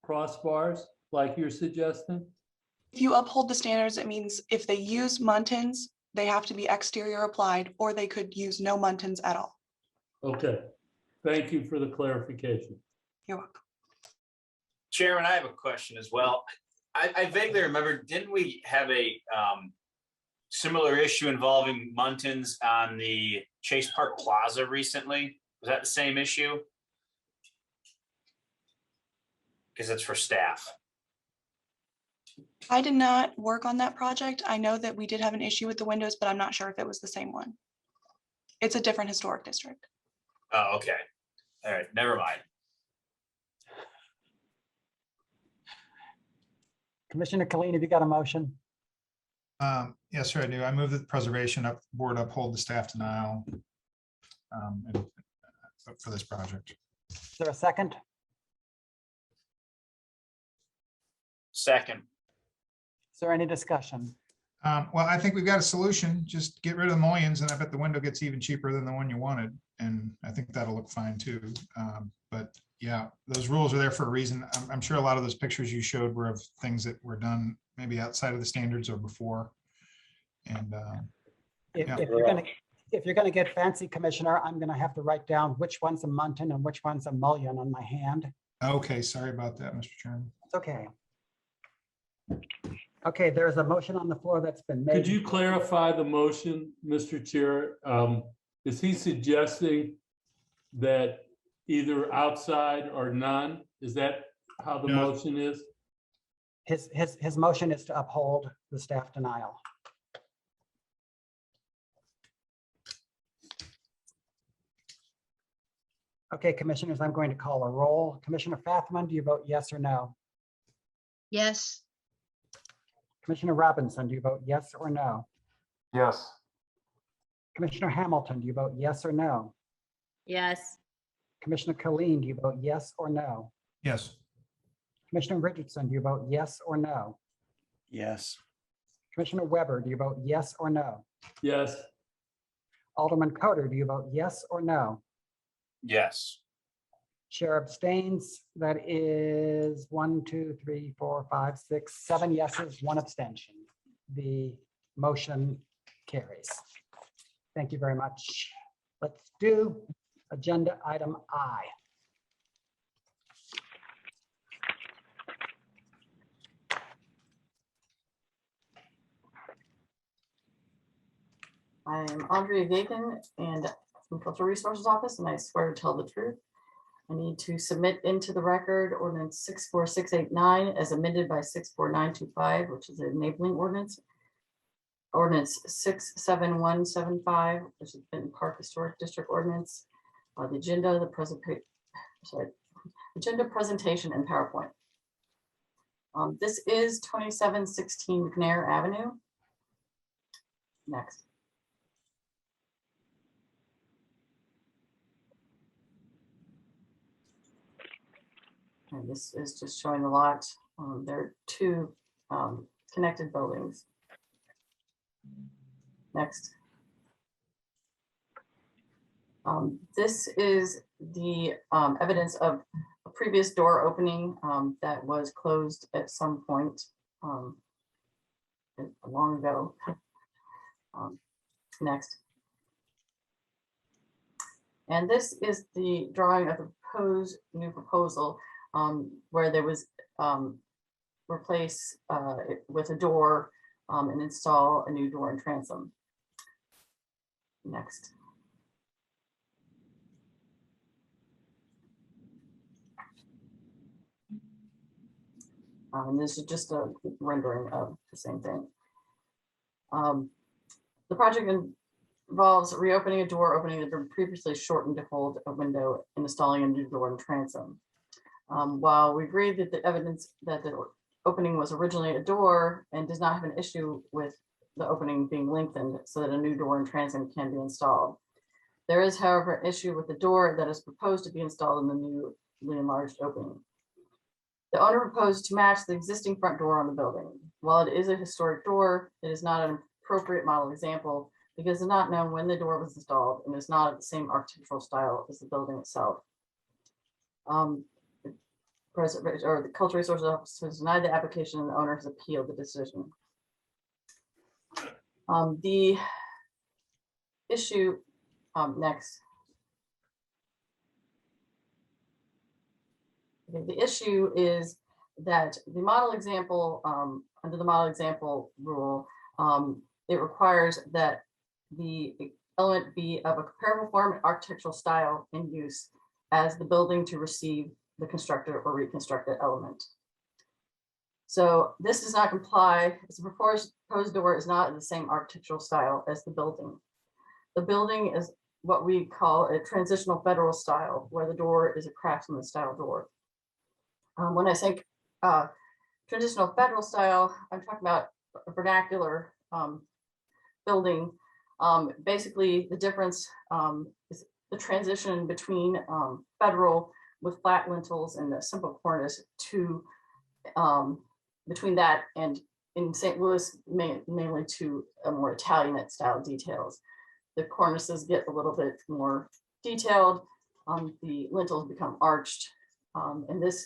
Speaker 5: crossbars like you're suggesting?
Speaker 10: If you uphold the standards, it means if they use muntins, they have to be exterior applied, or they could use no muntins at all.
Speaker 5: Okay, thank you for the clarification.
Speaker 10: You're welcome.
Speaker 4: Chairman, I have a question as well. I vaguely remember, didn't we have a similar issue involving muntins on the Chase Park Plaza recently? Was that the same issue? Because it's for staff.
Speaker 10: I did not work on that project. I know that we did have an issue with the windows, but I'm not sure if it was the same one. It's a different historic district.
Speaker 4: Oh, okay. All right, never mind.
Speaker 1: Commissioner Killeen, have you got a motion?
Speaker 3: Yes, sir, I do. I move that the preservation board uphold the staff denial for this project.
Speaker 1: Is there a second?
Speaker 4: Second.
Speaker 1: Is there any discussion?
Speaker 3: Well, I think we've got a solution. Just get rid of the mullions and I bet the window gets even cheaper than the one you wanted. And I think that'll look fine too. But yeah, those rules are there for a reason. I'm sure a lot of those pictures you showed were of things that were done maybe outside of the standards or before. And
Speaker 1: If you're gonna get fancy, Commissioner, I'm gonna have to write down which one's a muntin and which one's a mullion on my hand.
Speaker 3: okay, sorry about that, Mr. Chairman.
Speaker 1: It's okay. Okay, there's a motion on the floor that's been made.
Speaker 5: Could you clarify the motion, Mr. Chair? Is he suggesting that either outside or none? Is that how the motion is?
Speaker 1: His motion is to uphold the staff denial. Okay, commissioners, I'm going to call a roll. Commissioner Fathman, do you vote yes or no?
Speaker 18: Yes.
Speaker 1: Commissioner Robinson, do you vote yes or no?
Speaker 20: Yes.
Speaker 1: Commissioner Hamilton, do you vote yes or no?
Speaker 2: Yes.
Speaker 1: Commissioner Killeen, do you vote yes or no?
Speaker 3: Yes.
Speaker 1: Commissioner Richardson, do you vote yes or no?
Speaker 6: Yes.
Speaker 1: Commissioner Weber, do you vote yes or no?
Speaker 5: Yes.
Speaker 1: Alderman Coder, do you vote yes or no?
Speaker 4: Yes.
Speaker 1: Chair abstains. That is 1, 2, 3, 4, 5, 6, 7 yeses, 1 abstention. The motion carries. Thank you very much. Let's do agenda item I.
Speaker 12: I am Audrey Gagan and from Cultural Resources Office, and I swear to tell the truth. I need to submit into the record ordinance 64689 as amended by 64925, which is an enabling ordinance. Ordinance 67175, which has been Park Historic District Ordinance. The agenda, agenda presentation and PowerPoint. This is 2716 McNair Avenue. Next. And this is just showing the lot. There are 2 connected buildings. Next. This is the evidence of a previous door opening that was closed at some point long ago. Next. And this is the drawing of the proposed new proposal where there was replace it with a door and install a new door and transom. Next. This is just a rendering of the same thing. The project involves reopening a door opening that had been previously shortened to hold a window and installing a new door and transom. While we agree that the evidence that the opening was originally a door and does not have an issue with the opening being lengthened so that a new door and transom can be installed. There is, however, an issue with the door that is proposed to be installed in the newly enlarged opening. The owner proposed to match the existing front door on the building. While it is a historic door, it is not an appropriate model example because it's not known when the door was installed and is not of the same architectural style as the building itself. The Cultural Resources Office has denied the application and the owner has appealed the decision. The issue next. Okay, the issue is that the model example, under the model example rule, it requires that the element be of a comparable form, architectural style, and use as the building to receive the constructed or reconstructed element. So this does not comply. The proposed door is not in the same architectural style as the building. The building is what we call a transitional federal style, where the door is a craftsman style door. When I say traditional federal style, I'm talking about a vernacular building. Basically, the difference is the transition between federal with flat lintels and a simple cornice to between that and in St. Louis, mainly to a more Italianate style details. The cornices get a little bit more detailed. The lintels become arched, and this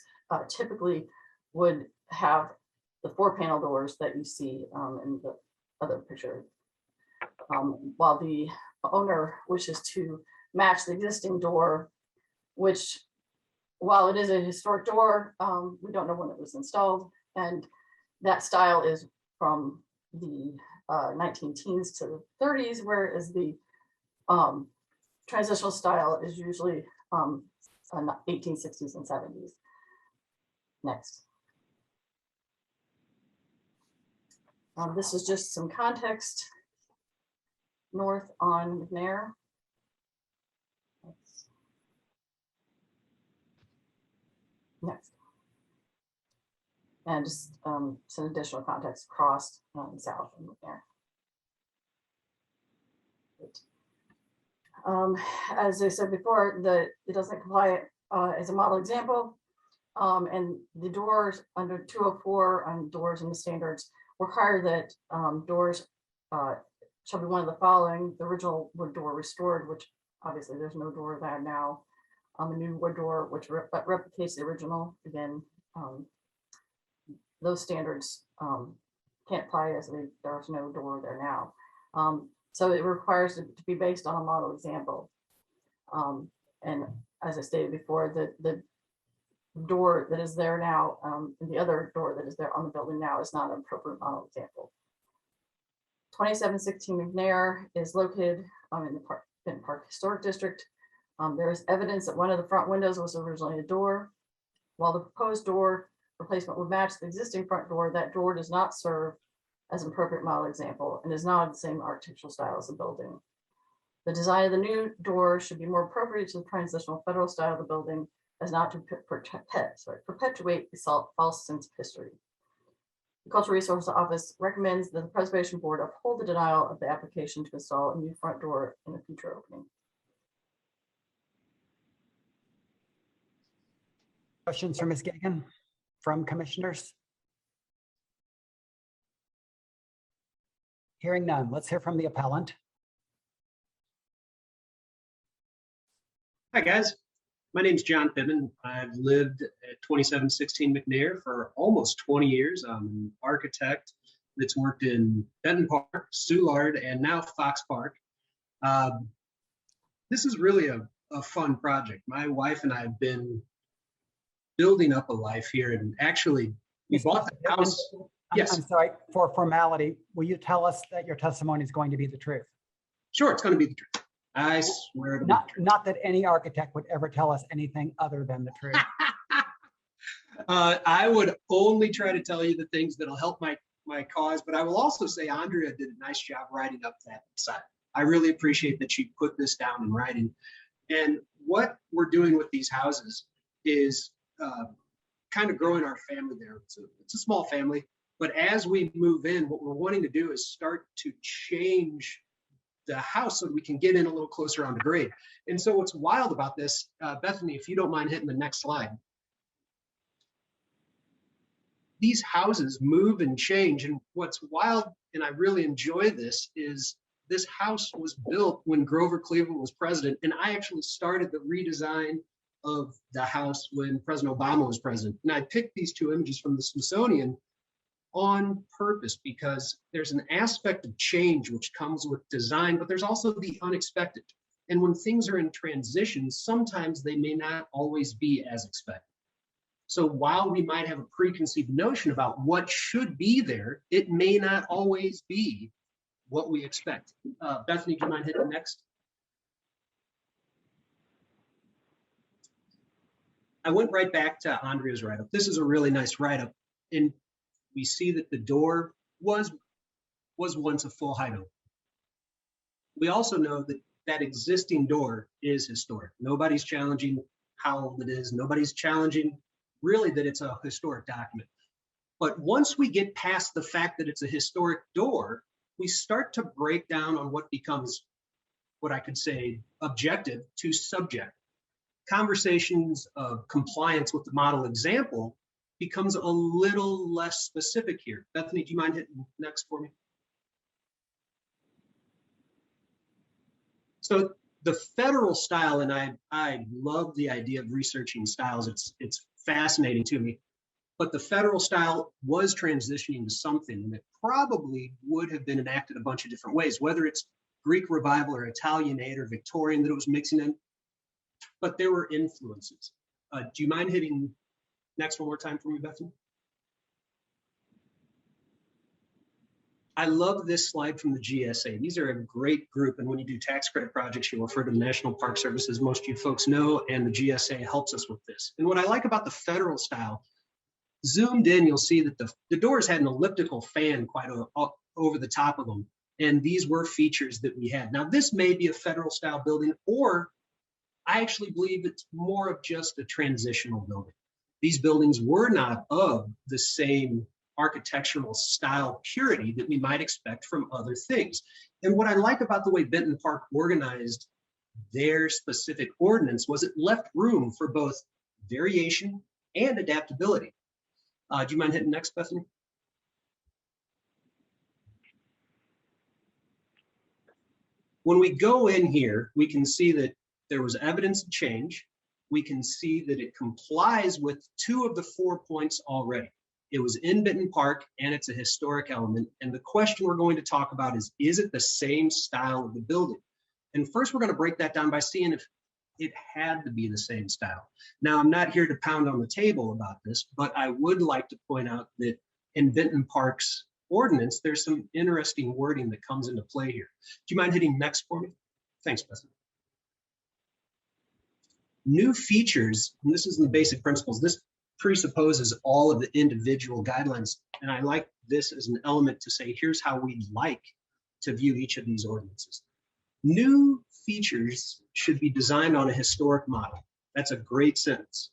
Speaker 12: typically would have the 4-panel doors that you see in the other picture. While the owner wishes to match the existing door, which, while it is a historic door, we don't know when it was installed, and that style is from the 19-teens to the 30s, whereas the transitional style is usually 1860s and 70s. Next. This is just some context. North on McNair. Next. And just some additional context across south and McNair. As I said before, it doesn't comply as a model example. And the doors under 204 on doors and the standards require that doors shall be one of the following: the original wood door restored, which obviously there's no door there now. A new wood door which replicates the original. Again, those standards can't apply as there's no door there now. So it requires it to be based on a model example. And as I stated before, the door that is there now, and the other door that is there on the building now, is not an appropriate model example. 2716 McNair is located in the Park Historic District. There is evidence that one of the front windows was originally a door. While the proposed door replacement would match the existing front door, that door does not serve as an appropriate model example and is not the same architectural style as the building. The design of the new door should be more appropriate to the transitional federal style of the building, as not to perpetuate the false sense of history. The Cultural Resources Office recommends that the Preservation Board uphold the denial of the application to install a new front door in a future opening.
Speaker 1: Questions for Ms. Gagan from commissioners? Hearing none, let's hear from the appellant.
Speaker 20: Hi guys, my name is John Pittman. I've lived at 2716 McNair for almost 20 years. I'm an architect that's worked in Benton Park, Soulard, and now Fox Park. This is really a fun project. My wife and I have been building up a life here, and actually we bought the house. Yes.
Speaker 1: I'm sorry, for formality, will you tell us that your testimony is going to be the truth?
Speaker 20: Sure, it's going to be the truth. I swear to
Speaker 1: not that any architect would ever tell us anything other than the truth.
Speaker 20: I would only try to tell you the things that'll help my cause, but I will also say Andrea did a nice job writing up that side. I really appreciate that she put this down in writing. And what we're doing with these houses is kind of growing our family there. It's a small family, but as we move in, what we're wanting to do is start to change the house so we can get in a little closer on the grade. And so what's wild about this, Bethany, if you don't mind hitting the next slide. these houses move and change. And what's wild, and I really enjoy this, is this house was built when Grover Cleveland was president. And I actually started the redesign of the house when President Obama was president. And I picked these two images from the Smithsonian on purpose because there's an aspect of change which comes with design, but there's also the unexpected. And when things are in transition, sometimes they may not always be as expected. So while we might have a preconceived notion about what should be there, it may not always be what we expect. Bethany, do you mind hitting next? I went right back to Andrea's write-up. This is a really nice write-up. And we see that the door was once a full height open. We also know that that existing door is historic. Nobody's challenging how old it is. Nobody's challenging really that it's a historic document. But once we get past the fact that it's a historic door, we start to break down on what becomes, what I could say, objective to subjective. Conversations of compliance with the model example becomes a little less specific here. Bethany, do you mind hitting next for me? So the federal style, and I love the idea of researching styles. It's fascinating to me. But the federal style was transitioning to something that probably would have been enacted a bunch of different ways, whether it's Greek revival or Italianate or Victorian that it was mixing in. But there were influences. Do you mind hitting next one more time for me, Bethany? I love this slide from the GSA. These are a great group. And when you do tax credit projects, you refer to the National Park Service, as most of you folks know, and the GSA helps us with this. And what I like about the federal style, zoomed in, you'll see that the doors had an elliptical fan quite over the top of them. And these were features that we had. Now, this may be a federal style building, or I actually believe it's more of just a transitional building. These buildings were not of the same architectural style purity that we might expect from other things. And what I like about the way Benton Park organized their specific ordinance was it left room for both variation and adaptability. Do you mind hitting next, Bethany? When we go in here, we can see that there was evidence of change. We can see that it complies with 2 of the 4 points already. It was in Benton Park and it's a historic element. And the question we're going to talk about is it the same style of the building? And first we're going to break that down by seeing if it had to be the same style. Now, I'm not here to pound on the table about this, but I would like to point out that in Benton Park's ordinance, there's some interesting wording that comes into play here. Do you mind hitting next for me? Thanks, Bethany. New features, and this is in the basic principles, this presupposes all of the individual guidelines. And I like this as an element to say, here's how we'd like to view each of these ordinances. New features should be designed on a historic model. That's a great sentence.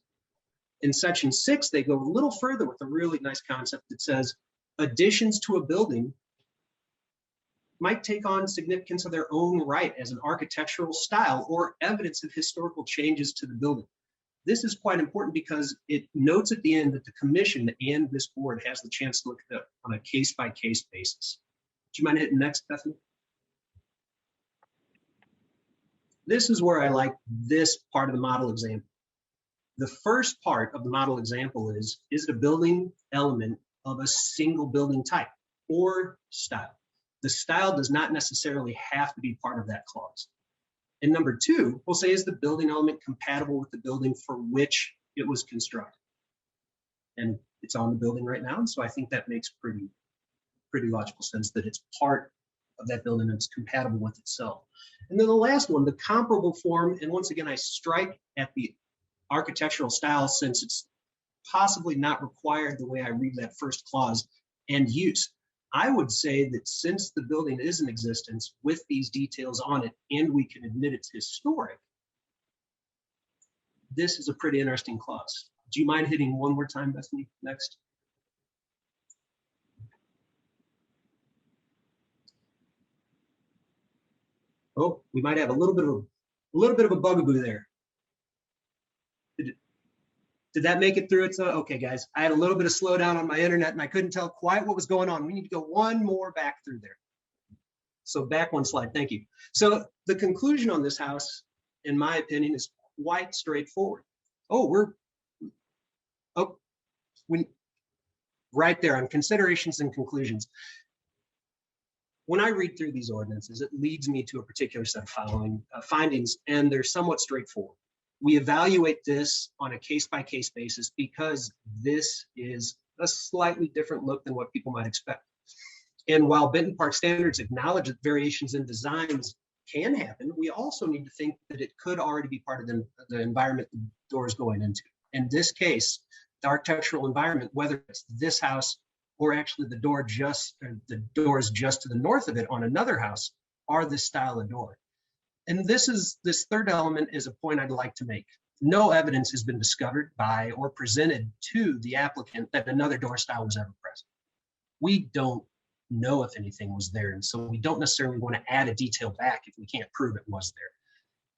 Speaker 20: In section 6, they go a little further with a really nice concept that says additions to a building might take on significance of their own right as an architectural style or evidence of historical changes to the building. This is quite important because it notes at the end that the commission and this board has the chance to look at it on a case-by-case basis. Do you mind hitting next, Bethany? This is where I like this part of the model example. The first part of the model example is it a building element of a single building type or style? The style does not necessarily have to be part of that clause. And number 2, we'll say, is the building element compatible with the building for which it was constructed? And it's on the building right now, and so I think that makes pretty logical sense that it's part of that building and it's compatible with itself. And then the last one, the comparable form, and once again, I strike at the architectural style since it's possibly not required the way I read that first clause, and use. I would say that since the building is in existence with these details on it, and we can admit it's historic, this is a pretty interesting clause. Do you mind hitting one more time, Bethany? Next. Oh, we might have a little bit of a bugaboo there. Did that make it through? It's okay, guys. I had a little bit of slowdown on my internet and I couldn't tell quite what was going on. We need to go one more back through there. So back one slide, thank you. So the conclusion on this house, in my opinion, is quite straightforward. Right there on considerations and conclusions. When I read through these ordinances, it leads me to a particular set of findings, and they're somewhat straightforward. We evaluate this on a case-by-case basis because this is a slightly different look than what people might expect. And while Benton Park standards acknowledge that variations in designs can happen, we also need to think that it could already be part of the environment the door is going into. In this case, the architectural environment, whether it's this house or actually the doors just to the north of it on another house, are this style of door. And this third element is a point I'd like to make. No evidence has been discovered by or presented to the applicant that another door style was ever present. We don't know if anything was there, and so we don't necessarily want to add a detail back if we can't prove it was there.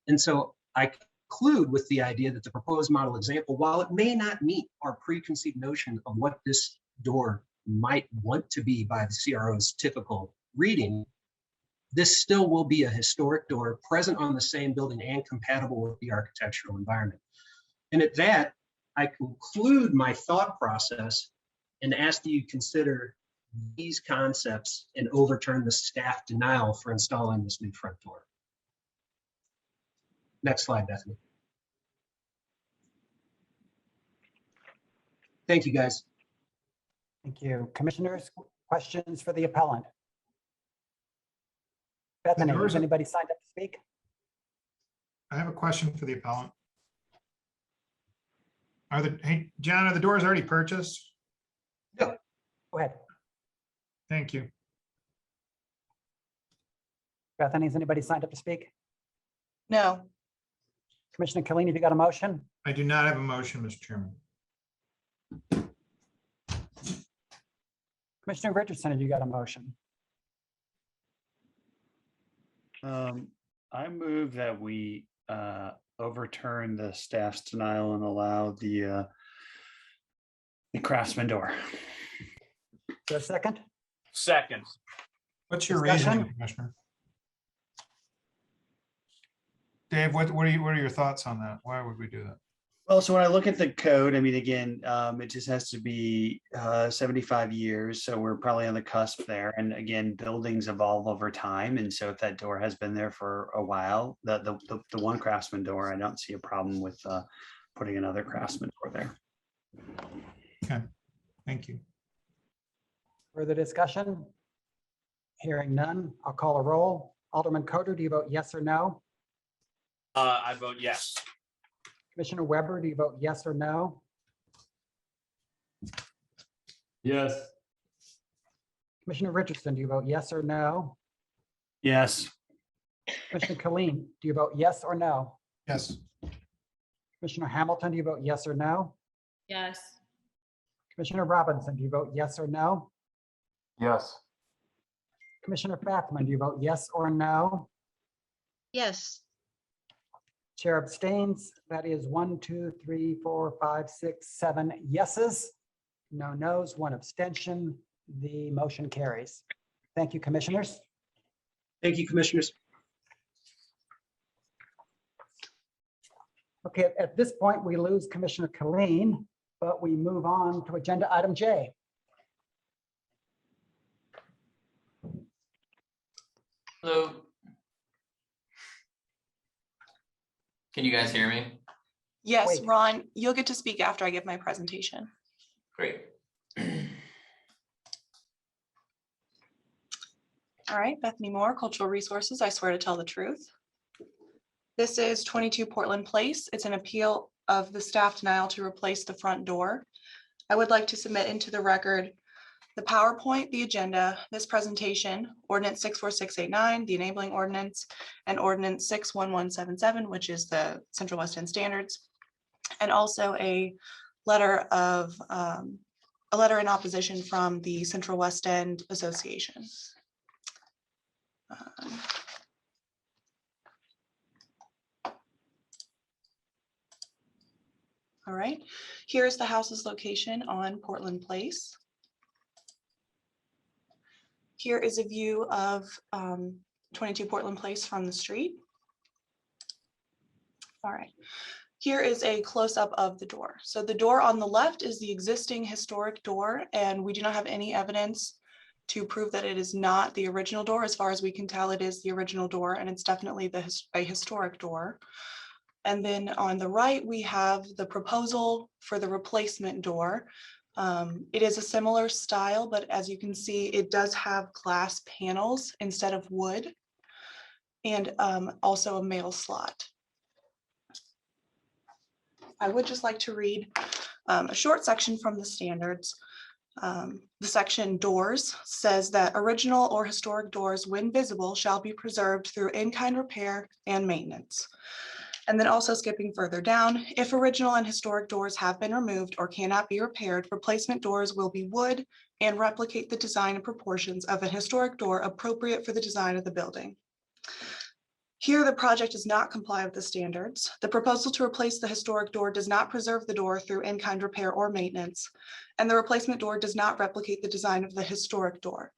Speaker 20: And so I conclude with the idea that the proposed model example, while it may not meet our preconceived notion of what this door might want to be by the CRO's typical reading, this still will be a historic door present on the same building and compatible with the architectural environment. And at that, I conclude my thought process and ask that you consider these concepts and overturn the staff denial for installing this new front door. Next slide, Bethany. Thank you, guys.
Speaker 1: Thank you. Commissioners, questions for the appellant? Bethany, has anybody signed up to speak?
Speaker 3: I have a question for the appellant. Hey, John, are the doors already purchased?
Speaker 1: No. Go ahead.
Speaker 3: Thank you.
Speaker 1: Bethany, has anybody signed up to speak?
Speaker 10: No.
Speaker 1: Commissioner Killeen, have you got a motion?
Speaker 3: I do not have a motion, Mr. Chairman.
Speaker 1: Commissioner Richardson, have you got a motion?
Speaker 6: I move that we overturn the staff's denial and allow the craftsman door.
Speaker 1: Is there a second?
Speaker 4: Second.
Speaker 3: What's your
Speaker 1: Discussion?
Speaker 3: reasoning, Commissioner? Dave, what are your thoughts on that? Why would we do that?
Speaker 6: Well, so when I look at the code, I mean, again, it just has to be 75 years. So we're probably on the cusp there. And again, buildings evolve over time. And so if that door has been there for a while, the one craftsman door, I don't see a problem with putting another craftsman door there.
Speaker 3: Okay, thank you.
Speaker 1: Further discussion? Hearing none, I'll call a roll. Alderman Coder, do you vote yes or no?
Speaker 4: I vote yes.
Speaker 1: Commissioner Weber, do you vote yes or no?
Speaker 5: Yes.
Speaker 1: Commissioner Richardson, do you vote yes or no?
Speaker 6: Yes.
Speaker 1: Commissioner Killeen, do you vote yes or no?
Speaker 3: Yes.
Speaker 1: Commissioner Hamilton, do you vote yes or no?
Speaker 7: Yes.
Speaker 1: Commissioner Robinson, do you vote yes or no?
Speaker 11: Yes.
Speaker 1: Commissioner Fackman, do you vote yes or no?
Speaker 12: Yes.
Speaker 1: Chair abstains. That is 1, 2, 3, 4, 5, 6, 7 yeses. No nos, 1 abstention. The motion carries. Thank you, commissioners.
Speaker 20: Thank you, commissioners.
Speaker 1: Okay, at this point, we lose Commissioner Killeen, but we move on to agenda item J.
Speaker 19: Hello. Can you guys hear me?
Speaker 10: Yes,
Speaker 1: Wait.
Speaker 10: Ron, you'll get to speak after I give my presentation.
Speaker 19: Great.
Speaker 10: All right, Bethany Moore, Cultural Resources, I swear to tell the truth. This is 22 Portland Place. It's an appeal of the staff denial to replace the front door. I would like to submit into the record the PowerPoint, the agenda, this presentation, Ordinance 64689, the enabling ordinance, and Ordinance 61177, which is the Central West End standards, and also a letter in opposition from the Central West End Association. All right, here's the house's location on Portland Place. Here is a view of 22 Portland Place from the street. All right, here is a close-up of the door. So the door on the left is the existing historic door, and we do not have any evidence to prove that it is not the original door. As far as we can tell, it is the original door, and it's definitely a historic door. And then on the right, we have the proposal for the replacement door. It is a similar style, but as you can see, it does have glass panels instead of wood, and also a mail slot. I would just like to read a short section from the standards. The section doors says that original or historic doors, when visible, shall be preserved through in-kind repair and maintenance. And then also skipping further down, if original and historic doors have been removed or cannot be repaired, replacement doors will be wood and replicate the design and proportions of a historic door appropriate for the design of the building. Here, the project does not comply with the standards. The proposal to replace the historic door does not preserve the door through in-kind repair or maintenance, and the replacement door does not replicate the design of the historic door.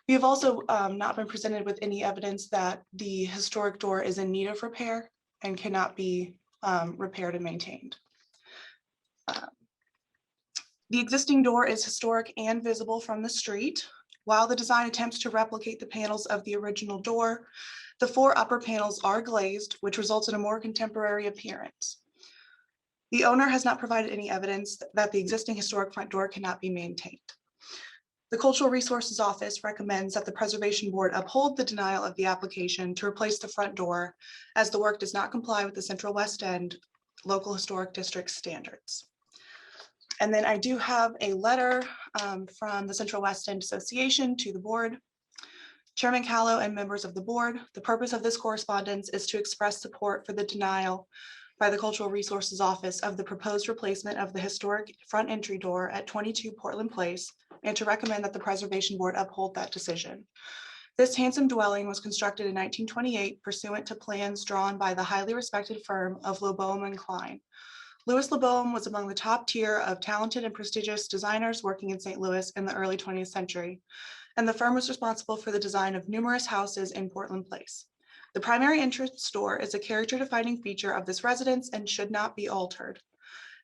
Speaker 10: We have also not been presented with any evidence that the historic door is in need of repair and cannot be repaired and maintained. The existing door is historic and visible from the street. While the design attempts to replicate the panels of the original door, the 4 upper panels are glazed, which results in a more contemporary appearance. The owner has not provided any evidence that the existing historic front door cannot be maintained. The Cultural Resources Office recommends that the Preservation Board uphold the denial of the application to replace the front door, as the work does not comply with the Central West End Local Historic District standards. And then I do have a letter from the Central West End Association to the board. Chairman Callow and members of the board, the purpose of this correspondence is to express support for the denial by the Cultural Resources Office of the proposed replacement of the historic front entry door at 22 Portland Place, and to recommend that the Preservation Board uphold that decision. This handsome dwelling was constructed in 1928 pursuant to plans drawn by the highly respected firm of LeBeaum and Klein. Louis LeBeaum was among the top tier of talented and prestigious designers working in St. Louis in the early 20th century, and the firm was responsible for the design of numerous houses in Portland Place. The primary entrance door is a character-defining feature of this residence and should not be altered.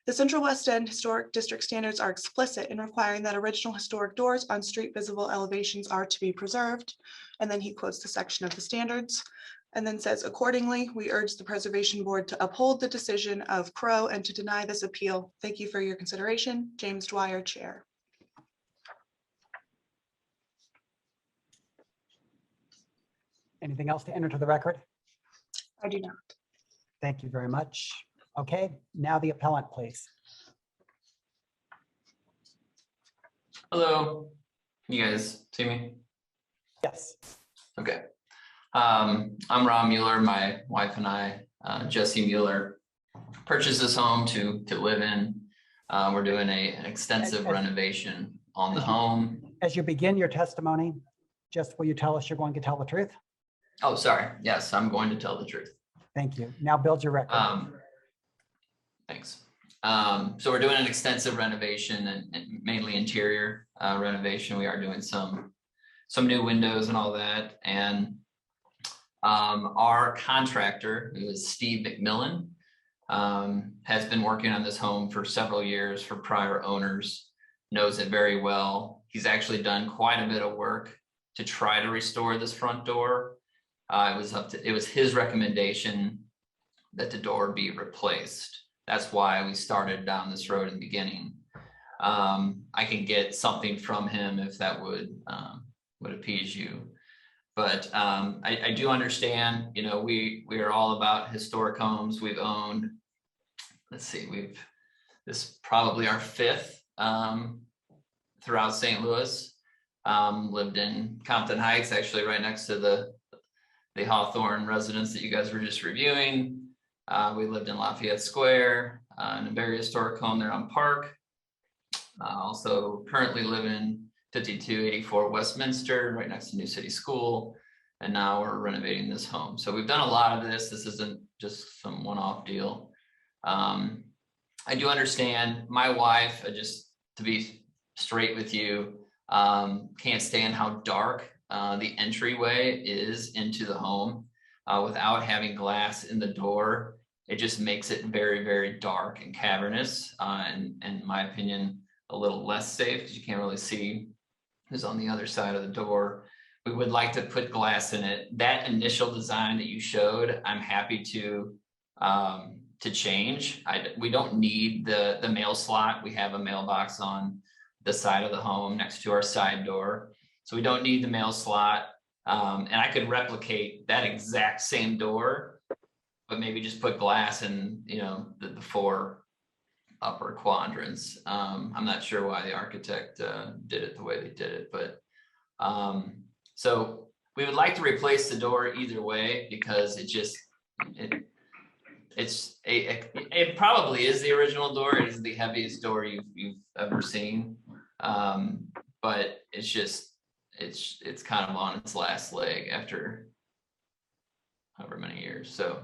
Speaker 10: The Central West End Historic District standards are explicit in requiring that original historic doors on street visible elevations are to be preserved. And then he quotes the section of the standards and then says, accordingly, we urge the Preservation Board to uphold the decision of Crow and to deny this appeal. Thank you for your consideration. James Dwyer, Chair.
Speaker 1: Anything else to enter to the record?
Speaker 10: I do not.
Speaker 1: Thank you very much. Okay, now the appellant, please.
Speaker 19: Hello, can you guys see me?
Speaker 1: Yes.
Speaker 19: Okay. I'm Rob Mueller. My wife and I, Jesse Mueller, purchased this home to live in. We're doing an extensive renovation on the home.
Speaker 1: As you begin your testimony, just will you tell us you're going to tell the truth?
Speaker 19: Oh, sorry. Yes, I'm going to tell the truth.
Speaker 1: Thank you. Now build your record.
Speaker 19: Thanks. So we're doing an extensive renovation and mainly interior renovation. We are doing some new windows and all that. And our contractor, who is Steve McMillan, has been working on this home for several years for prior owners, knows it very well. He's actually done quite a bit of work to try to restore this front door. It was his recommendation that the door be replaced. That's why we started down this road in the beginning. I can get something from him if that would appease you. But I do understand, you know, we are all about historic homes. We've owned, let's see, this is probably our 5th throughout St. Louis. Lived in Compton Heights, actually right next to the Hawthorne residence that you guys were just reviewing. We lived in Lafayette Square in a very historic home there on Park. Also currently live in 5284 Westminster, right next to New City School. And now we're renovating this home. So we've done a lot of this. This isn't just some one-off deal. I do understand my wife, just to be straight with you, can't stand how dark the entryway is into the home without having glass in the door. It just makes it very, very dark and cavernous, and in my opinion, a little less safe because you can't really see who's on the other side of the door. We would like to put glass in it. That initial design that you showed, I'm happy to change. We don't need the mail slot. We have a mailbox on the side of the home next to our side door. So we don't need the mail slot. And I could replicate that exact same door, but maybe just put glass in, the 4 upper quadrants. I'm not sure why the architect did it the way they did it, but so we would like to replace the door either way because it probably is the original door. It is the heaviest door you've ever seen, but it's kind of on its last leg after however many years. So,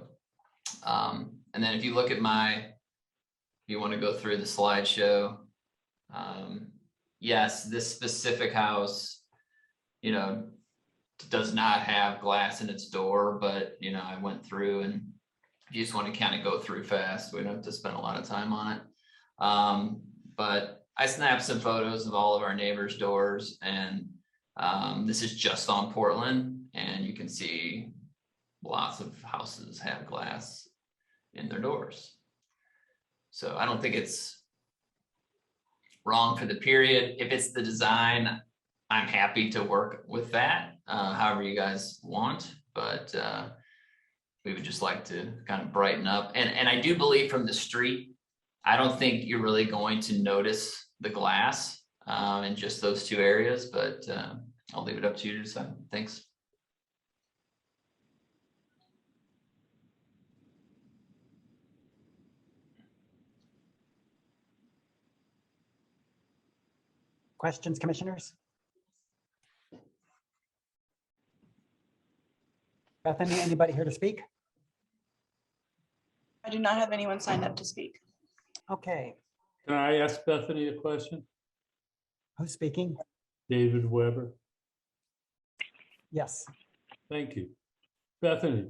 Speaker 19: and then if you look at if you want to go through the slideshow, yes, this specific house, does not have glass in its door, but I went through, and if you just want to kind of go through fast, we don't have to spend a lot of time on it. But I snapped some photos of all of our neighbors' doors, and this is just on Portland, and you can see lots of houses have glass in their doors. So I don't think it's wrong for the period. If it's the design, I'm happy to work with that, however you guys want, but we would just like to kind of brighten up. And I do believe from the street, I don't think you're really going to notice the glass in just those 2 areas, but I'll leave it up to you to decide. Thanks.
Speaker 1: Questions, commissioners? Bethany, anybody here to speak?
Speaker 10: I do not have anyone signed up to speak.
Speaker 1: Okay.
Speaker 5: Can I ask Bethany a question?
Speaker 1: Who's speaking?
Speaker 5: David Weber.
Speaker 1: Yes.
Speaker 5: Thank you. Bethany.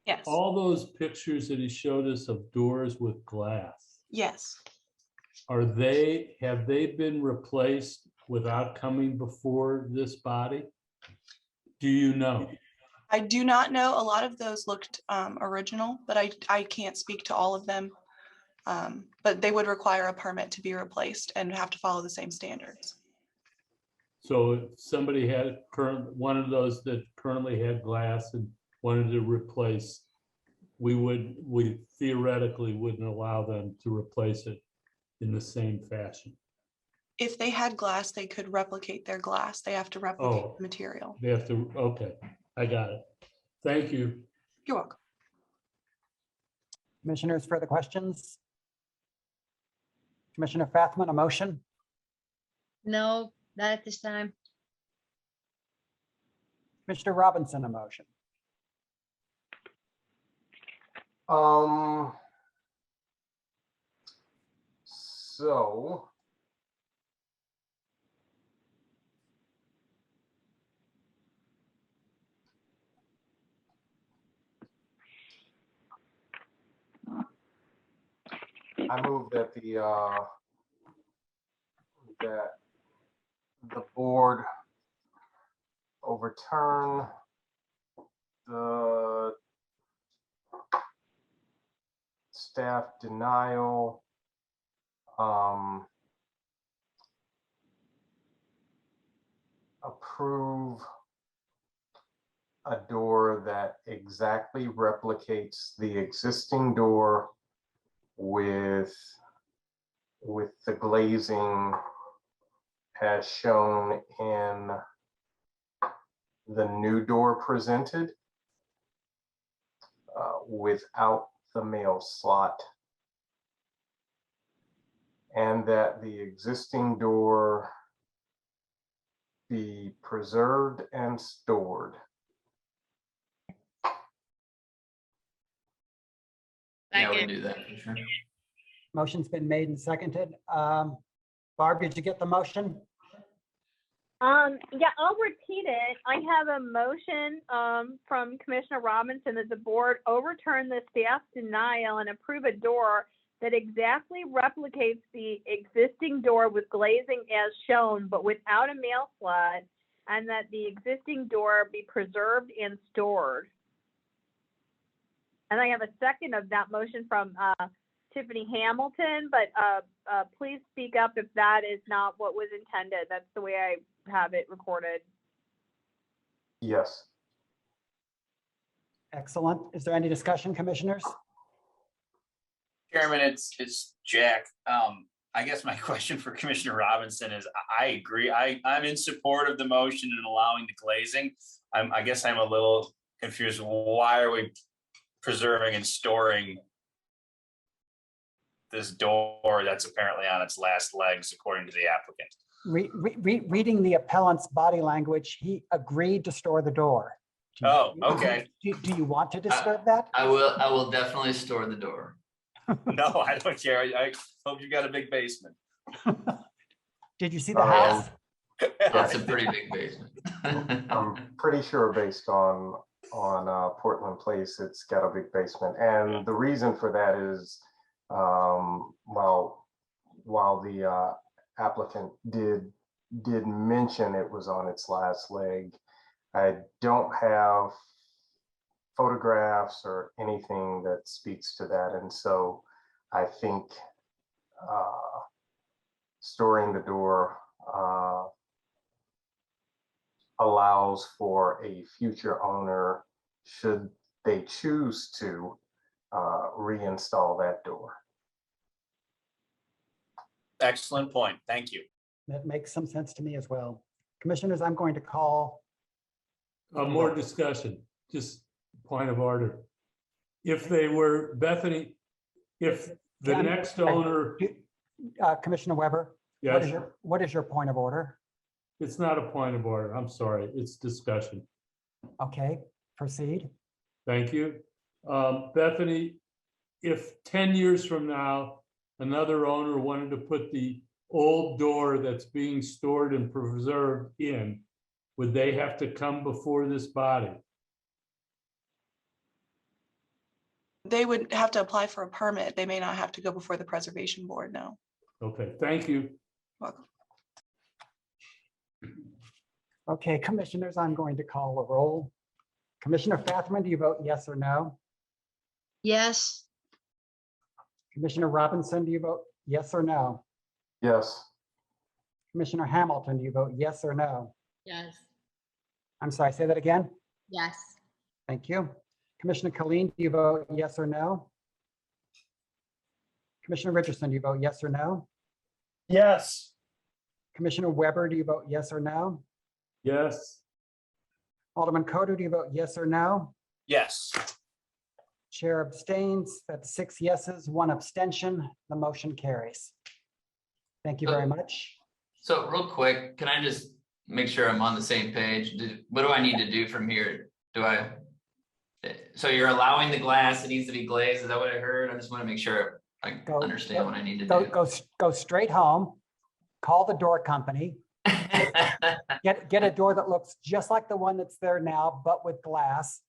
Speaker 10: Yes.
Speaker 5: All those pictures that he showed us of doors with glass.
Speaker 10: Yes.
Speaker 5: Have they been replaced without coming before this body? Do you know?
Speaker 10: I do not know. A lot of those looked original, but I can't speak to all of them. But they would require a permit to be replaced and have to follow the same standards.
Speaker 5: So if somebody had one of those that currently had glass and wanted to replace, we theoretically wouldn't allow them to replace it in the same fashion.
Speaker 10: If they had glass, they could replicate their glass. They have to replicate the material.
Speaker 5: They have to, okay, I got it. Thank you.
Speaker 10: You're welcome.
Speaker 1: Commissioners, further questions? Commissioner Fathman, a motion?
Speaker 21: No, not at this time.
Speaker 1: Commissioner Robinson, a motion?
Speaker 22: So I move that the board overturn the staff denial approve a door that exactly replicates the existing door with the glazing as shown in the new door presented, without the mail slot, and that the existing door be preserved and stored.
Speaker 19: Yeah, we can do that for sure.
Speaker 1: Motion's been made and seconded. Barb, did you get the motion?
Speaker 2: Yeah, I'll repeat it. I have a motion from Commissioner Robinson that the board overturn the staff's denial and approve a door that exactly replicates the existing door with glazing as shown, but without a mail slot, and that the existing door be preserved and stored. And I have a second of that motion from Tiffany Hamilton, but please speak up if that is not what was intended. That's the way I have it recorded.
Speaker 22: Yes.
Speaker 1: Excellent. Is there any discussion, commissioners?
Speaker 4: Chairman, it's Jack. I guess my question for Commissioner Robinson is, I agree. I'm in support of the motion and allowing the glazing. I guess I'm a little confused. Why are we preserving and storing this door that's apparently on its last legs, according to the applicant?
Speaker 1: Reading the appellant's body language, he agreed to store the door.
Speaker 4: Oh, okay.
Speaker 1: Do you want to disturb that?
Speaker 9: I will definitely store the door.
Speaker 4: No, I don't care. I hope you got a big basement.
Speaker 1: Did you see the house?
Speaker 9: That's a pretty big basement.
Speaker 22: I'm pretty sure based on Portland Place, it's got a big basement. And the reason for that is, while the applicant did mention it was on its last leg, I don't have photographs or anything that speaks to that. And so I think storing the door allows for a future owner, should they choose to reinstall that door.
Speaker 4: Excellent point. Thank you.
Speaker 1: That makes some sense to me as well. Commissioners, I'm going to call.
Speaker 5: More discussion, just point of order. If they were, Bethany, if the next owner.
Speaker 1: Commissioner Weber,
Speaker 5: Yes.
Speaker 1: What is your point of order?
Speaker 5: It's not a point of order. I'm sorry. It's discussion.
Speaker 1: Okay, proceed.
Speaker 5: Thank you. Bethany, if 10 years from now, another owner wanted to put the old door that's being stored and preserved in, would they have to come before this body?
Speaker 10: They would have to apply for a permit. They may not have to go before the preservation board, no.
Speaker 5: Okay, thank you.
Speaker 10: Welcome.
Speaker 1: Okay, commissioners, I'm going to call a roll. Commissioner Fathman, do you vote yes or no?
Speaker 18: Yes.
Speaker 1: Commissioner Robinson, do you vote yes or no?
Speaker 22: Yes.
Speaker 1: Commissioner Hamilton, do you vote yes or no?
Speaker 7: Yes.
Speaker 1: I'm sorry, say that again.
Speaker 7: Yes.
Speaker 1: Thank you. Commissioner Colleen, do you vote yes or no? Commissioner Richardson, do you vote yes or no?
Speaker 13: Yes.
Speaker 1: Commissioner Weber, do you vote yes or no?
Speaker 5: Yes.
Speaker 1: Alderman Codu, do you vote yes or no?
Speaker 4: Yes.
Speaker 1: Chair abstains. That's 6 yeses, 1 abstention. The motion carries. Thank you very much.
Speaker 9: So real quick, can I just make sure I'm on the same page? What do I need to do from here? So you're allowing the glass, it needs to be glazed. Is that what I heard? I just want to make sure I understand what I need to do.
Speaker 1: Go straight home, call the door company, get a door that looks just like the one that's there now, but with glass.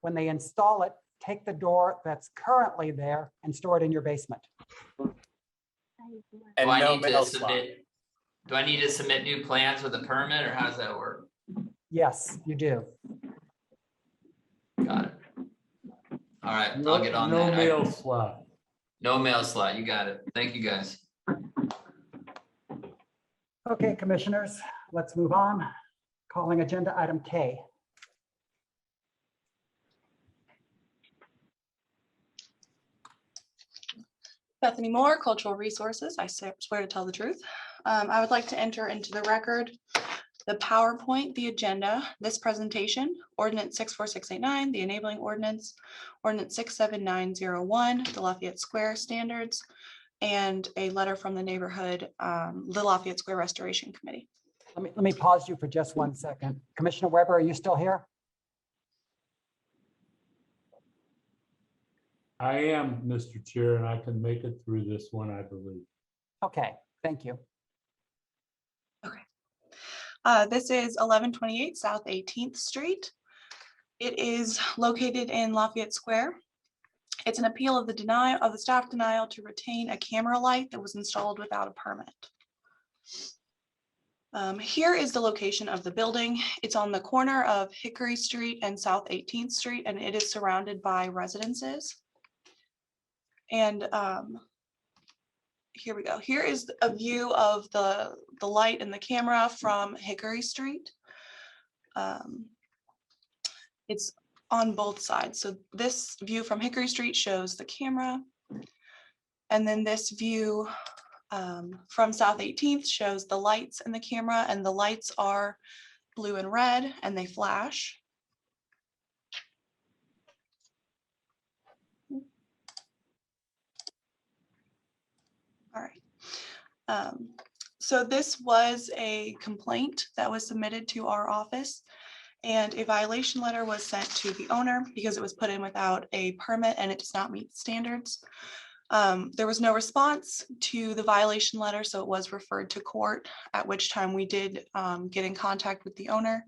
Speaker 1: When they install it, take the door that's currently there and store it in your basement.
Speaker 4: And
Speaker 9: do I
Speaker 4: no
Speaker 9: need to
Speaker 4: mail
Speaker 9: submit? Do I need to submit new plans with a permit, or how does that work?
Speaker 1: Yes, you do.
Speaker 9: Got it. All right, I'll get on that.
Speaker 5: No mail slot.
Speaker 9: No mail slot. You got it. Thank you, guys.
Speaker 1: Okay, commissioners, let's move on. Calling agenda item K.
Speaker 10: Bethany Moore, Cultural Resources. I swear to tell the truth. I would like to enter into the record the PowerPoint, the agenda, this presentation, Ordinance 64689, the enabling ordinance, Ordinance 67901, the Lafayette Square standards, and a letter from the neighborhood, the Lafayette Square Restoration Committee.
Speaker 1: Let me pause you for just 1 second. Commissioner Weber, are you still here?
Speaker 5: I am, Mr. Chair, and I can make it through this one, I believe.
Speaker 1: Okay, thank you.
Speaker 10: This is 1128 South 18th Street. It is located in Lafayette Square. It's an appeal of the staff denial to retain a camera light that was installed without a permit. Here is the location of the building. It's on the corner of Hickory Street and South 18th Street, and it is surrounded by residences. And here we go. Here is a view of the light and the camera from Hickory Street. It's on both sides. So this view from Hickory Street shows the camera. And then this view from South 18th shows the lights and the camera, and the lights are blue and red and they flash. All right. So this was a complaint that was submitted to our office, and a violation letter was sent to the owner because it was put in without a permit and it does not meet standards. There was no response to the violation letter, so it was referred to court, at which time we did get in contact with the owner,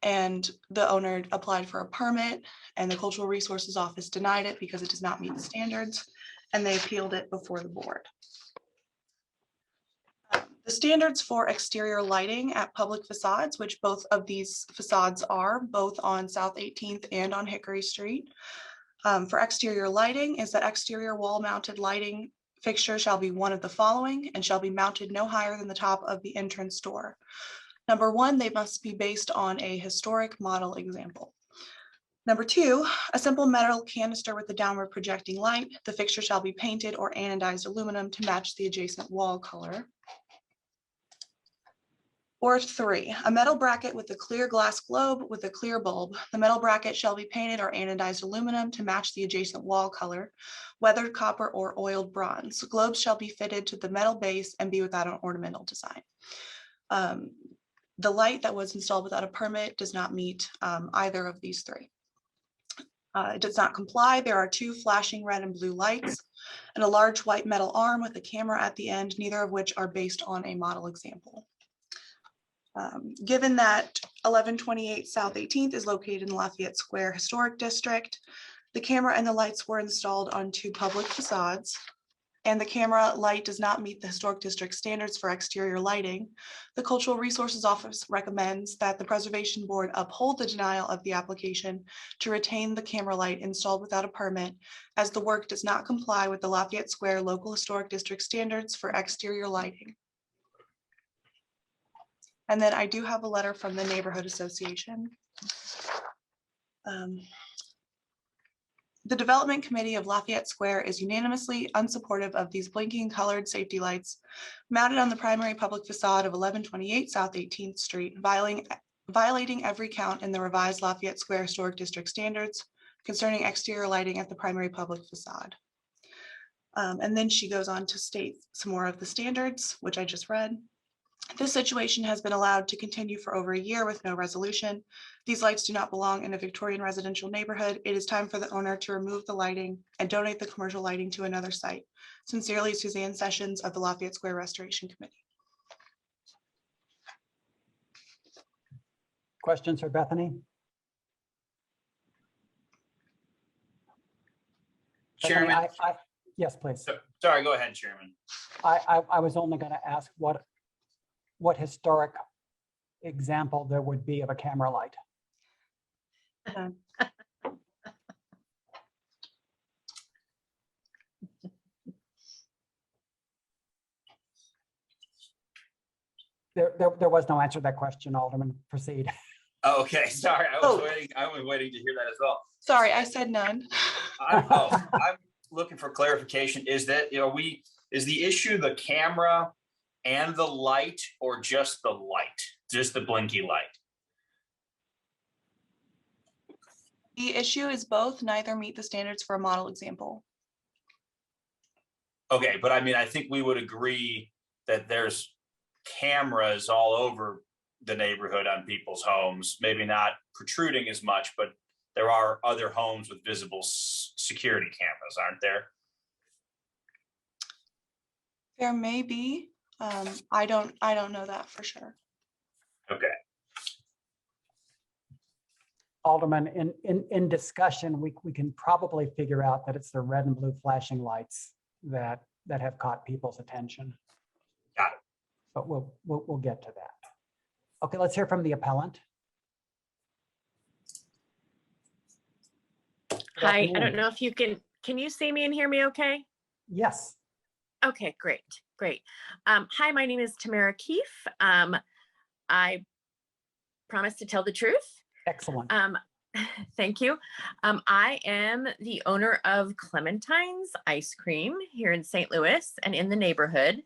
Speaker 10: and the owner applied for a permit, and the Cultural Resources Office denied it because it does not meet the standards, and they appealed it before the board. The standards for exterior lighting at public facades, which both of these facades are, both on South 18th and on Hickory Street, for exterior lighting is that exterior wall mounted lighting fixture shall be one of the following and shall be mounted no higher than the top of the entrance door. Number one, they must be based on a historic model example. Number two, a simple metal canister with a downward projecting light. The fixture shall be painted or anodized aluminum to match the adjacent wall color. Or three, a metal bracket with a clear glass globe with a clear bulb. The metal bracket shall be painted or anodized aluminum to match the adjacent wall color, weathered copper or oiled bronze. The globes shall be fitted to the metal base and be without an ornamental design. The light that was installed without a permit does not meet either of these three. It does not comply. There are two flashing red and blue lights and a large white metal arm with a camera at the end, neither of which are based on a model example. Given that 1128 South 18th is located in Lafayette Square Historic District, the camera and the lights were installed on two public facades, and the camera light does not meet the Historic District standards for exterior lighting, the Cultural Resources Office recommends that the Preservation Board uphold the denial of the application to retain the camera light installed without a permit, as the work does not comply with the Lafayette Square Local Historic District standards for exterior lighting. And then I do have a letter from the Neighborhood Association. The Development Committee of Lafayette Square is unanimously unsupportive of these blinking colored safety lights mounted on the primary public facade of 1128 South 18th Street, violating every count in the revised Lafayette Square Historic District standards concerning exterior lighting at the primary public facade. And then she goes on to state some more of the standards, which I just read. This situation has been allowed to continue for over a year with no resolution. These lights do not belong in a Victorian residential neighborhood. It is time for the owner to remove the lighting and donate the commercial lighting to another site. Sincerely, Suzanne Sessions of the Lafayette Square Restoration Committee.
Speaker 1: Questions for Bethany?
Speaker 4: Chairman.
Speaker 1: Bethany, yes, please.
Speaker 4: Sorry, go ahead, Chairman.
Speaker 1: I was only going to ask what historic example there would be of a camera light. There was no answer to that question, Alderman. Proceed.
Speaker 4: Oh, okay, sorry, I was waiting to hear that as well.
Speaker 10: Sorry, I said none.
Speaker 4: I'm looking for clarification. Is that, is the issue the camera and the light, or just the light, just the blinky light?
Speaker 10: The issue is both. Neither meet the standards for a model example.
Speaker 4: Okay, but I mean, I think we would agree that there's cameras all over the neighborhood on people's homes, maybe not protruding as much, but there are other homes with visible security cameras, aren't there?
Speaker 10: There may be. I don't know that for sure.
Speaker 4: Okay.
Speaker 1: Alderman, in discussion, we can probably figure out that it's the red and blue flashing lights that have caught people's attention.
Speaker 4: Got it.
Speaker 1: But we'll get to that. Okay, let's hear from the appellant.
Speaker 8: Hi, I
Speaker 1: afternoon.
Speaker 8: don't know if you can you see me and hear me okay?
Speaker 1: Yes.
Speaker 8: Okay, great. Hi, my name is Tamara Keefe. I promise to tell the truth.
Speaker 1: Excellent.
Speaker 8: Thank you. I am the owner of Clementine's Ice Cream here in St. Louis and in the neighborhood.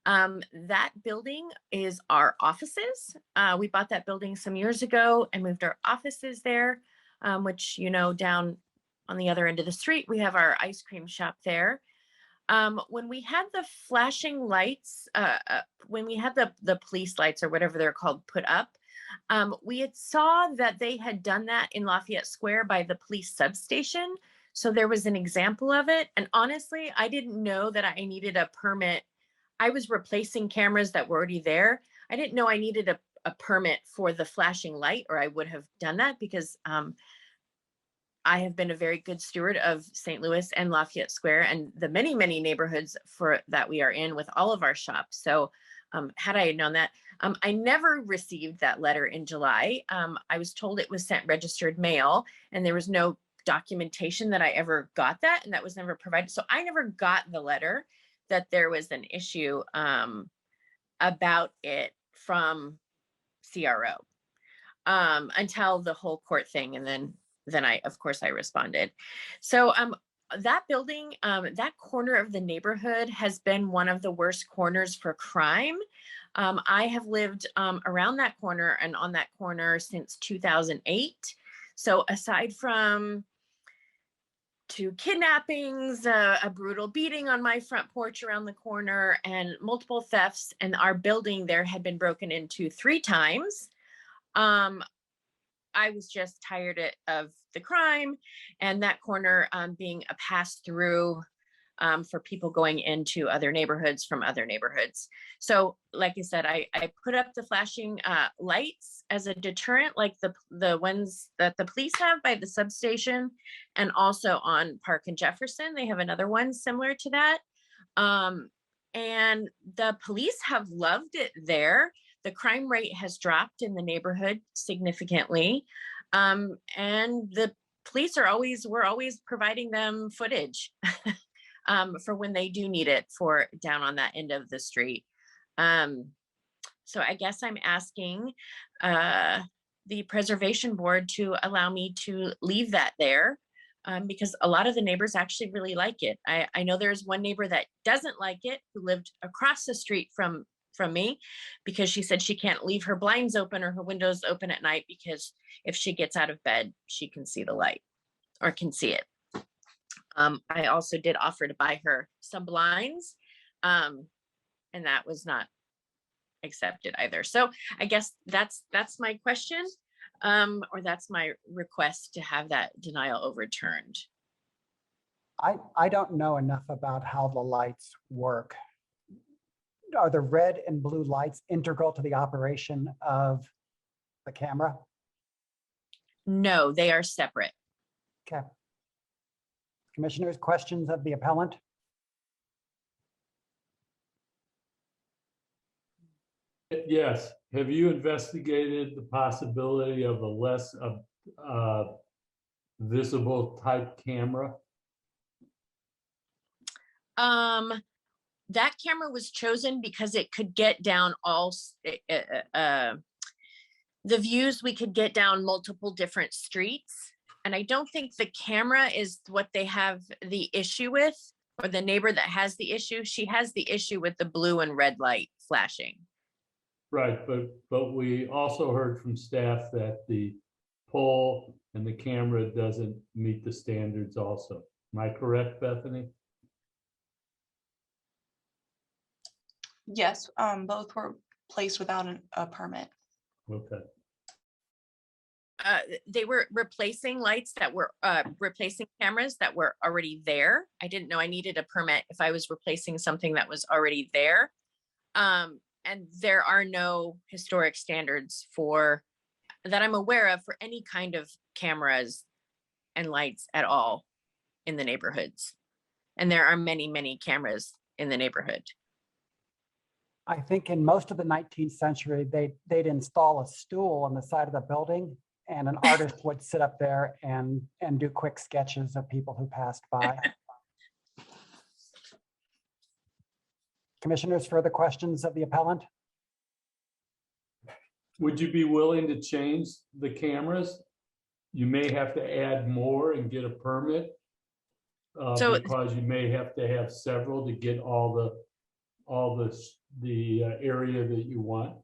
Speaker 8: That building is our offices. We bought that building some years ago and moved our offices there, which, down on the other end of the street, we have our ice cream shop there. When we had the flashing lights, when we had the police lights or whatever they're called put up, we had saw that they had done that in Lafayette Square by the police substation. So there was an example of it. And honestly, I didn't know that I needed a permit. I was replacing cameras that were already there. I didn't know I needed a permit for the flashing light, or I would have done that because I have been a very good steward of St. Louis and Lafayette Square and the many, many neighborhoods that we are in with all of our shops. So had I known that, I never received that letter in July. I was told it was sent registered mail and there was no documentation that I ever got that, and that was never provided. So I never got the letter that there was an issue about it from CRO until the whole court thing. And then I, of course, I responded. So that building, that corner of the neighborhood has been one of the worst corners for crime. I have lived around that corner and on that corner since 2008. So aside from 2 kidnappings, a brutal beating on my front porch around the corner, and multiple thefts, and our building there had been broken into 3 times. I was just tired of the crime and that corner being a pass through for people going into other neighborhoods from other neighborhoods. So like I said, I put up the flashing lights as a deterrent, like the ones that the police have by the substation, and also on Park and Jefferson. They have another one similar to that. And the police have loved it there. The crime rate has dropped in the neighborhood significantly. And the police we're always providing them footage for when they do need it for down on that end of the street. So I guess I'm asking the preservation board to allow me to leave that there because a lot of the neighbors actually really like it. I know there's one neighbor that doesn't like it, who lived across the street from me, because she said she can't leave her blinds open or her windows open at night because if she gets out of bed, she can see the light or can see it. I also did offer to buy her some blinds, and that was not accepted either. So I guess that's my question, or that's my request to have that denial overturned.
Speaker 1: I don't know enough about how the lights work. Are the red and blue lights integral to the operation of the camera?
Speaker 8: No, they are separate.
Speaker 1: Okay. Commissioners, questions of the appellant?
Speaker 5: Yes. Have you investigated the possibility of a less visible type camera?
Speaker 8: That camera was chosen because it could get down the views. We could get down multiple different streets. And I don't think the camera is what they have the issue with, or the neighbor that has the issue. She has the issue with the blue and red light flashing.
Speaker 5: Right, but we also heard from staff that the pole and the camera doesn't meet the standards also. Am I correct, Bethany?
Speaker 10: Yes, both were placed without a permit.
Speaker 5: Okay.
Speaker 8: They were replacing lights that were replacing cameras that were already there. I didn't know I needed a permit if I was replacing something that was already there. And there are no historic standards for that I'm aware of for any kind of cameras and lights at all in the neighborhoods. And there are many, many cameras in the neighborhood.
Speaker 1: I think in most of the 19th century, they'd install a stool on the side of the building, and an artist would sit up there and do quick sketches of people who passed by. Commissioners, further questions of the appellant?
Speaker 5: Would you be willing to change the cameras? You may have to add more and get a permit. Because you may have to have several to get all the area that you want.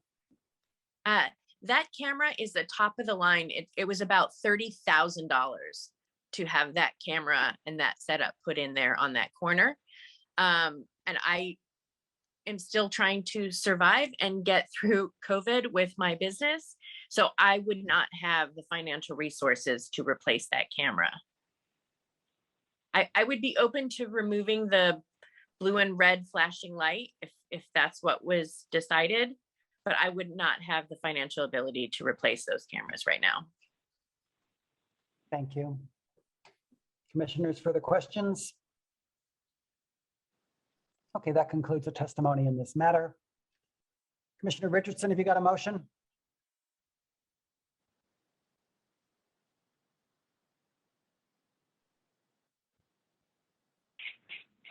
Speaker 8: That camera is the top of the line. It was about $30,000 to have that camera and that setup put in there on that corner. And I am still trying to survive and get through COVID with my business. So I would not have the financial resources to replace that camera. I would be open to removing the blue and red flashing light if that's what was decided, but I would not have the financial ability to replace those cameras right now.
Speaker 1: Thank you. Commissioners, further questions? Okay, that concludes the testimony in this matter. Commissioner Richardson, have you got a motion?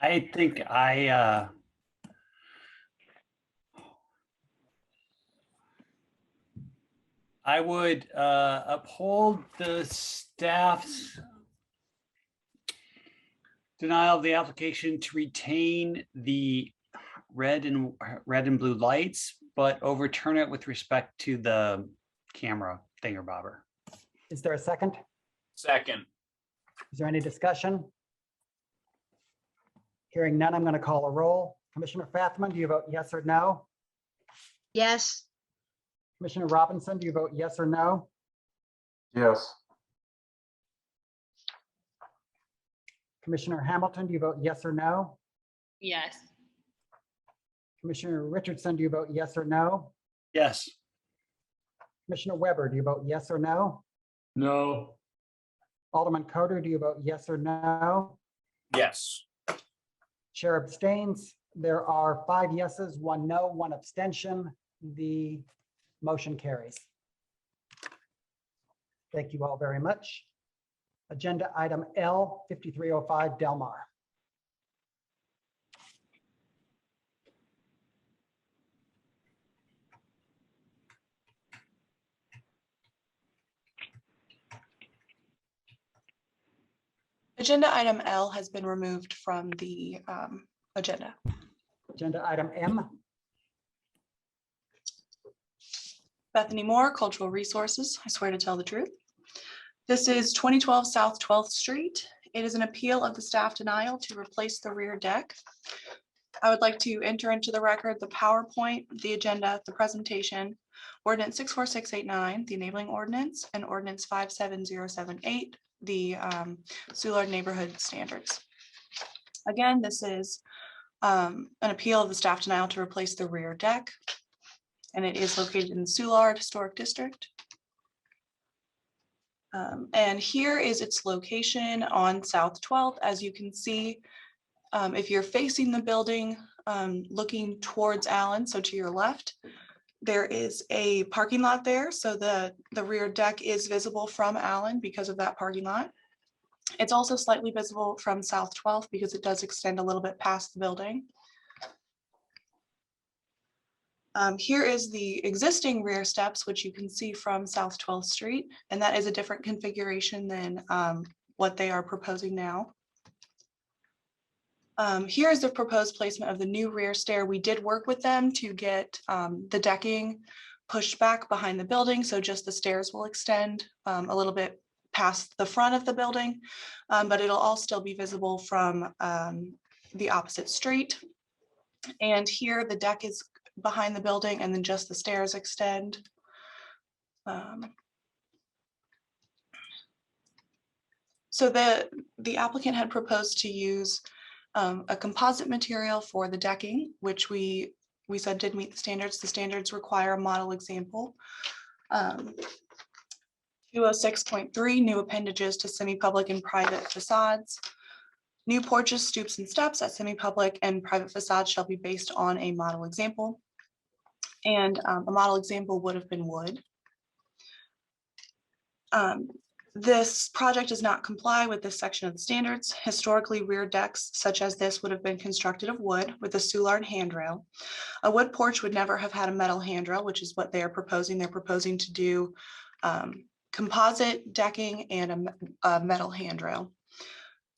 Speaker 6: I think I would uphold the staff's denial of the application to retain the red and blue lights, but overturn it with respect to the camera thingamabobber.
Speaker 1: Is there a second?
Speaker 4: Second.
Speaker 1: Is there any discussion? Hearing none, I'm going to call a roll. Commissioner Fathman, do you vote yes or no?
Speaker 18: Yes.
Speaker 1: Commissioner Robinson, do you vote yes or no?
Speaker 22: Yes.
Speaker 1: Commissioner Hamilton, do you vote yes or no?
Speaker 21: Yes.
Speaker 1: Commissioner Richardson, do you vote yes or no?
Speaker 6: Yes.
Speaker 1: Commissioner Weber, do you vote yes or no?
Speaker 5: No.
Speaker 1: Alderman Coder, do you vote yes or no?
Speaker 4: Yes.
Speaker 1: Chair abstains. There are 5 yeses, 1 no, 1 abstention. The motion carries. Thank you all very much. Agenda item L 5305 Delmar.
Speaker 10: Agenda item L has been removed from the agenda.
Speaker 1: Agenda item M.
Speaker 10: Bethany Moore, Cultural Resources. I swear to tell the truth. This is 2012 South 12th Street. It is an appeal of the staff denial to replace the rear deck. I would like to enter into the record the PowerPoint, the agenda, the presentation, Ordinance 64689, the enabling ordinance, and Ordinance 57078, the Soulard neighborhood standards. Again, this is an appeal of the staff denial to replace the rear deck, and it is located in the Soulard Historic District. And here is its location on South 12th. As you can see, if you're facing the building, looking towards Allen, so to your left, there is a parking lot there. So the rear deck is visible from Allen because of that parking lot. It's also slightly visible from South 12th because it does extend a little bit past the building. Here is the existing rear steps, which you can see from South 12th Street, and that is a different configuration than what they are proposing now. Here is the proposed placement of the new rear stair. We did work with them to get the decking pushed back behind the building, so just the stairs will extend a little bit past the front of the building, but it'll all still be visible from the opposite street. And here the deck is behind the building, and then just the stairs extend. So the applicant had proposed to use a composite material for the decking, which we said did meet the standards. The standards require a model example. 206.3, new appendages to semi-public and private facades. New porches, stoops, and steps at semi-public and private facades shall be based on a model example. And a model example would have been wood. This project does not comply with this section of the standards. Historically, rear decks such as this would have been constructed of wood with a Soulard handrail. A wood porch would never have had a metal handrail, which is what they are proposing. They're proposing to do composite decking and a metal handrail.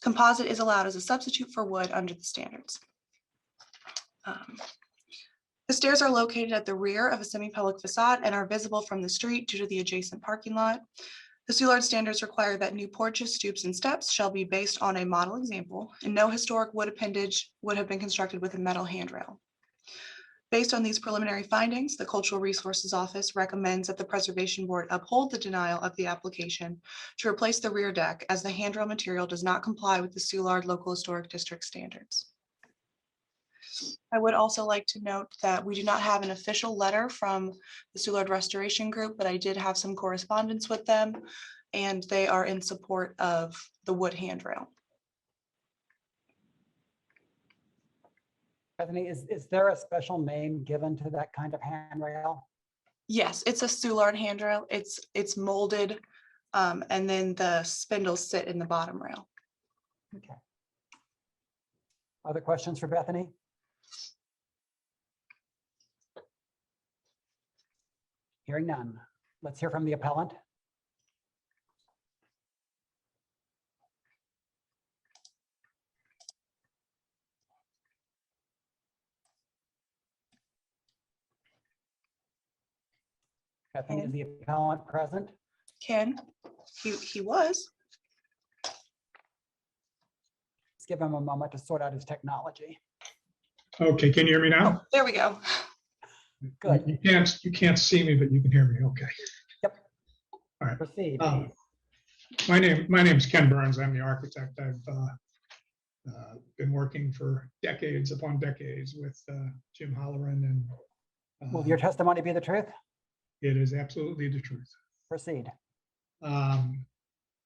Speaker 10: Composite is allowed as a substitute for wood under the standards. The stairs are located at the rear of a semi-public facade and are visible from the street due to the adjacent parking lot. The Soulard standards require that new porches, stoops, and steps shall be based on a model example, and no historic wood appendage would have been constructed with a metal handrail. Based on these preliminary findings, the Cultural Resources Office recommends that the Preservation Board uphold the denial of the application to replace the rear deck, as the handrail material does not comply with the Soulard Local Historic District standards. I would also like to note that we do not have an official letter from the Soulard Restoration Group, but I did have some correspondence with them, and they are in support of the wood handrail.
Speaker 1: Bethany, is there a special name given to that kind of handrail?
Speaker 10: Yes, it's a Soulard handrail. It's molded, and then the spindles sit in the bottom rail.
Speaker 1: Okay. Other questions for Bethany? Hearing none. Let's hear from the appellant. Bethany, is the appellant present?
Speaker 10: Ken, he was.
Speaker 1: Let's give him a moment to sort out his technology.
Speaker 14: Okay, can you hear me now?
Speaker 10: Oh, there we go.
Speaker 1: Good.
Speaker 14: You can't see me, but you can hear me. Okay.
Speaker 1: Yep.
Speaker 14: All right.
Speaker 1: Proceed.
Speaker 14: My name is Ken Burns. I'm the architect. I've been working for decades upon decades with Jim Holloran, and
Speaker 1: will your testimony be the truth?
Speaker 14: It is absolutely the truth.
Speaker 1: Proceed.
Speaker 14: I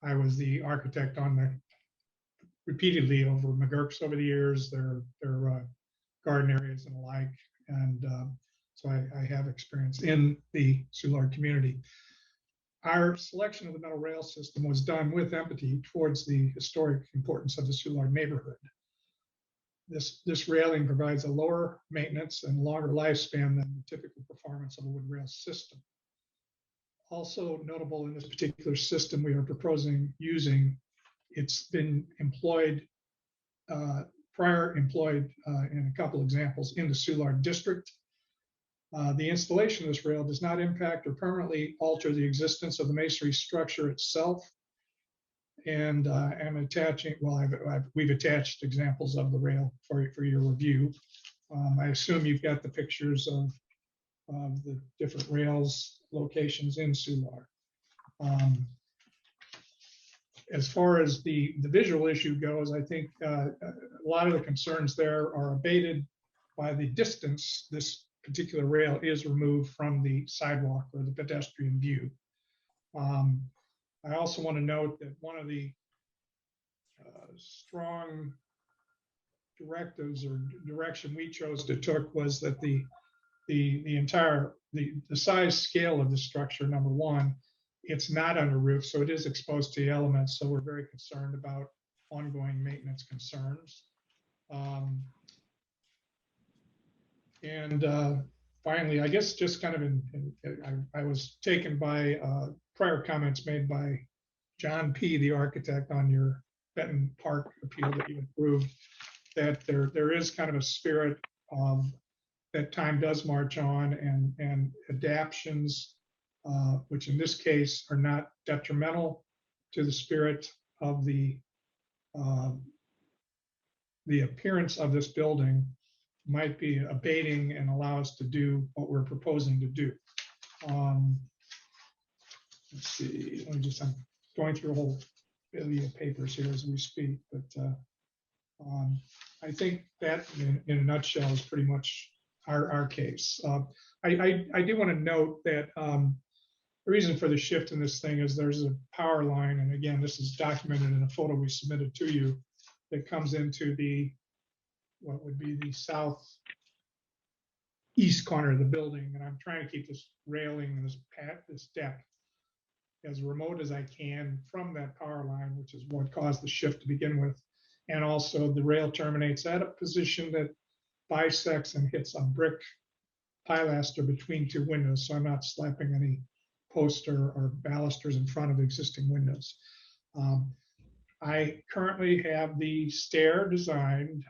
Speaker 14: was the architect on the repeatedly over McGurk's over the years, their garden areas and the like, and so I have experience in the Soulard community. Our selection of the metal rail system was done with empathy towards the historic importance of the Soulard neighborhood. This railing provides a lower maintenance and longer lifespan than the typical performance of a wood rail system. Also notable in this particular system we are proposing using, it's been employed, prior employed in a couple examples in the Soulard district. The installation of this rail does not impact or permanently alter the existence of the masonry structure itself. And I'm attaching, well, we've attached examples of the rail for your review. I assume you've got the pictures of the different rails locations in Soulard. As far as the visual issue goes, I think a lot of the concerns there are abated by the distance this particular rail is removed from the sidewalk or the pedestrian view. I also want to note that one of the strong directives or direction we chose to took was that the size scale of the structure, number one, it's not under roof, so it is exposed to the elements. So we're very concerned about ongoing maintenance concerns. Finally, I guess just kind of I was taken by prior comments made by John P., the architect, on your Benton Park appeal that you approved, that there is kind of a spirit that time does march on, and adaptions, which in this case are not detrimental to the spirit of the appearance of this building, might be abating and allow us to do what we're proposing to do. Let's see, I'm going through a whole memorabilia papers here as we speak, but I think that in a nutshell is pretty much our case. I do want to note that the reason for the shift in this thing is there's a power line, and again, this is documented in a photo we submitted to you that comes into what would be the southeast corner of the building, and I'm trying to keep this railing and this deck as remote as I can from that power line, which is what caused the shift to begin with. And also the rail terminates at a position that bisects and hits a brick pilaster between two windows, so I'm not slapping any poster or balusters in front of existing windows. I currently have the stair designed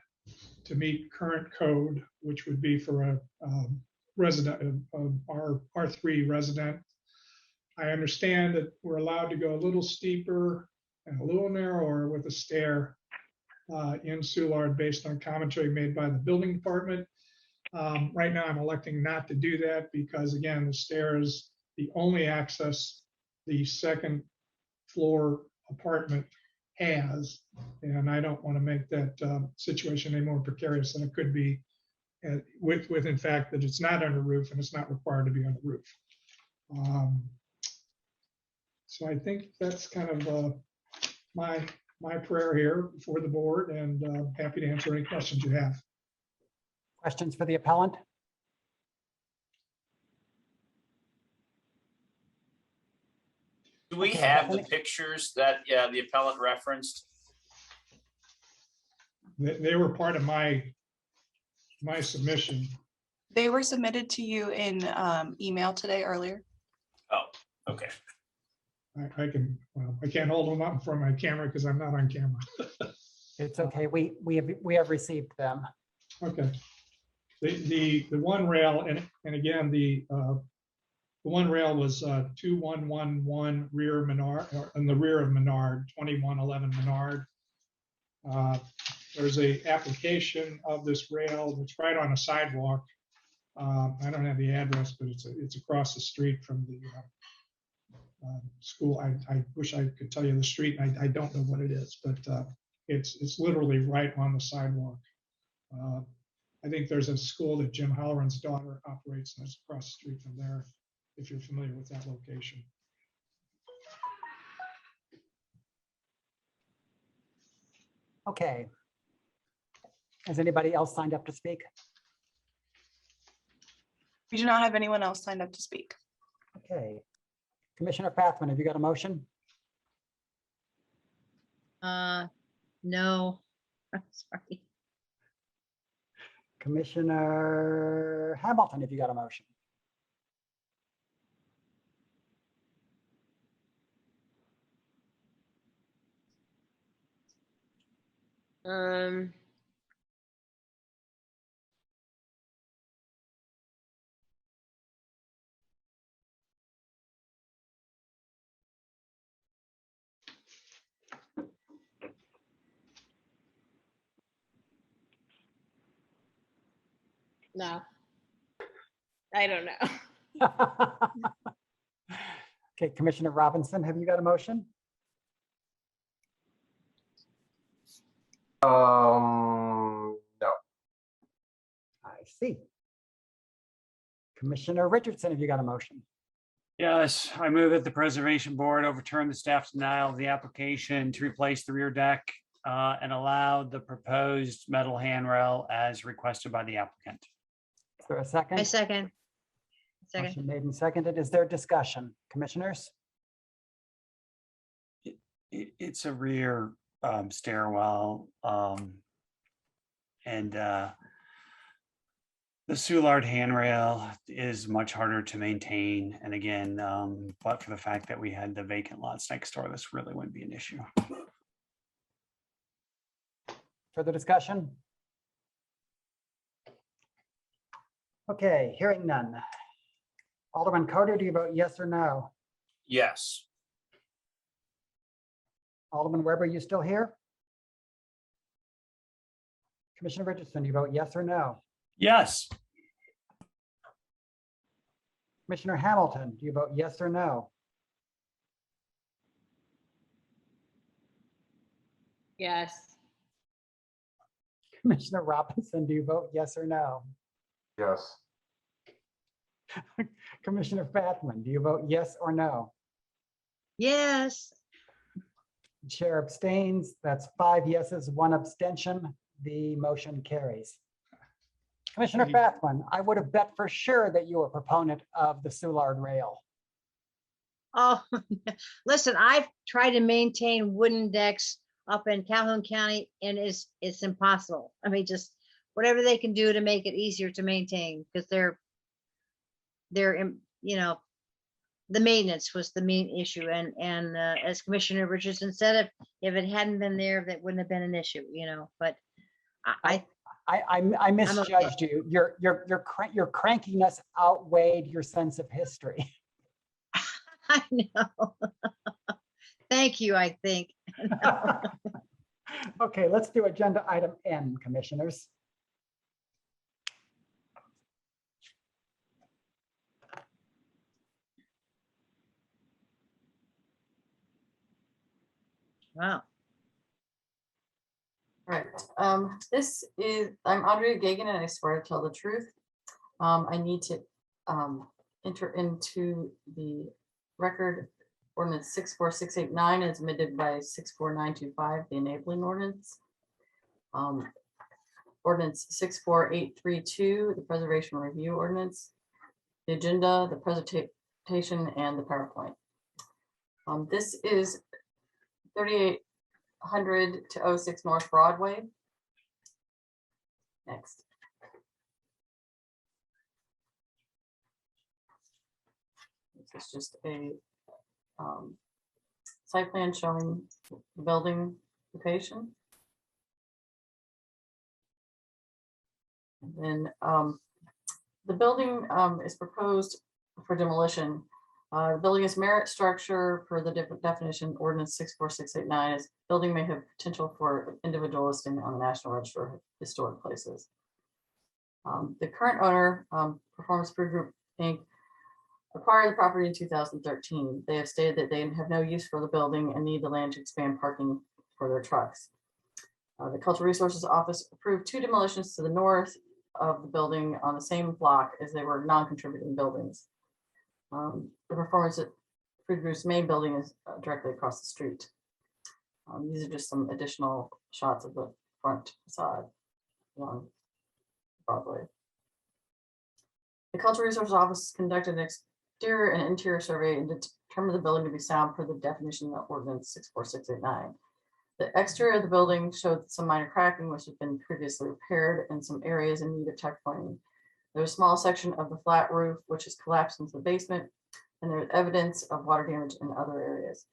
Speaker 14: to meet current code, which would be for a resident, R3 resident. I understand that we're allowed to go a little steeper and a little narrower with a stair in Soulard based on commentary made by the building department. Right now, I'm electing not to do that because, again, the stair is the only access the second floor apartment has, and I don't want to make that situation any more precarious than it could be with in fact that it's not on the roof and it's not required to be on the roof. So I think that's kind of my prayer here for the board, and happy to answer any questions you have.
Speaker 1: Questions for the appellant?
Speaker 4: Do we have the pictures that the appellant referenced?
Speaker 14: They were part of my submission.
Speaker 10: They were submitted to you in email today earlier.
Speaker 4: Oh, okay.
Speaker 14: I can't hold them up in front of my camera because I'm not on camera.
Speaker 1: It's okay. We have received them.
Speaker 14: Okay. The one rail, and again, the one rail was 2111 rear Menard, in the rear of Menard, 2111 Menard. There's a application of this rail that's right on a sidewalk. I don't have the address, but it's across the street from the school. I wish I could tell you the street. I don't know what it is, but it's literally right on the sidewalk. I think there's a school that Jim Halloran's daughter operates, and it's across the street from there, if you're familiar with that location.
Speaker 1: Okay. Has anybody else signed up to speak?
Speaker 10: We do not have anyone else signed up to speak.
Speaker 1: Okay. Commissioner Fathman, have you got a motion?
Speaker 21: No. I'm sorry.
Speaker 1: Commissioner Hamilton, have you got a motion?
Speaker 8: No, I don't know.
Speaker 1: Okay, Commissioner Robinson, have you got a motion?
Speaker 22: No.
Speaker 1: I see. Commissioner Richardson, have you got a motion?
Speaker 6: Yes, I move that the Preservation Board overturn the staff's denial of the application to replace the rear deck and allow the proposed metal handrail as requested by the applicant.
Speaker 1: Is there a second?
Speaker 21: I second.
Speaker 1: Motion made and seconded. Is there discussion, commissioners?
Speaker 6: It's a rear stairwell, and the Soulard handrail is much harder to maintain. And again, but for the fact that we had the vacant lots next door, this really wouldn't be an issue.
Speaker 1: Further discussion? Okay, hearing none. Alderman Coder, do you vote yes or no?
Speaker 4: Yes.
Speaker 1: Alderman Weber, you still here? Commissioner Richardson, do you vote yes or no?
Speaker 6: Yes.
Speaker 1: Commissioner Hamilton, do you vote yes or no?
Speaker 18: Yes.
Speaker 1: Commissioner Robinson, do you vote yes or no?
Speaker 22: Yes.
Speaker 1: Commissioner Fatman, do you vote yes or no?
Speaker 18: Yes.
Speaker 1: Chair abstains. That's 5 yeses, 1 abstention. The motion carries. Commissioner Fatman, I would have bet for sure that you were a proponent of the Soulard rail.
Speaker 18: Oh, listen, I've tried to maintain wooden decks up in Calhoun County and it's impossible. I mean, just whatever they can do to make it easier to maintain, because they're, you know, the maintenance was the main issue. And as Commissioner Richardson said, if it hadn't been there, that wouldn't have been an issue, you know, but
Speaker 1: I misjudged you. Your crankiness outweighed your sense of history.
Speaker 18: I know. Thank you, I think.
Speaker 1: Okay, let's do agenda item N, commissioners.
Speaker 18: Wow.
Speaker 12: Right. This is, I'm Andrea Gagan and I swear to tell the truth. I need to enter into the record ordinance 64689 as amended by 64925, the enabling ordinance. Ordinance 64832, the preservation review ordinance, the agenda, the presentation, and the PowerPoint. This is 3800 to 06 North Broadway. Next. This is just a site plan showing the building location. And then the building is proposed for demolition. The building is merit structure for the different definition ordinance 64689. As building may have potential for individual listing on the National Register of Historic Places. The current owner, Performance Food Group Inc., acquired the property in 2013. They have stated that they have no use for the building and need the land to expand parking for their trucks. The Cultural Resources Office approved 2 demolitions to the north of the building on the same block as they were non-contributing buildings. The Performance Food Group's main building is directly across the street. These are just some additional shots of the front facade along Broadway. The Cultural Resources Office conducted an exterior and interior survey and determined the building to be sound per the definition of ordinance 64689. The exterior of the building showed some minor cracking, which had been previously repaired, and some areas in need of tuck pointing. There's a small section of the flat roof, which has collapsed into the basement, and there's evidence of water damage in other areas.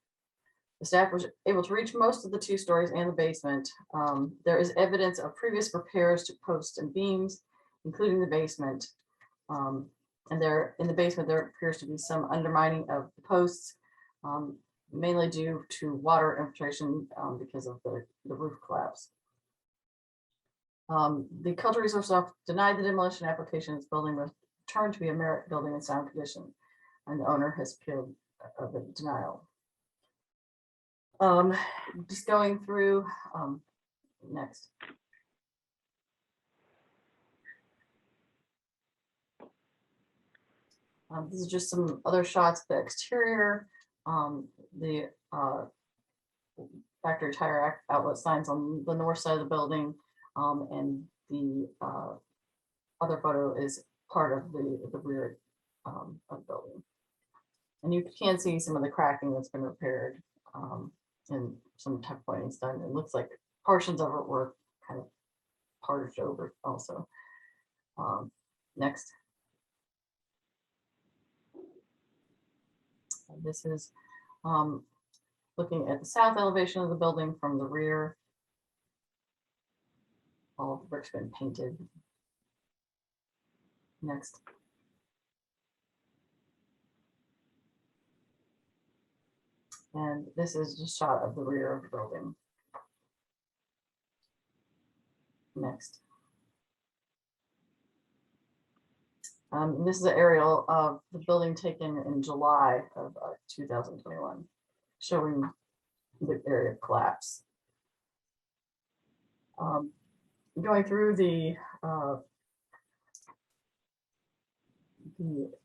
Speaker 12: The staff was able to reach most of the 2 stories and the basement. There is evidence of previous repairs to posts and beams, including the basement. And there in the basement, there appears to be some undermining of the posts, mainly due to water infiltration because of the roof collapse. The Cultural Resource Office denied the demolition application. Its building was returned to be a merit building in sound condition, and the owner has appealed the denial. Just going through next. This is just some other shots of the exterior. The factory tire outlet signs on the north side of the building, and the other photo is part of the rear of the building. And you can see some of the cracking that's been repaired, and some tuck pointing's done. It looks like portions of it were kind of parted over also. Next. This is looking at the south elevation of the building from the rear. All of the bricks been painted. Next. And this is just a shot of the rear of the building. Next. This is an aerial of the building taken in July of 2021, showing the area of collapse. Going through the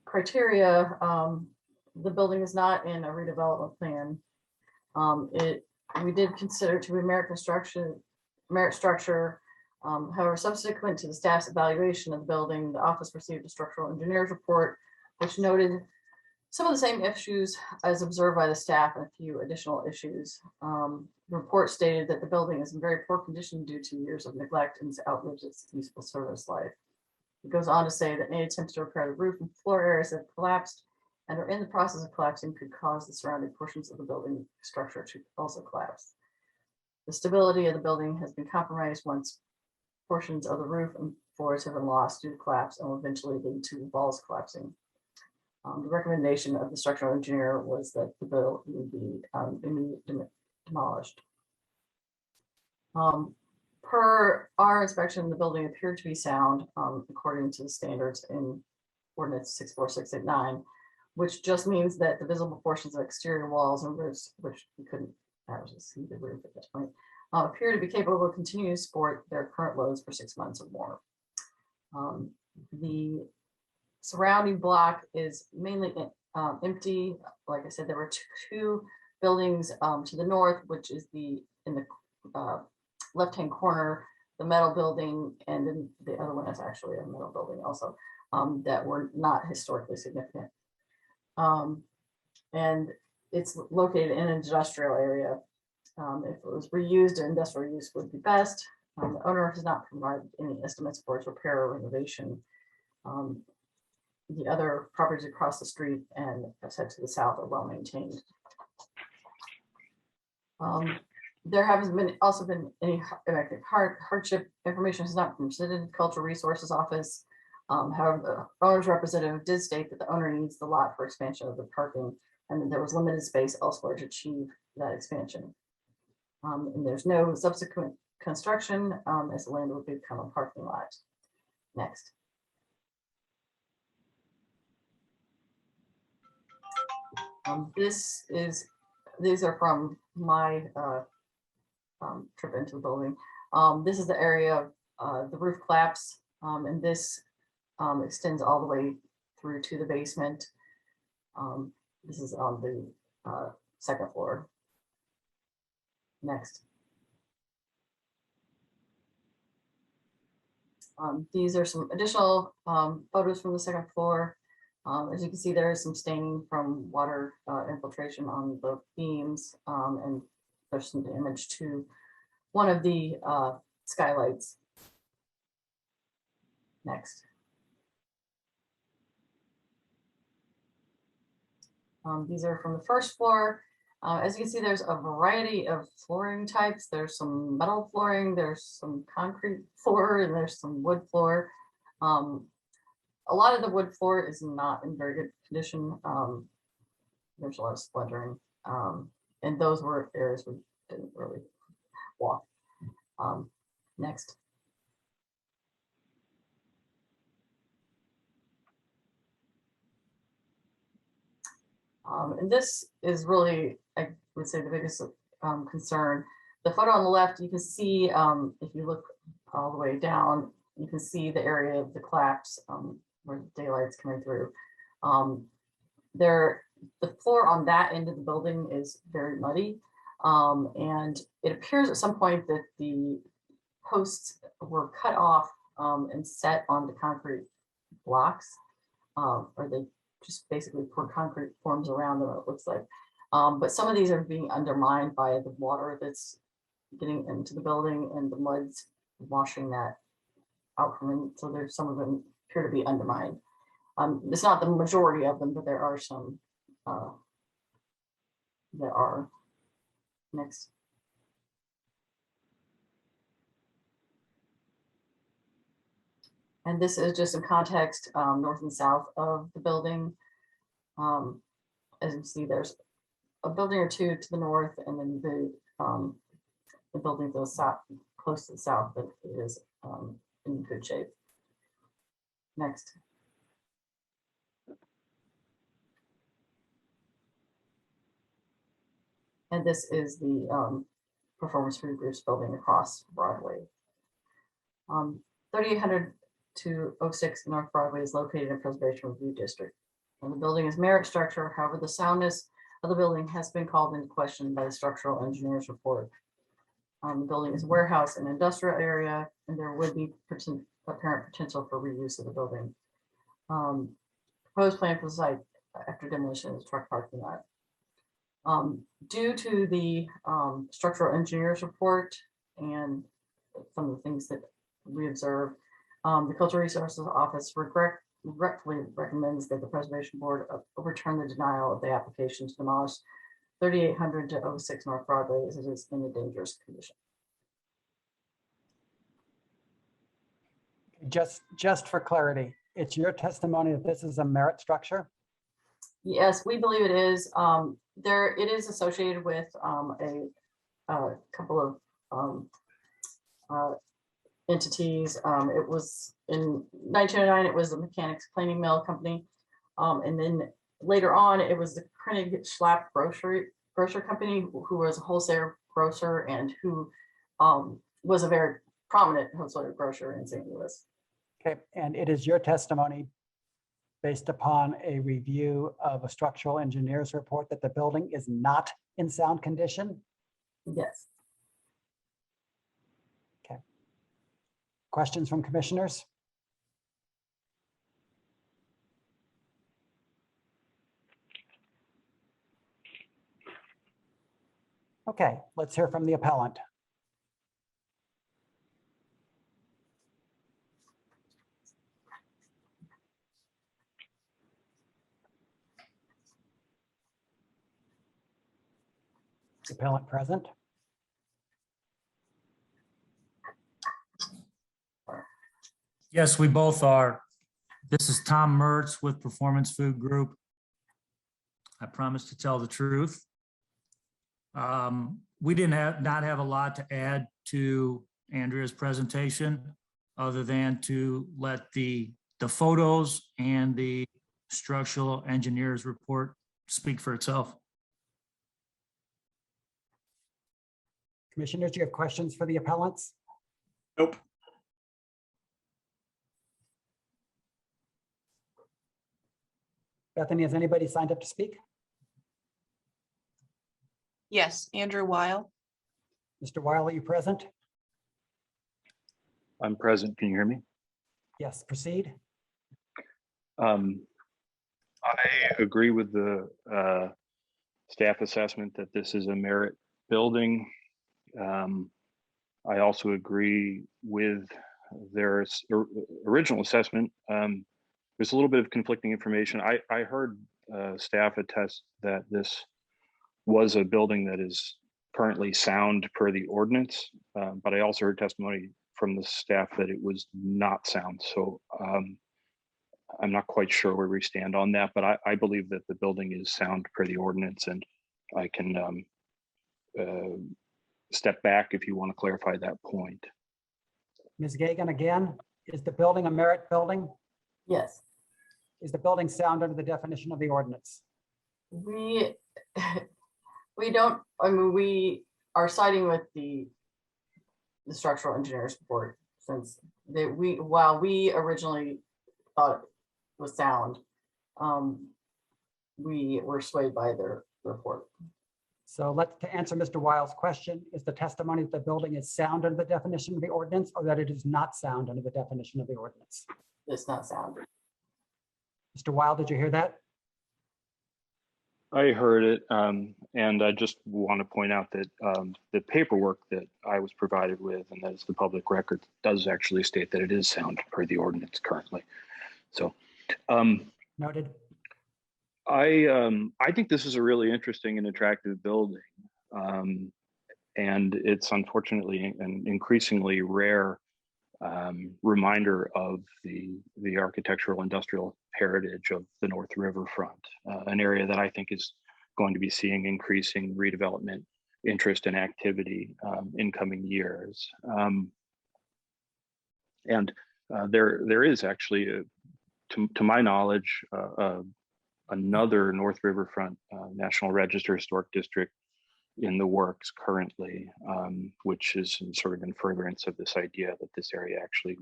Speaker 12: criteria, the building is not in a redevelopment plan. We did consider to be merit structure. However, subsequent to the staff's evaluation of the building, the office received a structural engineer's report, which noted some of the same issues as observed by the staff and a few additional issues. The report stated that the building is in very poor condition due to years of neglect and outlives its useful service life. It goes on to say that any attempts to repair the roof and floor areas that have collapsed and are in the process of collapsing could cause the surrounding portions of the building structure to also collapse. The stability of the building has been compromised once portions of the roof and floors have been lost due to collapse and will eventually lead to walls collapsing. The recommendation of the structural engineer was that the building be immediately demolished. Per our inspection, the building appeared to be sound according to the standards in Ordinance 64689, which just means that the visible portions of exterior walls and roofs, which we couldn't actually see the roof at this point, appear to be capable of continuing to support their current loads for 6 months or more. The surrounding block is mainly empty. Like I said, there were two buildings to the north, which is in the left-hand corner, the metal building, and then the other one is actually a metal building also, that were not historically significant. And it's located in an industrial area. If it was reused, industrial use would be best. The owner has not provided any estimates for its repair or renovation. The other properties across the street and as said to the south are well maintained. There haven't also been any hardship information has not been presented to the Cultural Resources Office. However, the owner's representative did state that the owner needs the lot for expansion of the parking and that there was limited space elsewhere to achieve that expansion. And there's no subsequent construction as the land would become a parking lot. Next. These are from my trip into the building. This is the area of the roof collapse, and this extends all the way through to the basement. This is on the second floor. Next. These are some additional photos from the second floor. As you can see, there is some staining from water infiltration on the beams, and there's some damage to one of the skylights. Next. These are from the first floor. As you can see, there's a variety of flooring types. There's some metal flooring, there's some concrete floor, and there's some wood floor. A lot of the wood floor is not in very good condition. There's a lot of splintering, and those were areas we didn't really walk. Next. And this is really, I would say, the biggest concern. The photo on the left, you can see, if you look all the way down, you can see the area of the collapse where the daylight's coming through. The floor on that end of the building is very muddy. And it appears at some point that the posts were cut off and set onto concrete blocks, or they just basically pour concrete forms around them, it looks like. But some of these are being undermined by the water that's getting into the building and the mud's washing that out from it. So there's some of them appear to be undermined. It's not the majority of them, but there are some that are. Next. And this is just some context north and south of the building. As you see, there's a building or two to the north, and then the building to the south, close to the south, that is in good shape. Next. And this is the Performance Food Group's building across Broadway 3800 to 06 North Broadway is located in Preservation Review District. And the building is merit structure. However, the soundness of the building has been called into question by the structural engineer's report. The building is a warehouse and industrial area, and there would be apparent potential for reuse of the building. Proposed plan for the site after demolition is truck parking lot. Due to the structural engineer's report and some of the things that we observed, the Cultural Resources Office regretfully recommends that the Preservation Board overturn the denial of the application to demolish 3800 to 06 North Broadway as it is in a dangerous condition.
Speaker 1: Just for clarity, it's your testimony that this is a merit structure?
Speaker 12: Yes, we believe it is. It is associated with a couple of entities. It was in 1909, it was the Mechanics Planing Mill Company. And then later on, it was the Koenig Schlapp grocer company, who was a wholesale grocer and who was a very prominent wholesale grocer in St. Louis.
Speaker 1: Okay, and it is your testimony based upon a review of a structural engineer's report that the building is not in sound condition?
Speaker 12: Yes.
Speaker 1: Okay. Questions from commissioners? Okay, let's hear from the appellant. Appellant present.
Speaker 16: Yes, we both are. This is Tom Mertz with Performance Food Group. I promise to tell the truth. We not have a lot to add to Andrea's presentation, other than to let the photos and the structural engineer's report speak for itself.
Speaker 1: Commissioners, do you have questions for the appellants?
Speaker 3: Nope.
Speaker 1: Bethany, has anybody signed up to speak?
Speaker 10: Yes, Andrew Weil.
Speaker 1: Mr. Weil, are you present?
Speaker 17: I'm present. Can you hear me?
Speaker 1: Yes, proceed.
Speaker 17: I agree with the staff assessment that this is a merit building. I also agree with their original assessment. There's a little bit of conflicting information. I heard staff attest that this was a building that is currently sound per the ordinance, but I also heard testimony from the staff that it was not sound. So I'm not quite sure where we stand on that, but I believe that the building is sound per the ordinance, and I can step back if you want to clarify that point.
Speaker 1: Ms. Gagan, again, is the building a merit building?
Speaker 12: Yes.
Speaker 1: Is the building sound under the definition of the ordinance?
Speaker 12: We don't, I mean, we are siding with the structural engineer's report, since while we originally thought it was sound, we were swayed by their report.
Speaker 1: So to answer Mr. Weil's question, is the testimony that the building is sound under the definition of the ordinance, or that it is not sound under the definition of the ordinance?
Speaker 12: It's not sound.
Speaker 1: Mr. Weil, did you hear that?
Speaker 17: I heard it, and I just want to point out that the paperwork that I was provided with, and that is the public record, does actually state that it is sound per the ordinance currently. So,
Speaker 1: noted.
Speaker 17: I think this is a really interesting and attractive building, and it's unfortunately an increasingly rare reminder of the architectural industrial heritage of the North Riverfront, an area that I think is going to be seeing increasing redevelopment interest and activity in coming years. And there is actually, to my knowledge, another North Riverfront National Register Historic District in the works currently, which is sort of in furtherance of this idea that this area actually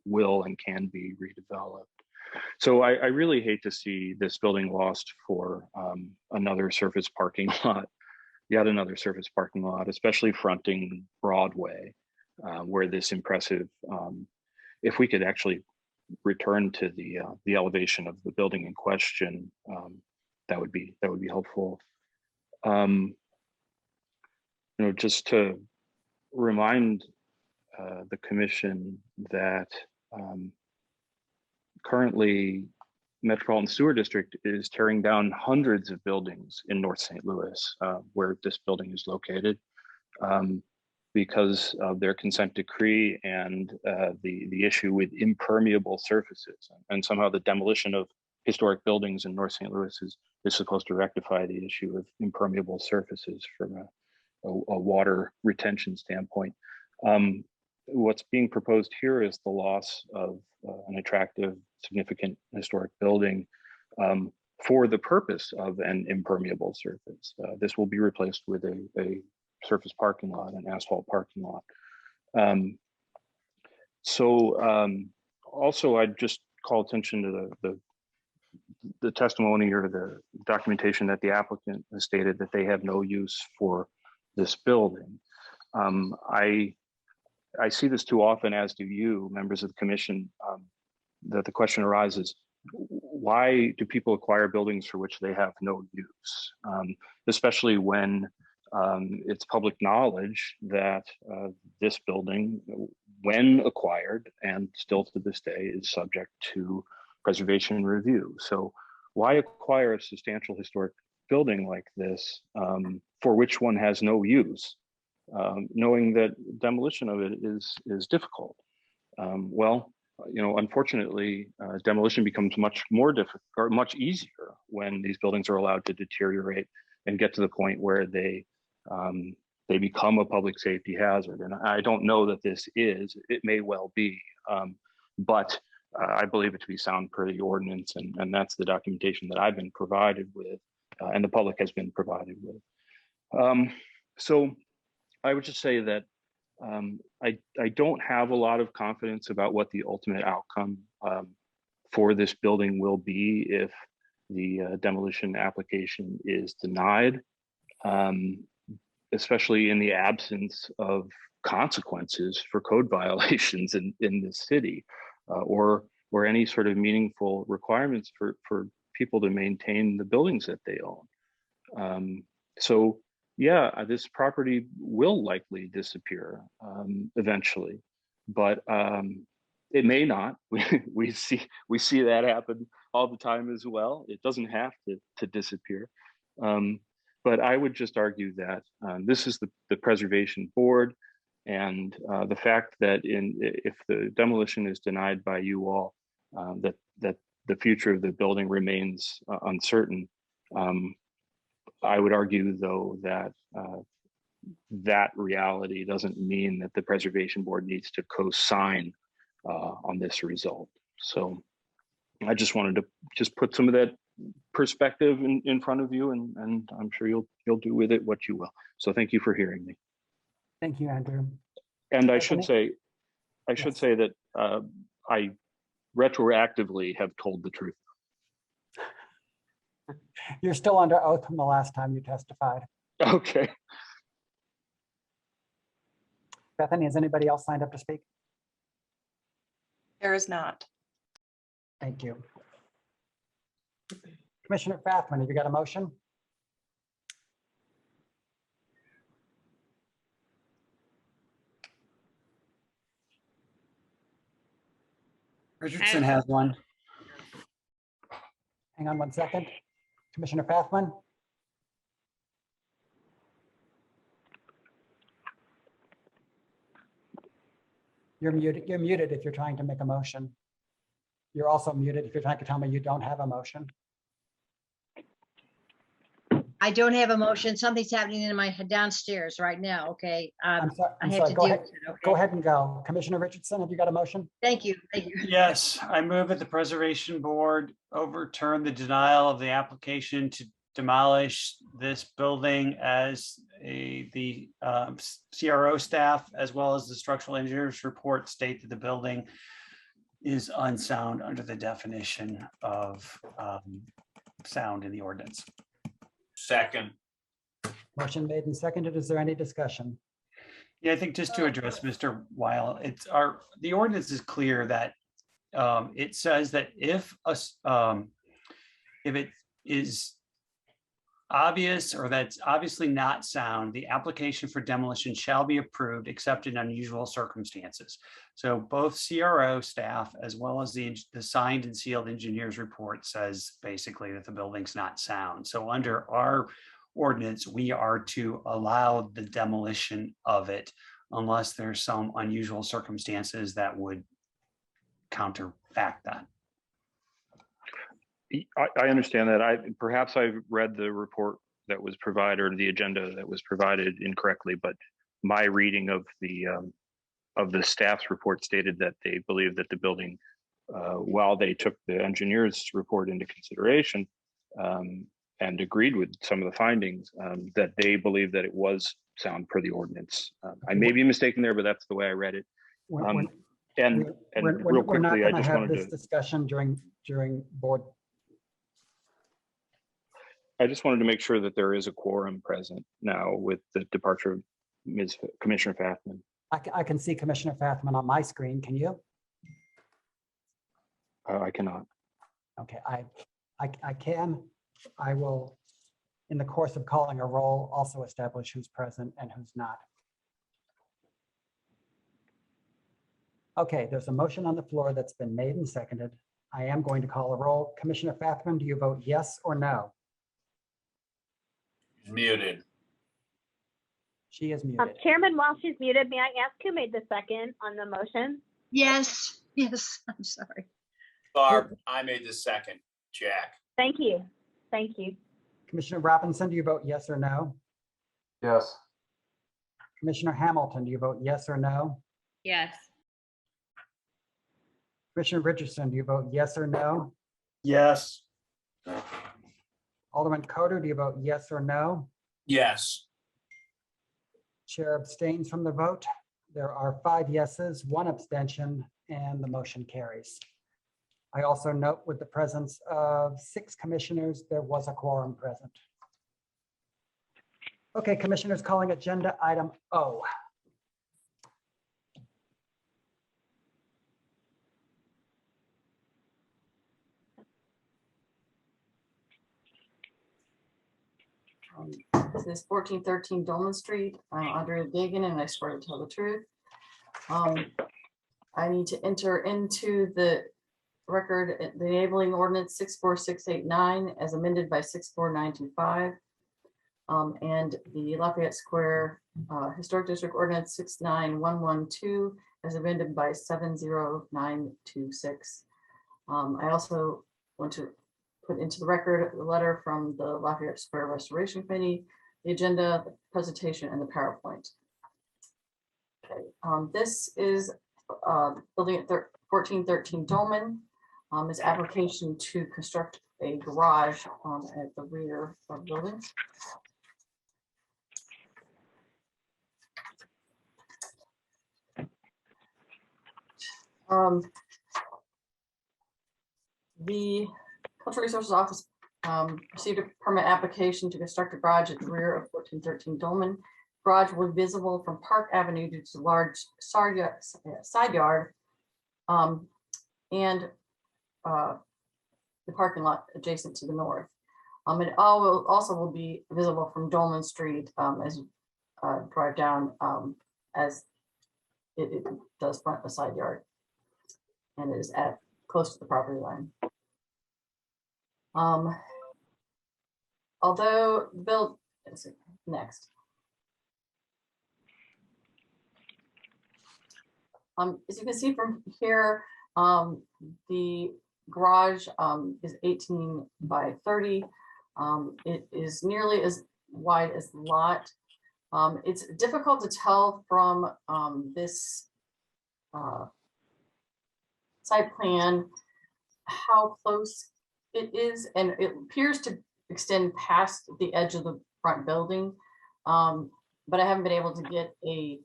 Speaker 17: will and can be redeveloped. So I really hate to see this building lost for another surface parking lot, yet another surface parking lot, especially fronting Broadway, where this impressive, if we could actually return to the elevation of the building in question, that would be helpful. Just to remind the commission that currently Metropolitan Sewer District is tearing down hundreds of buildings in North St. Louis, where this building is located, because of their consent decree and the issue with impermeable surfaces. And somehow the demolition of historic buildings in North St. Louis is supposed to rectify the issue of impermeable surfaces from a water retention standpoint. What's being proposed here is the loss of an attractive, significant historic building for the purpose of an impermeable surface. This will be replaced with a surface parking lot, an asphalt parking lot. Also, I'd just call attention to the testimony or the documentation that the applicant has stated that they have no use for this building. I see this too often, as do you, members of the commission, that the question arises, why do people acquire buildings for which they have no use? Especially when it's public knowledge that this building, when acquired and still to this day, is subject to preservation review. So why acquire a substantial historic building like this for which one has no use, knowing that demolition of it is difficult? Unfortunately, demolition becomes much more difficult or much easier when these buildings are allowed to deteriorate and get to the point where they become a public safety hazard. And I don't know that this is, it may well be, but I believe it to be sound per the ordinance, and that's the documentation that I've been provided with, and the public has been provided with. So I would just say that I don't have a lot of confidence about what the ultimate outcome for this building will be if the demolition application is denied, especially in the absence of consequences for code violations in this city, or any sort of meaningful requirements for people to maintain the buildings that they own. So yeah, this property will likely disappear eventually, but it may not. We see that happen all the time as well. It doesn't have to disappear. But I would just argue that this is the preservation board, and the fact that if the demolition is denied by you all, that the future of the building remains uncertain. I would argue, though, that that reality doesn't mean that the preservation board needs to co-sign on this result. So I just wanted to just put some of that perspective in front of you, and I'm sure you'll do with it what you will. So thank you for hearing me.
Speaker 1: Thank you, Andrew.
Speaker 17: And I should say that I retroactively have told the truth.
Speaker 1: You're still under oath from the last time you testified.
Speaker 17: Okay.
Speaker 1: Bethany, has anybody else signed up to speak?
Speaker 10: There is not.
Speaker 1: Thank you. Commissioner Fathman, have you got a motion?
Speaker 11: Richardson has one.
Speaker 1: Hang on one second. Commissioner Fathman? You're muted. You're muted if you're trying to make a motion. You're also muted if you're trying to tell me you don't have a motion.
Speaker 18: I don't have a motion. Something's happening in my downstairs right now. Okay.
Speaker 1: I'm sorry.
Speaker 18: I have to
Speaker 1: Go
Speaker 18: deal
Speaker 1: ahead.
Speaker 18: with it. Okay.
Speaker 1: Go ahead and go. Commissioner Richardson, have you got a motion?
Speaker 18: Thank you. Thank you.
Speaker 6: Yes, I move that the preservation board overturn the denial of the application to demolish this building as the CRO staff as well as the structural engineers report state that the building is unsound under the definition of sound in the ordinance.
Speaker 4: Second.
Speaker 1: Motion made and seconded. Is there any discussion?
Speaker 6: Yeah, I think just to address Mr. Weil, the ordinance is clear that it says that if it is obvious or that's obviously not sound, the application for demolition shall be approved except in unusual circumstances. So both CRO staff as well as the signed and sealed engineer's report says basically that the building's not sound. So under our ordinance, we are to allow the demolition of it unless there's some unusual circumstances that would counteract that.
Speaker 17: I understand that. Perhaps I've read the report that was provided or the agenda that was provided incorrectly, but my reading of the staff's report stated that they believe that the building, while they took the engineer's report into consideration and agreed with some of the findings, that they believe that it was sound per the ordinance. I may be mistaken there, but that's the way I read it.
Speaker 1: We're
Speaker 17: Real quickly,
Speaker 1: not
Speaker 17: I
Speaker 1: going to
Speaker 17: just
Speaker 1: have
Speaker 17: wanted
Speaker 1: this
Speaker 17: to.
Speaker 1: discussion during board.
Speaker 17: I just wanted to make sure that there is a quorum present now with the departure of Commissioner Fathman.
Speaker 1: I can see Commissioner Fathman on my screen. Can you?
Speaker 17: I cannot.
Speaker 1: Okay, I can. I will, in the course of calling a roll, also establish who's present and who's not. Okay, there's a motion on the floor that's been made and seconded. I am going to call a roll. Commissioner Fathman, do you vote yes or no?
Speaker 4: Muted.
Speaker 1: She is muted.
Speaker 2: Chairman, while she's muted, may I ask who made the second on the motion?
Speaker 18: Yes, I'm sorry.
Speaker 4: Barb, I made the second. Jack.
Speaker 2: Thank you. Thank you.
Speaker 1: Commissioner Robinson, do you vote yes or no?
Speaker 22: Yes.
Speaker 1: Commissioner Hamilton, do you vote yes or no?
Speaker 7: Yes.
Speaker 1: Commissioner Richardson, do you vote yes or no?
Speaker 13: Yes.
Speaker 1: Alderman Coder, do you vote yes or no?
Speaker 4: Yes.
Speaker 1: Chair abstains from the vote. There are 5 yeses, 1 abstention, and the motion carries. I also note with the presence of 6 commissioners, there was a quorum present. Okay, commissioners, calling agenda item O.
Speaker 12: This is 1413 Dolman Street. I'm Andrea Dagan, and I swear to tell the truth. I need to enter into the record the enabling ordinance 64689 as amended by 64925, and the Lafayette Square Historic District Ordinance 69112 as amended by 70926. I also want to put into the record the letter from the Lafayette Square Restoration Committee, the agenda, the presentation, and the PowerPoint. Okay, this is building at 1413 Dolman. This application to construct a garage at the rear of the building. The Cultural Resources Office received a permit application to construct a garage at the rear of 1413 Dolman. Garage will be visible from Park Avenue due to the large side yard and the parking lot adjacent to the north. It also will be visible from Dolman Street as you drive down, as it does front the side yard and is at close to the property line. Although next. As you can see from here, the garage is 18 by 30. It is nearly as wide as the lot. It's difficult to tell from this site plan how close it is, and it appears to extend past the edge of the front building. But I haven't been able to get a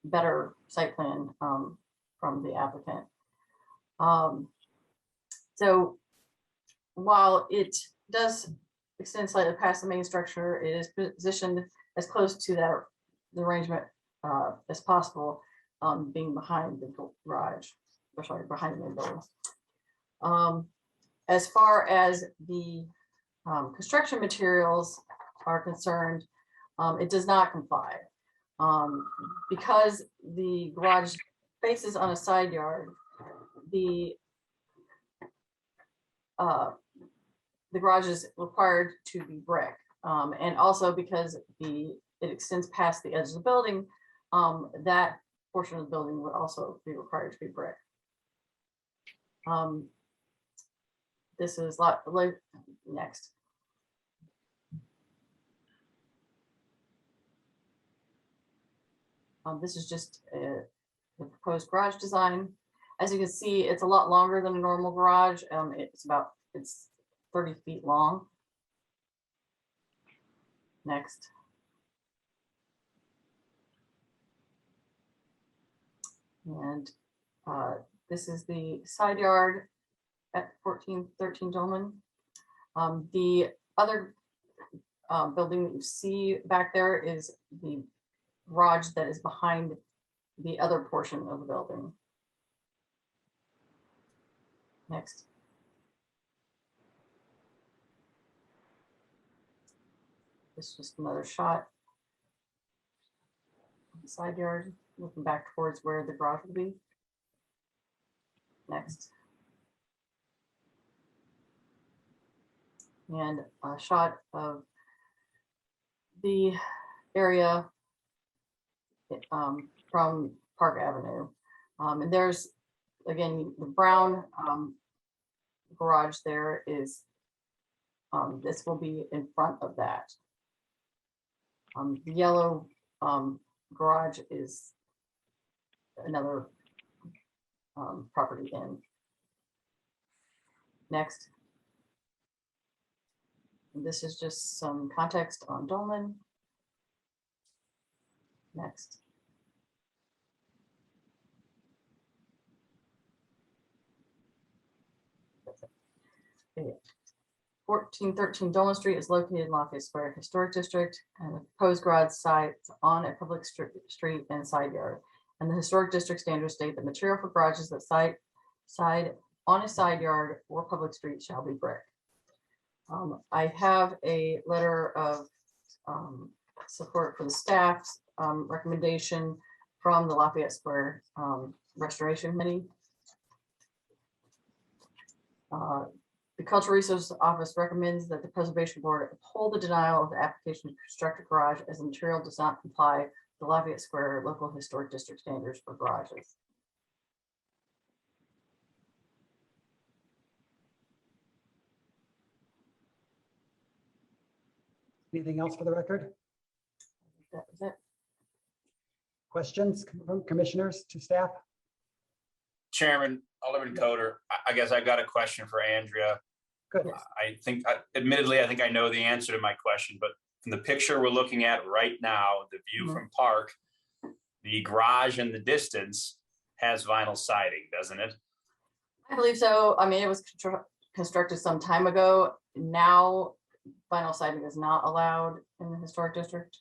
Speaker 12: better site plan from the applicant. So while it does extend slightly past the main structure, it is positioned as close to that the arrangement as possible, being behind the garage, or sorry, behind the main building. As far as the construction materials are concerned, it does not comply. Because the garage faces on a side yard, the garage is required to be brick. And also because it extends past the edge of the building, that portion of the building would also be required to be brick. This is next. This is just the proposed garage design. As you can see, it's a lot longer than a normal garage. It's 30 feet long. Next. And this is the side yard at 1413 Dolman. The other building that you see back there is the garage that is behind the other portion of the building. Next. This is just another shot of the side yard, looking back towards where the garage would be. Next. And a shot of the area from Park Avenue. And there's, again, the brown garage there is, this will be in front of that. The yellow garage is another property in. Next. And this is just some context on Dolman. Next. Okay. 1413 Dolman Street is located in Lafayette Square Historic District, and the proposed garage sites on a public street and side yard. And the Historic District standards state that material for garages that side on a side yard or public street shall be brick. I have a letter of support for the staff's recommendation from the Lafayette Square Restoration Committee. The Cultural Resources Office recommends that the Preservation Board uphold the denial of the application to construct a garage as the material does not comply with the Lafayette Square Local Historic District standards for garages.
Speaker 1: Anything else for the record?
Speaker 12: That was it.
Speaker 1: Questions from commissioners to staff?
Speaker 4: Chairman, Alderman Coder, I guess I got a question for Andrea.
Speaker 1: Good.
Speaker 4: I think, admittedly, I think I know the answer to my question, but from the picture we're looking at right now, the view from Park, the garage in the distance has vinyl siding, doesn't it?
Speaker 12: I believe so. I mean, it was constructed some time ago. Now, vinyl siding is not allowed in the historic district.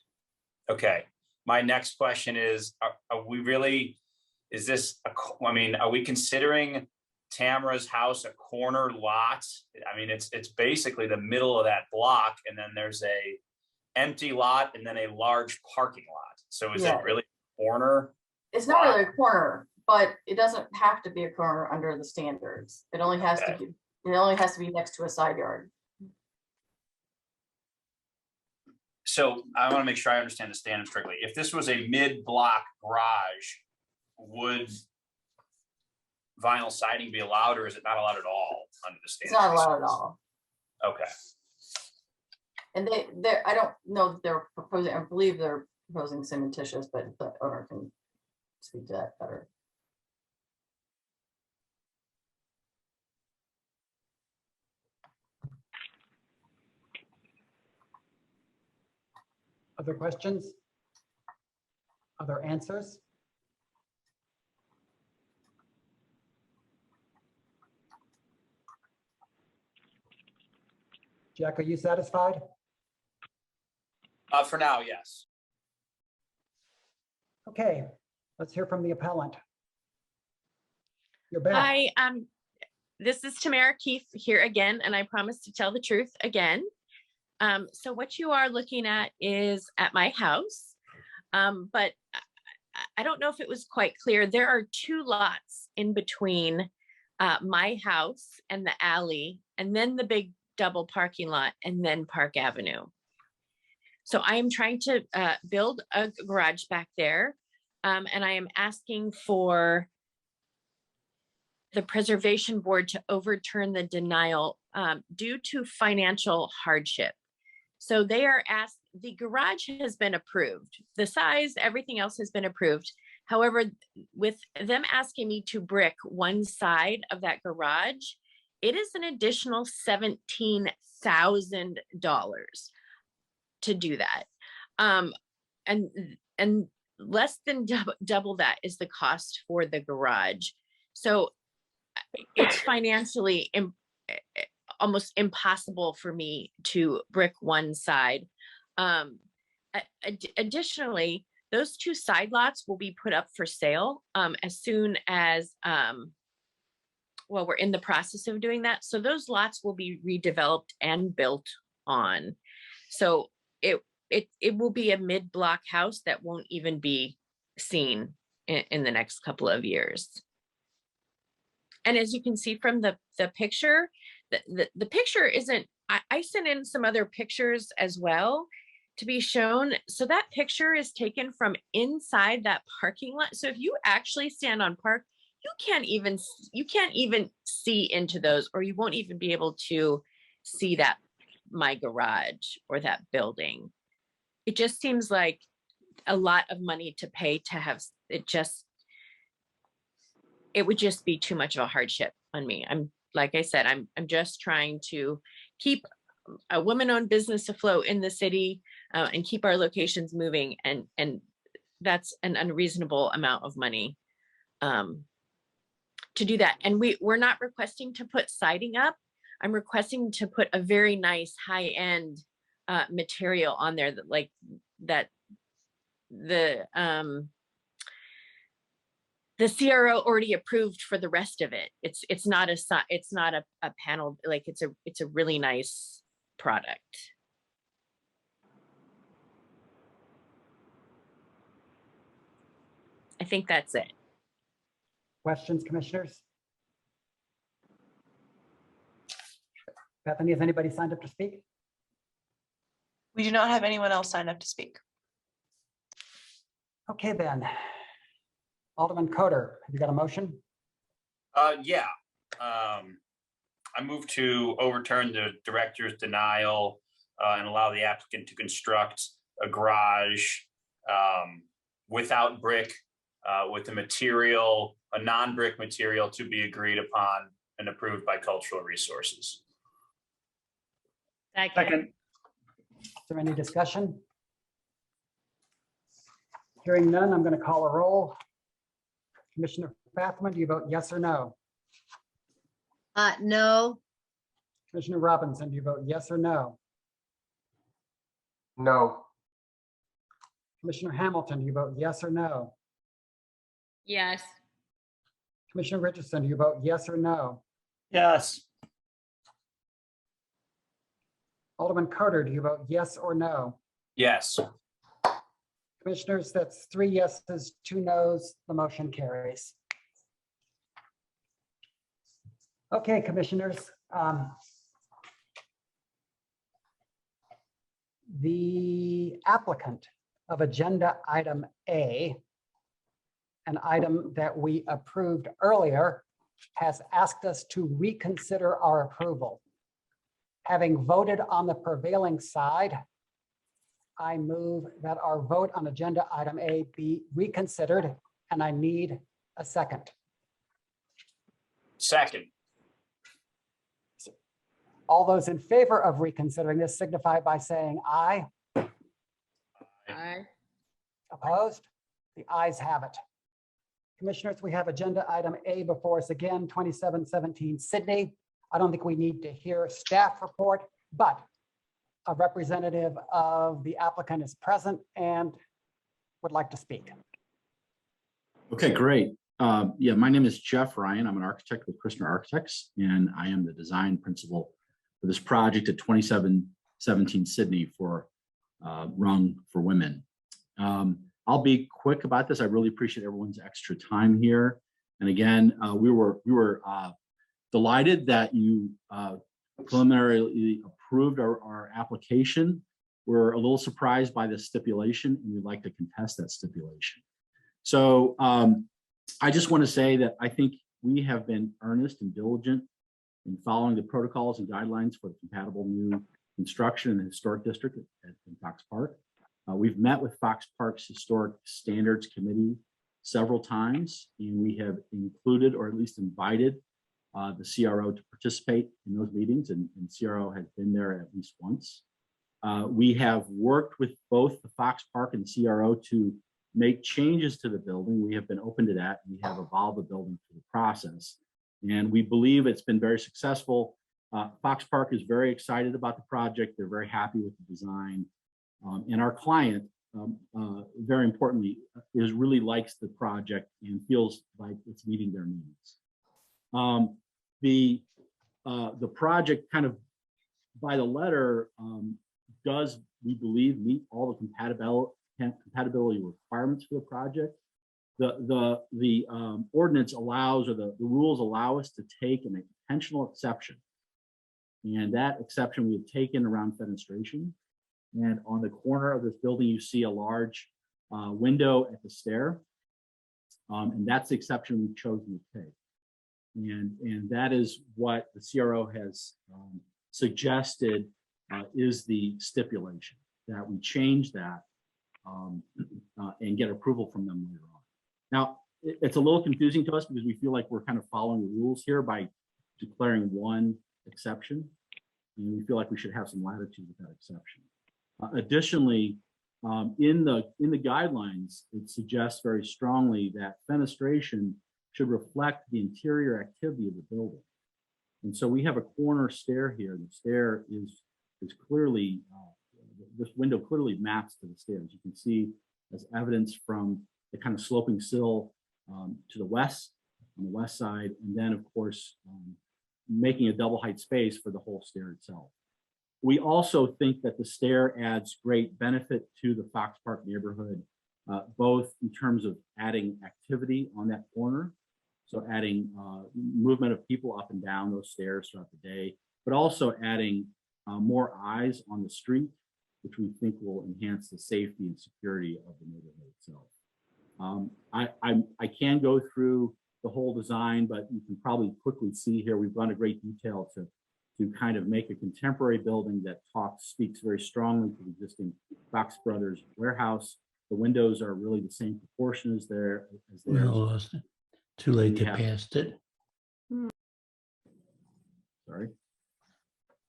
Speaker 4: Okay. My next question is, are we really, is this, I mean, are we considering Tamara's house a corner lot? I mean, it's basically the middle of that block, and then there's a empty lot and then a large parking lot. So is it really a corner?
Speaker 12: It's not really a corner, but it doesn't have to be a corner under the standards. It only has to be, it only has to be next to a side yard.
Speaker 4: So I want to make sure I understand the standards correctly. If this was a mid-block garage, would vinyl siding be allowed, or is it not allowed at all under the standards?
Speaker 12: It's not allowed at all.
Speaker 4: Okay.
Speaker 12: And they I don't know that they're proposing, I believe they're proposing cementitious, but the owner can speak to that better.
Speaker 1: Other questions? Other answers? Jack, are you satisfied?
Speaker 4: For now, yes.
Speaker 1: Okay, let's hear from the appellant. You're back.
Speaker 8: Hi, this is Tamara Keefe here again, and I promise to tell the truth again. So what you are looking at is at my house, but I don't know if it was quite clear. There are 2 lots in between my house and the alley, and then the big double parking lot, and then Park Avenue. So I am trying to build a garage back there, and I am asking for the preservation board to overturn the denial due to financial hardship. So they are asked, the garage has been approved, the size, everything else has been approved. However, with them asking me to brick one side of that garage, it is an additional $17,000 to do that. And less than double that is the cost for the garage. So it's financially almost impossible for me to brick one side. Additionally, those 2 side lots will be put up for sale as soon as, well, we're in the process of doing that. So those lots will be redeveloped and built on. So it will be a mid-block house that won't even be seen in the next couple of years. And as you can see from the picture, the picture isn't, I sent in some other pictures as well to be shown. So that picture is taken from inside that parking lot. So if you actually stand on Park, you can't even see into those, or you won't even be able to see that my garage or that building. It just seems like a lot of money to pay to have it. It would just be too much of a hardship on me. Like I said, I'm just trying to keep a woman-owned business afloat in the city and keep our locations moving. And that's an unreasonable amount of money to do that. And we're not requesting to put siding up. I'm requesting to put a very nice high-end material on there that the CRO already approved for the rest of it. It's not a panel, like it's a really nice product. I think that's it.
Speaker 1: Questions, commissioners? Bethany, has anybody signed up to speak?
Speaker 10: We do not have anyone else signed up to speak.
Speaker 1: Okay, then. Alderman Coder, have you got a motion?
Speaker 4: Yeah. I move to overturn the director's denial and allow the applicant to construct a garage without brick, with a non-brick material to be agreed upon and approved by Cultural Resources.
Speaker 6: Second.
Speaker 1: Is there any discussion? Hearing none, I'm going to call a roll. Commissioner Fathman, do you vote yes or no?
Speaker 18: No.
Speaker 1: Commissioner Robinson, do you vote yes or no?
Speaker 22: No.
Speaker 1: Commissioner Hamilton, do you vote yes or no?
Speaker 8: Yes.
Speaker 1: Commissioner Richardson, do you vote yes or no?
Speaker 13: Yes.
Speaker 1: Alderman Carter, do you vote yes or no?
Speaker 4: Yes.
Speaker 1: Commissioners, that's 3 yeses, 2 noes. The motion carries. Okay, commissioners. The applicant of agenda item A, an item that we approved earlier, has asked us to reconsider our approval. Having voted on the prevailing side, I move that our vote on agenda item A be reconsidered, and I need a second.
Speaker 4: Second.
Speaker 1: All those in favor of reconsidering this signify by saying aye.
Speaker 8: Aye.
Speaker 1: Opposed? The ayes have it. Commissioners, we have agenda item A before us again, 2717 Sydney. I don't think we need to hear staff report, but a representative of the applicant is present and would like to speak.
Speaker 11: Okay, great. Yeah, my name is Jeff Ryan. I'm an architect with Christner Architects, and I am the design principal for this project at 2717 Sydney for Rung for Women. I'll be quick about this. I really appreciate everyone's extra time here. And again, we were delighted that you preliminarily approved our application. We're a little surprised by the stipulation, and we'd like to contest that stipulation. So I just want to say that I think we have been earnest and diligent in following the protocols and guidelines for the compatible new construction in the historic district at Fox Park. We've met with Fox Park's Historic Standards Committee several times, and we have included or at least invited the CRO to participate in those meetings, and CRO has been there at least once. We have worked with both the Fox Park and CRO to make changes to the building. We have been open to that. We have evolved the building through the process, and we believe it's been very successful. Fox Park is very excited about the project. They're very happy with the design. And our client, very importantly, really likes the project and feels like it's meeting their needs. The project kind of by the letter does, we believe, meet all the compatibility requirements for the project. The ordinance allows, or the rules allow us to take an intentional exception. And that exception we have taken around fenestration. And on the corner of this building, you see a large window at the stair. And that's the exception we've chosen to take. And that is what the CRO has suggested is the stipulation, that we change that and get approval from them later on. Now, it's a little confusing to us because we feel like we're kind of following the rules here by declaring one exception. And we feel like we should have some latitude with that exception. Additionally, in the guidelines, it suggests very strongly that fenestration should reflect the interior activity of the building. And so we have a corner stair here. The stair is clearly, this window clearly maps to the stairs. You can see as evidence from the kind of sloping sill to the west, on the west side, and then of course, making a double height space for the whole stair itself. We also think that the stair adds great benefit to the Fox Park neighborhood, both in terms of adding activity on that corner, so adding movement of people up and down those stairs throughout the day, but also adding more eyes on the street, which we think will enhance the safety and security of the neighborhood itself. I can go through the whole design, but you can probably quickly see here, we've gone to great detail to kind of make a contemporary building that speaks very strongly to the existing Fox Brothers warehouse. The windows are really the same proportion as theirs.
Speaker 15: Well, too late to pass it.
Speaker 11: Sorry.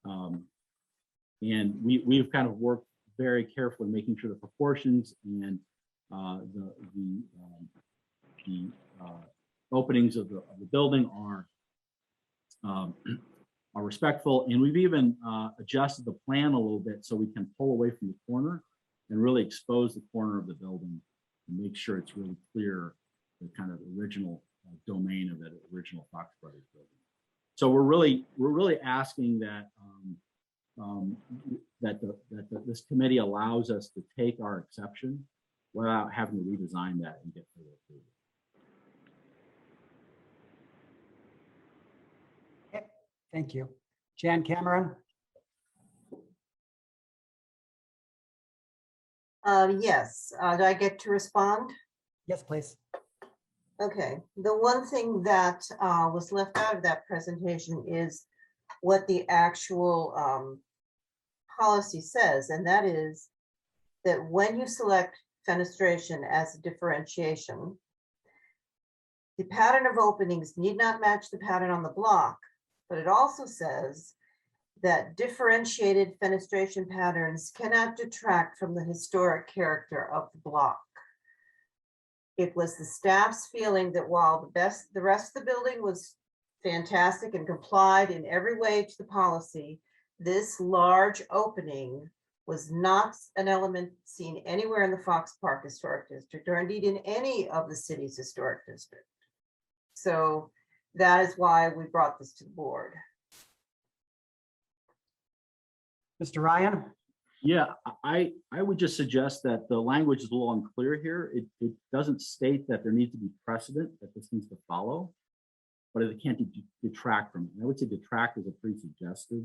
Speaker 11: And we've kind of worked very carefully making sure the proportions and the openings of the building are respectful, and we've even adjusted the plan a little bit so we can pull away from the corner and really expose the corner of the building and make sure it's really clear the kind of original domain of that original Fox Brothers building. So we're really asking that this committee allows us to take our exception without having to redesign that and get further approval.
Speaker 1: Thank you. Jan Cameron.
Speaker 23: Yes, do I get to respond?
Speaker 1: Yes, please.
Speaker 23: Okay, the one thing that was left out of that presentation is what the actual policy says, and that is that when you select fenestration as a differentiation, the pattern of openings need not match the pattern on the block, but it also says that differentiated fenestration patterns cannot detract from the historic character of the block. It was the staff's feeling that while the rest of the building was fantastic and complied in every way to the policy, this large opening was not an element seen anywhere in the Fox Park Historic District, or indeed in any of the city's historic district. So that is why we brought this to the board.
Speaker 1: Mr. Ryan?
Speaker 11: Yeah, I would just suggest that the language is a little unclear here. It doesn't state that there needs to be precedent that this needs to follow, but it can't detract from it. And I would say detract is a pretty subjective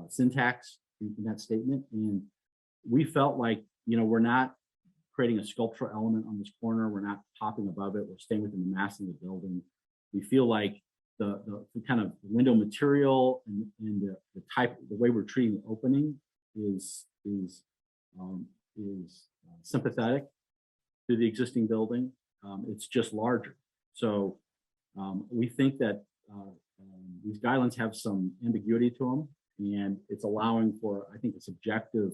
Speaker 11: syntax in that statement. And we felt like, we're not creating a sculptural element on this corner. We're not popping above it. We're staying within the mass of the building. We feel like the kind of window material and the way we're treating the opening is sympathetic to the existing building. It's just larger. So we think that these guidelines have some ambiguity to them, and it's allowing for, I think, a subjective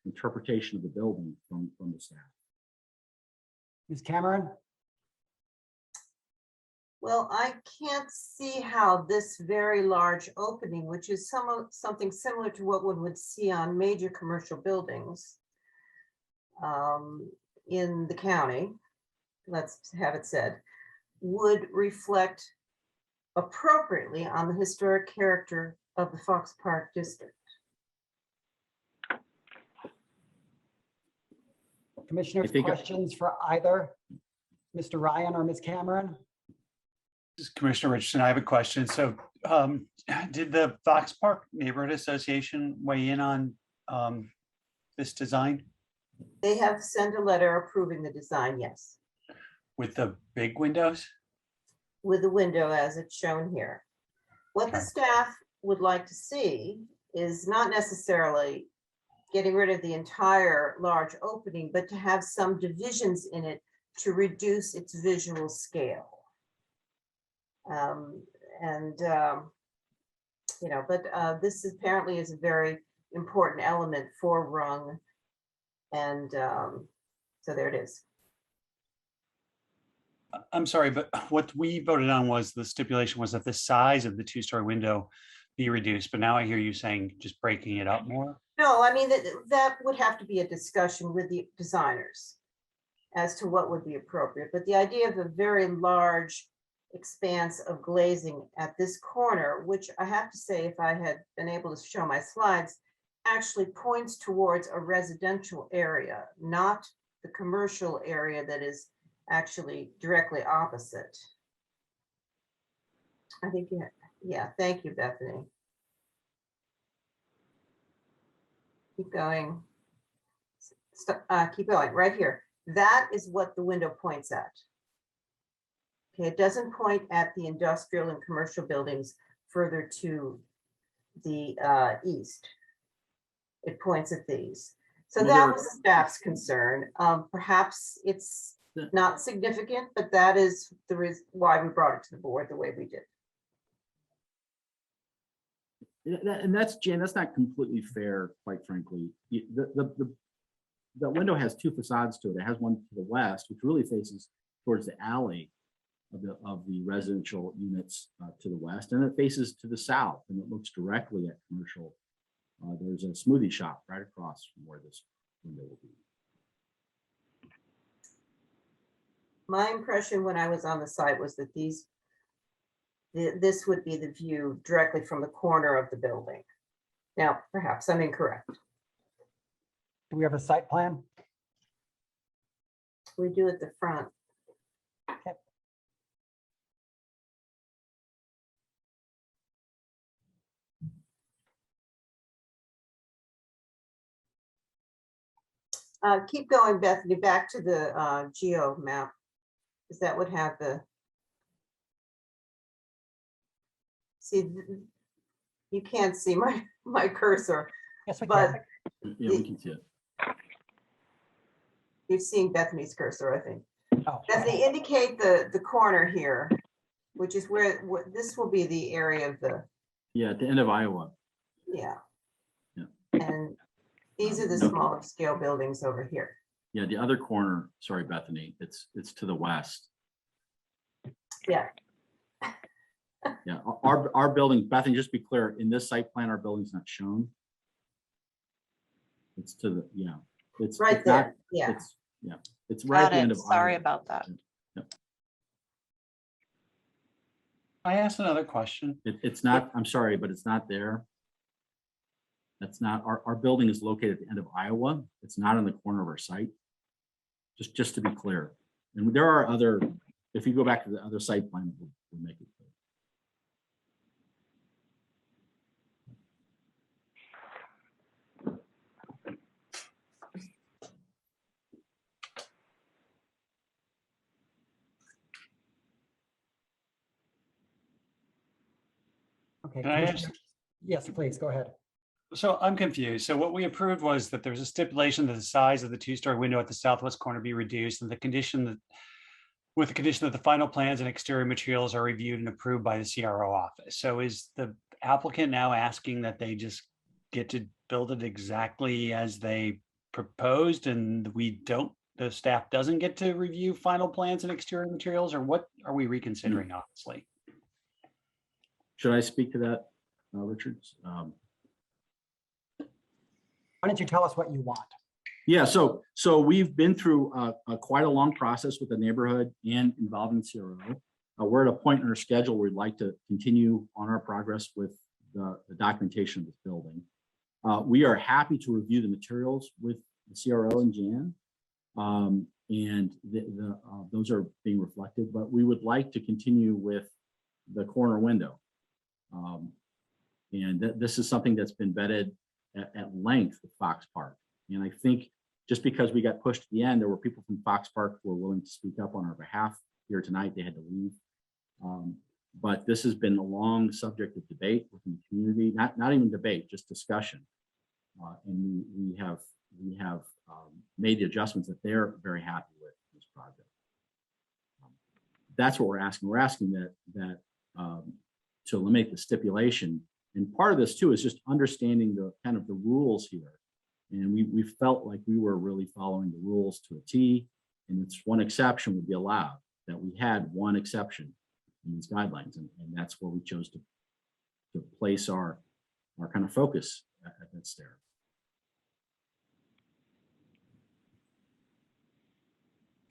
Speaker 11: interpretation of the building from the staff.
Speaker 1: Ms. Cameron?
Speaker 23: Well, I can't see how this very large opening, which is something similar to what one would see on major commercial buildings in the county, let's have it said, would reflect appropriately on the historic character of the Fox Park District.
Speaker 1: Commissioners, questions for either Mr. Ryan or Ms. Cameron?
Speaker 6: This is Commissioner Richardson. I have a question. So did the Fox Park Neighborhood Association weigh in on this design?
Speaker 23: They have sent a letter approving the design, yes.
Speaker 6: With the big windows?
Speaker 23: With the window as it's shown here. What the staff would like to see is not necessarily getting rid of the entire large opening, but to have some divisions in it to reduce its visual scale. This apparently is a very important element for Rung. And so there it is.
Speaker 6: I'm sorry, but what we voted on was the stipulation was that the size of the two-story window be reduced. But now I hear you saying just breaking it up more.
Speaker 23: No, I mean, that would have to be a discussion with the designers as to what would be appropriate. But the idea of a very large expanse of glazing at this corner, which I have to say, if I had been able to show my slides, actually points towards a residential area, not the commercial area that is actually directly opposite. I think, yeah, thank you, Bethany. Keep going. Keep going right here. That is what the window points at. Okay, it doesn't point at the industrial and commercial buildings further to the east. It points at these. So that was staff's concern. Perhaps it's not significant, but that is the reason why we brought it to the board the way we did.
Speaker 11: And that's, Jan, that's not completely fair, quite frankly. The window has two facades to it. It has one to the west, which really faces towards the alley of the residential units to the west, and it faces to the south, and it looks directly at commercial. There's a smoothie shop right across from where this window will be.
Speaker 23: My impression when I was on the site was that this would be the view directly from the corner of the building. Now, perhaps I'm incorrect.
Speaker 1: Do we have a site plan?
Speaker 23: We do at the front.
Speaker 1: Okay.
Speaker 23: Keep going, Bethany, back to the geo map, because that would have the. See, you can't see my cursor.
Speaker 1: Yes, we
Speaker 23: but
Speaker 11: can. Yeah, we can see it.
Speaker 23: You're seeing Bethany's cursor, I think.
Speaker 1: Oh,
Speaker 23: Bethany, indicate the corner here. which is where, this will be the area of the,
Speaker 11: Yeah, at the end of Iowa.
Speaker 23: yeah.
Speaker 11: Yeah.
Speaker 23: And these are the
Speaker 11: No.
Speaker 23: smaller scale buildings over here.
Speaker 11: Yeah, the other corner, sorry, Bethany, it's to the west.
Speaker 23: Yeah.
Speaker 11: Yeah, our building, Bethany, just to be clear, in this site plan, our building's not shown. It's to the, yeah, it's
Speaker 23: Right
Speaker 11: it's not-
Speaker 23: there, yeah.
Speaker 11: It's right at the end of.
Speaker 9: Sorry
Speaker 11: Iowa.
Speaker 9: about that.
Speaker 6: I asked another question.
Speaker 11: It's not, I'm sorry, but it's not there. That's not, our building is located at the end of Iowa. It's not on the corner of our site. Just to be clear. And there are other, if you go back to the other site plan, we'll make it clear.
Speaker 1: Okay.
Speaker 6: Can I ask-
Speaker 1: Commissioner- Yes, please, go ahead.
Speaker 6: So I'm confused. So what we approved was that there's a stipulation that the size of the two-story window at the southwest corner be reduced and the condition that, with the condition that the final plans and exterior materials are reviewed and approved by the CRO office. So is the applicant now asking that they just get to build it exactly as they proposed and the staff doesn't get to review final plans and exterior materials, or what are we reconsidering, honestly?
Speaker 11: Should I speak to that, Richards?
Speaker 1: Why don't you tell us what you want?
Speaker 11: Yeah, so we've been through quite a long process with the neighborhood and involving CRO. We're at a point in our schedule where we'd like to continue on our progress with the documentation of this building. We are happy to review the materials with the CRO in Jan. And those are being reflected, but we would like to continue with the corner window. And this is something that's been vetted at length with Fox Park. And I think just because we got pushed to the end, there were people from Fox Park who were willing to speak up on our behalf here tonight. They had to leave. But this has been a long subject of debate within the community, not even debate, just discussion. And we have made the adjustments that they're very happy with this project. That's what we're asking. We're asking that to eliminate the stipulation. And part of this too is just understanding the kind of the rules here. And we felt like we were really following the rules to a T, and it's one exception would be allowed, that we had one exception in these guidelines. And that's where we chose to place our kind of focus at that stair.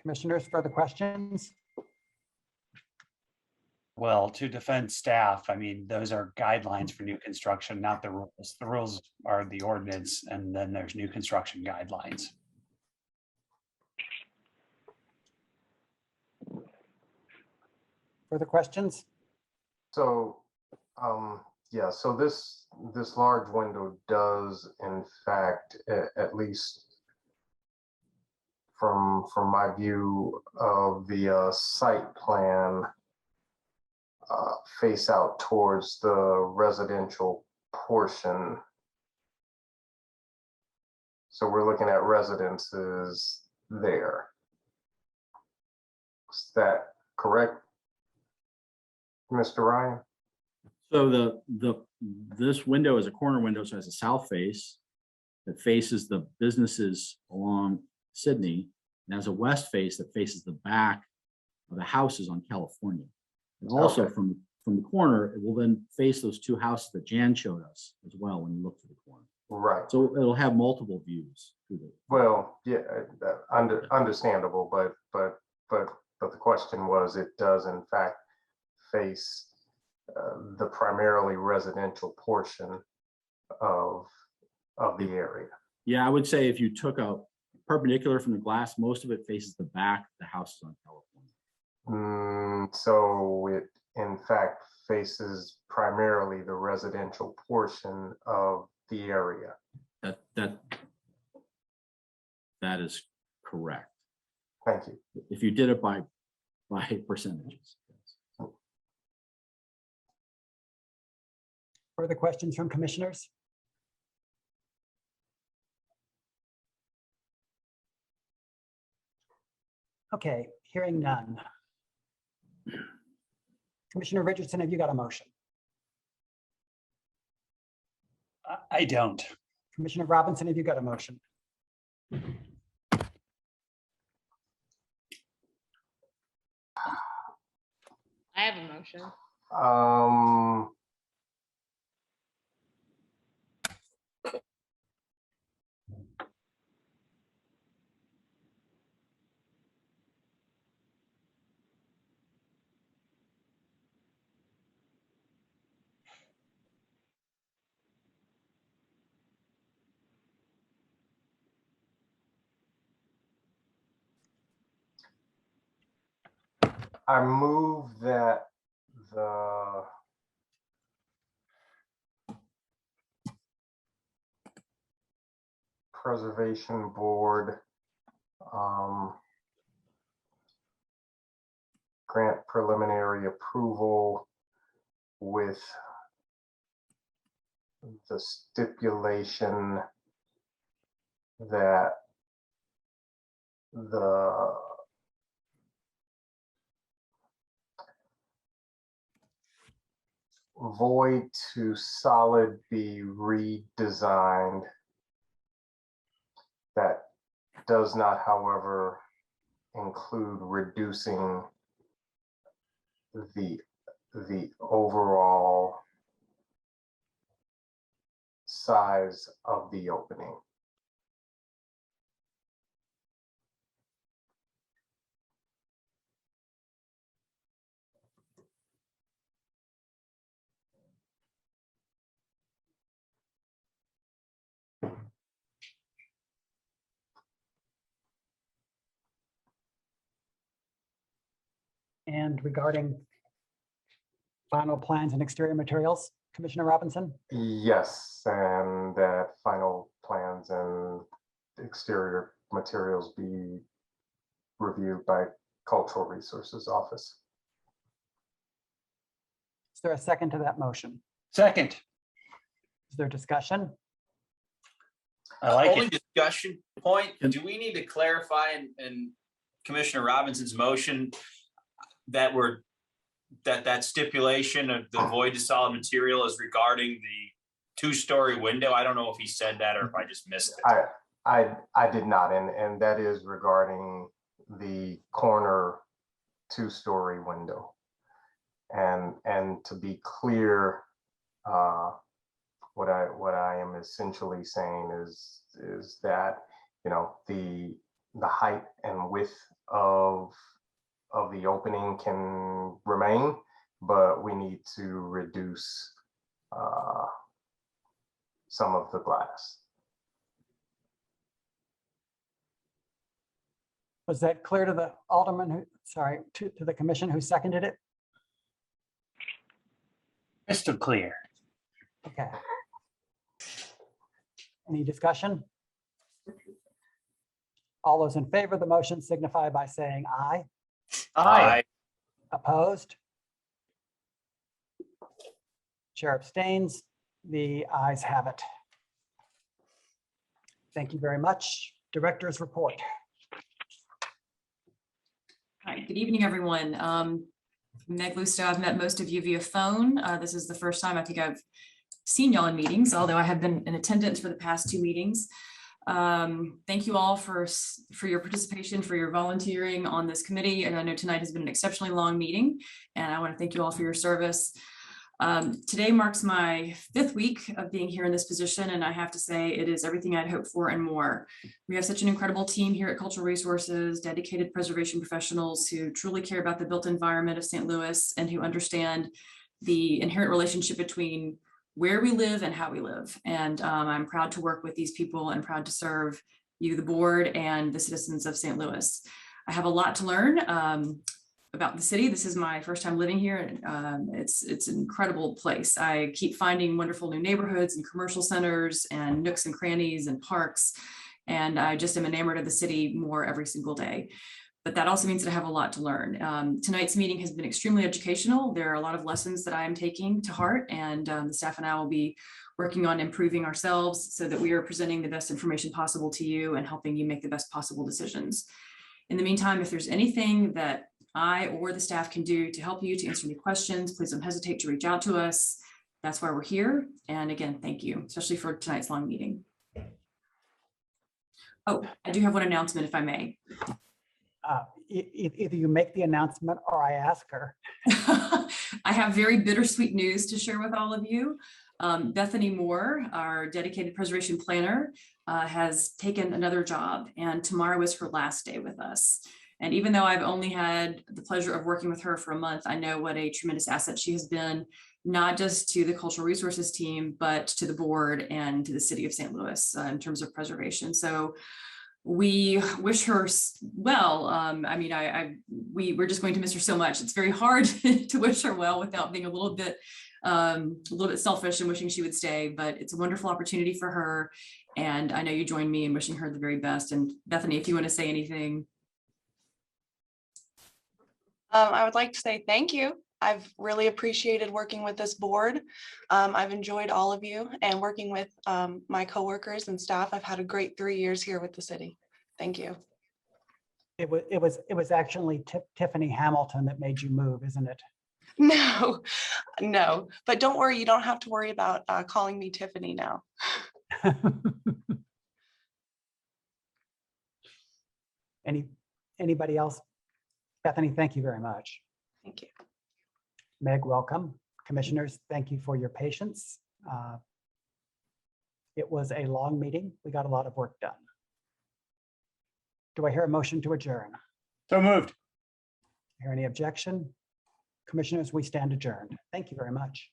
Speaker 1: Commissioners, further questions?
Speaker 6: Well, to defend staff, I mean, those are guidelines for new construction, not the rules. The rules are the ordinance, and then there's new construction guidelines.
Speaker 1: Further questions?
Speaker 22: So, yeah, so this large window does in fact, at least from my view of the site plan, face out towards the residential portion. So we're looking at residences there. Is that correct, Mr. Ryan?
Speaker 11: So this window is a corner window, so it has a south face that faces the businesses along Sydney, and has a west face that faces the back of the houses on California. And also
Speaker 22: Okay.
Speaker 11: from the corner, it will then face those two houses that Jan showed us as well when you look to the corner.
Speaker 22: Right.
Speaker 11: So it'll have multiple views through the.
Speaker 22: Well, yeah, understandable, but the question was, it does in fact face the primarily residential portion of the area.
Speaker 11: Yeah, I would say if you took a perpendicular from the glass, most of it faces the back of the houses on California.
Speaker 22: So it in fact faces primarily the residential portion of the area.
Speaker 11: That is correct.
Speaker 22: Thank you.
Speaker 11: If you did it by percentages. Yes.
Speaker 1: Further questions from commissioners? Okay, hearing none. Commissioner Richardson, have you got a motion?
Speaker 6: I don't.
Speaker 1: Commissioner Robinson, have you got a motion?
Speaker 7: I have a motion.
Speaker 22: I move that the Preservation Board grant preliminary approval with the stipulation that the void to solid be redesigned. That does not, however, include reducing the overall size of the opening.
Speaker 1: And regarding final plans and exterior materials, Commissioner Robinson?
Speaker 22: Yes, and that final plans and exterior materials be reviewed by Cultural Resources Office.
Speaker 1: Is there a second to that motion?
Speaker 6: Second.
Speaker 1: Is there discussion?
Speaker 6: I like
Speaker 4: Only
Speaker 6: it.
Speaker 4: discussion point, do we need to clarify in Commissioner Robinson's motion that that stipulation of the void to solid material is regarding the two-story window? I don't know if he said that or if I just missed it.
Speaker 22: I did not, and that is regarding the corner two-story window. And to be clear, what I am essentially saying is that, you know, the height and width of the opening can remain, but we need to reduce some of the glass.
Speaker 1: Was that clear to the alderman who, sorry, to the commission who seconded it?
Speaker 6: Crystal clear.
Speaker 1: Okay. Any discussion? All those in favor of the motion signify by saying aye.
Speaker 6: Aye.
Speaker 1: Opposed? Chair abstains. The ayes have it. Thank you very much. Director's report.
Speaker 9: Hi, good evening, everyone. Meg Lustow, I've met most of you via phone. This is the first time I think I've seen y'all in meetings, although I have been in attendance for the past 2 meetings. Thank you all for your participation, for your volunteering on this committee. And I know tonight has been an exceptionally long meeting, and I want to thank you all for your service. Today marks my 5th week of being here in this position, and I have to say it is everything I'd hoped for and more. We have such an incredible team here at Cultural Resources, dedicated preservation professionals who truly care about the built environment of St. Louis and who understand the inherent relationship between where we live and how we live. And I'm proud to work with these people and proud to serve you, the board, and the citizens of St. Louis. I have a lot to learn about the city. This is my first time living here. It's an incredible place. I keep finding wonderful new neighborhoods and commercial centers and nooks and crannies and parks. And I just am enamored of the city more every single day. But that also means that I have a lot to learn. Tonight's meeting has been extremely educational. There are a lot of lessons that I am taking to heart, and the staff and I will be working on improving ourselves so that we are presenting the best information possible to you and helping you make the best possible decisions. In the meantime, if there's anything that I or the staff can do to help you, to answer any questions, please don't hesitate to reach out to us. That's why we're here. And again, thank you, especially for tonight's long meeting. Oh, I do have one announcement, if I may.
Speaker 1: Either you make the announcement or I ask her.
Speaker 9: I have very bittersweet news to share with all of you. Bethany Moore, our dedicated preservation planner, has taken another job, and tomorrow is her last day with us. And even though I've only had the pleasure of working with her for a month, I know what a tremendous asset she has been, not just to the cultural resources team, but to the board and to the city of St. Louis in terms of preservation. So we wish her well. I mean, we're just going to miss her so much. It's very hard to wish her well without being a little bit selfish and wishing she would stay, but it's a wonderful opportunity for her. And I know you join me in wishing her the very best. And Bethany, if you want to say anything.
Speaker 10: I would like to say thank you. I've really appreciated working with this board. I've enjoyed all of you, and working with my coworkers and staff. I've had a great 3 years here with the city. Thank you.
Speaker 1: It was actually Tiffany Hamilton that made you move, isn't it?
Speaker 10: No, no, but don't worry. You don't have to worry about calling me Tiffany now.
Speaker 1: Anybody else? Bethany, thank you very much.
Speaker 10: Thank you.
Speaker 1: Meg, welcome. Commissioners, thank you for your patience. It was a long meeting. We got a lot of work done. Do I hear a motion to adjourn?
Speaker 6: So moved.
Speaker 1: Hear any objection? Commissioners, we stand adjourned. Thank you very much.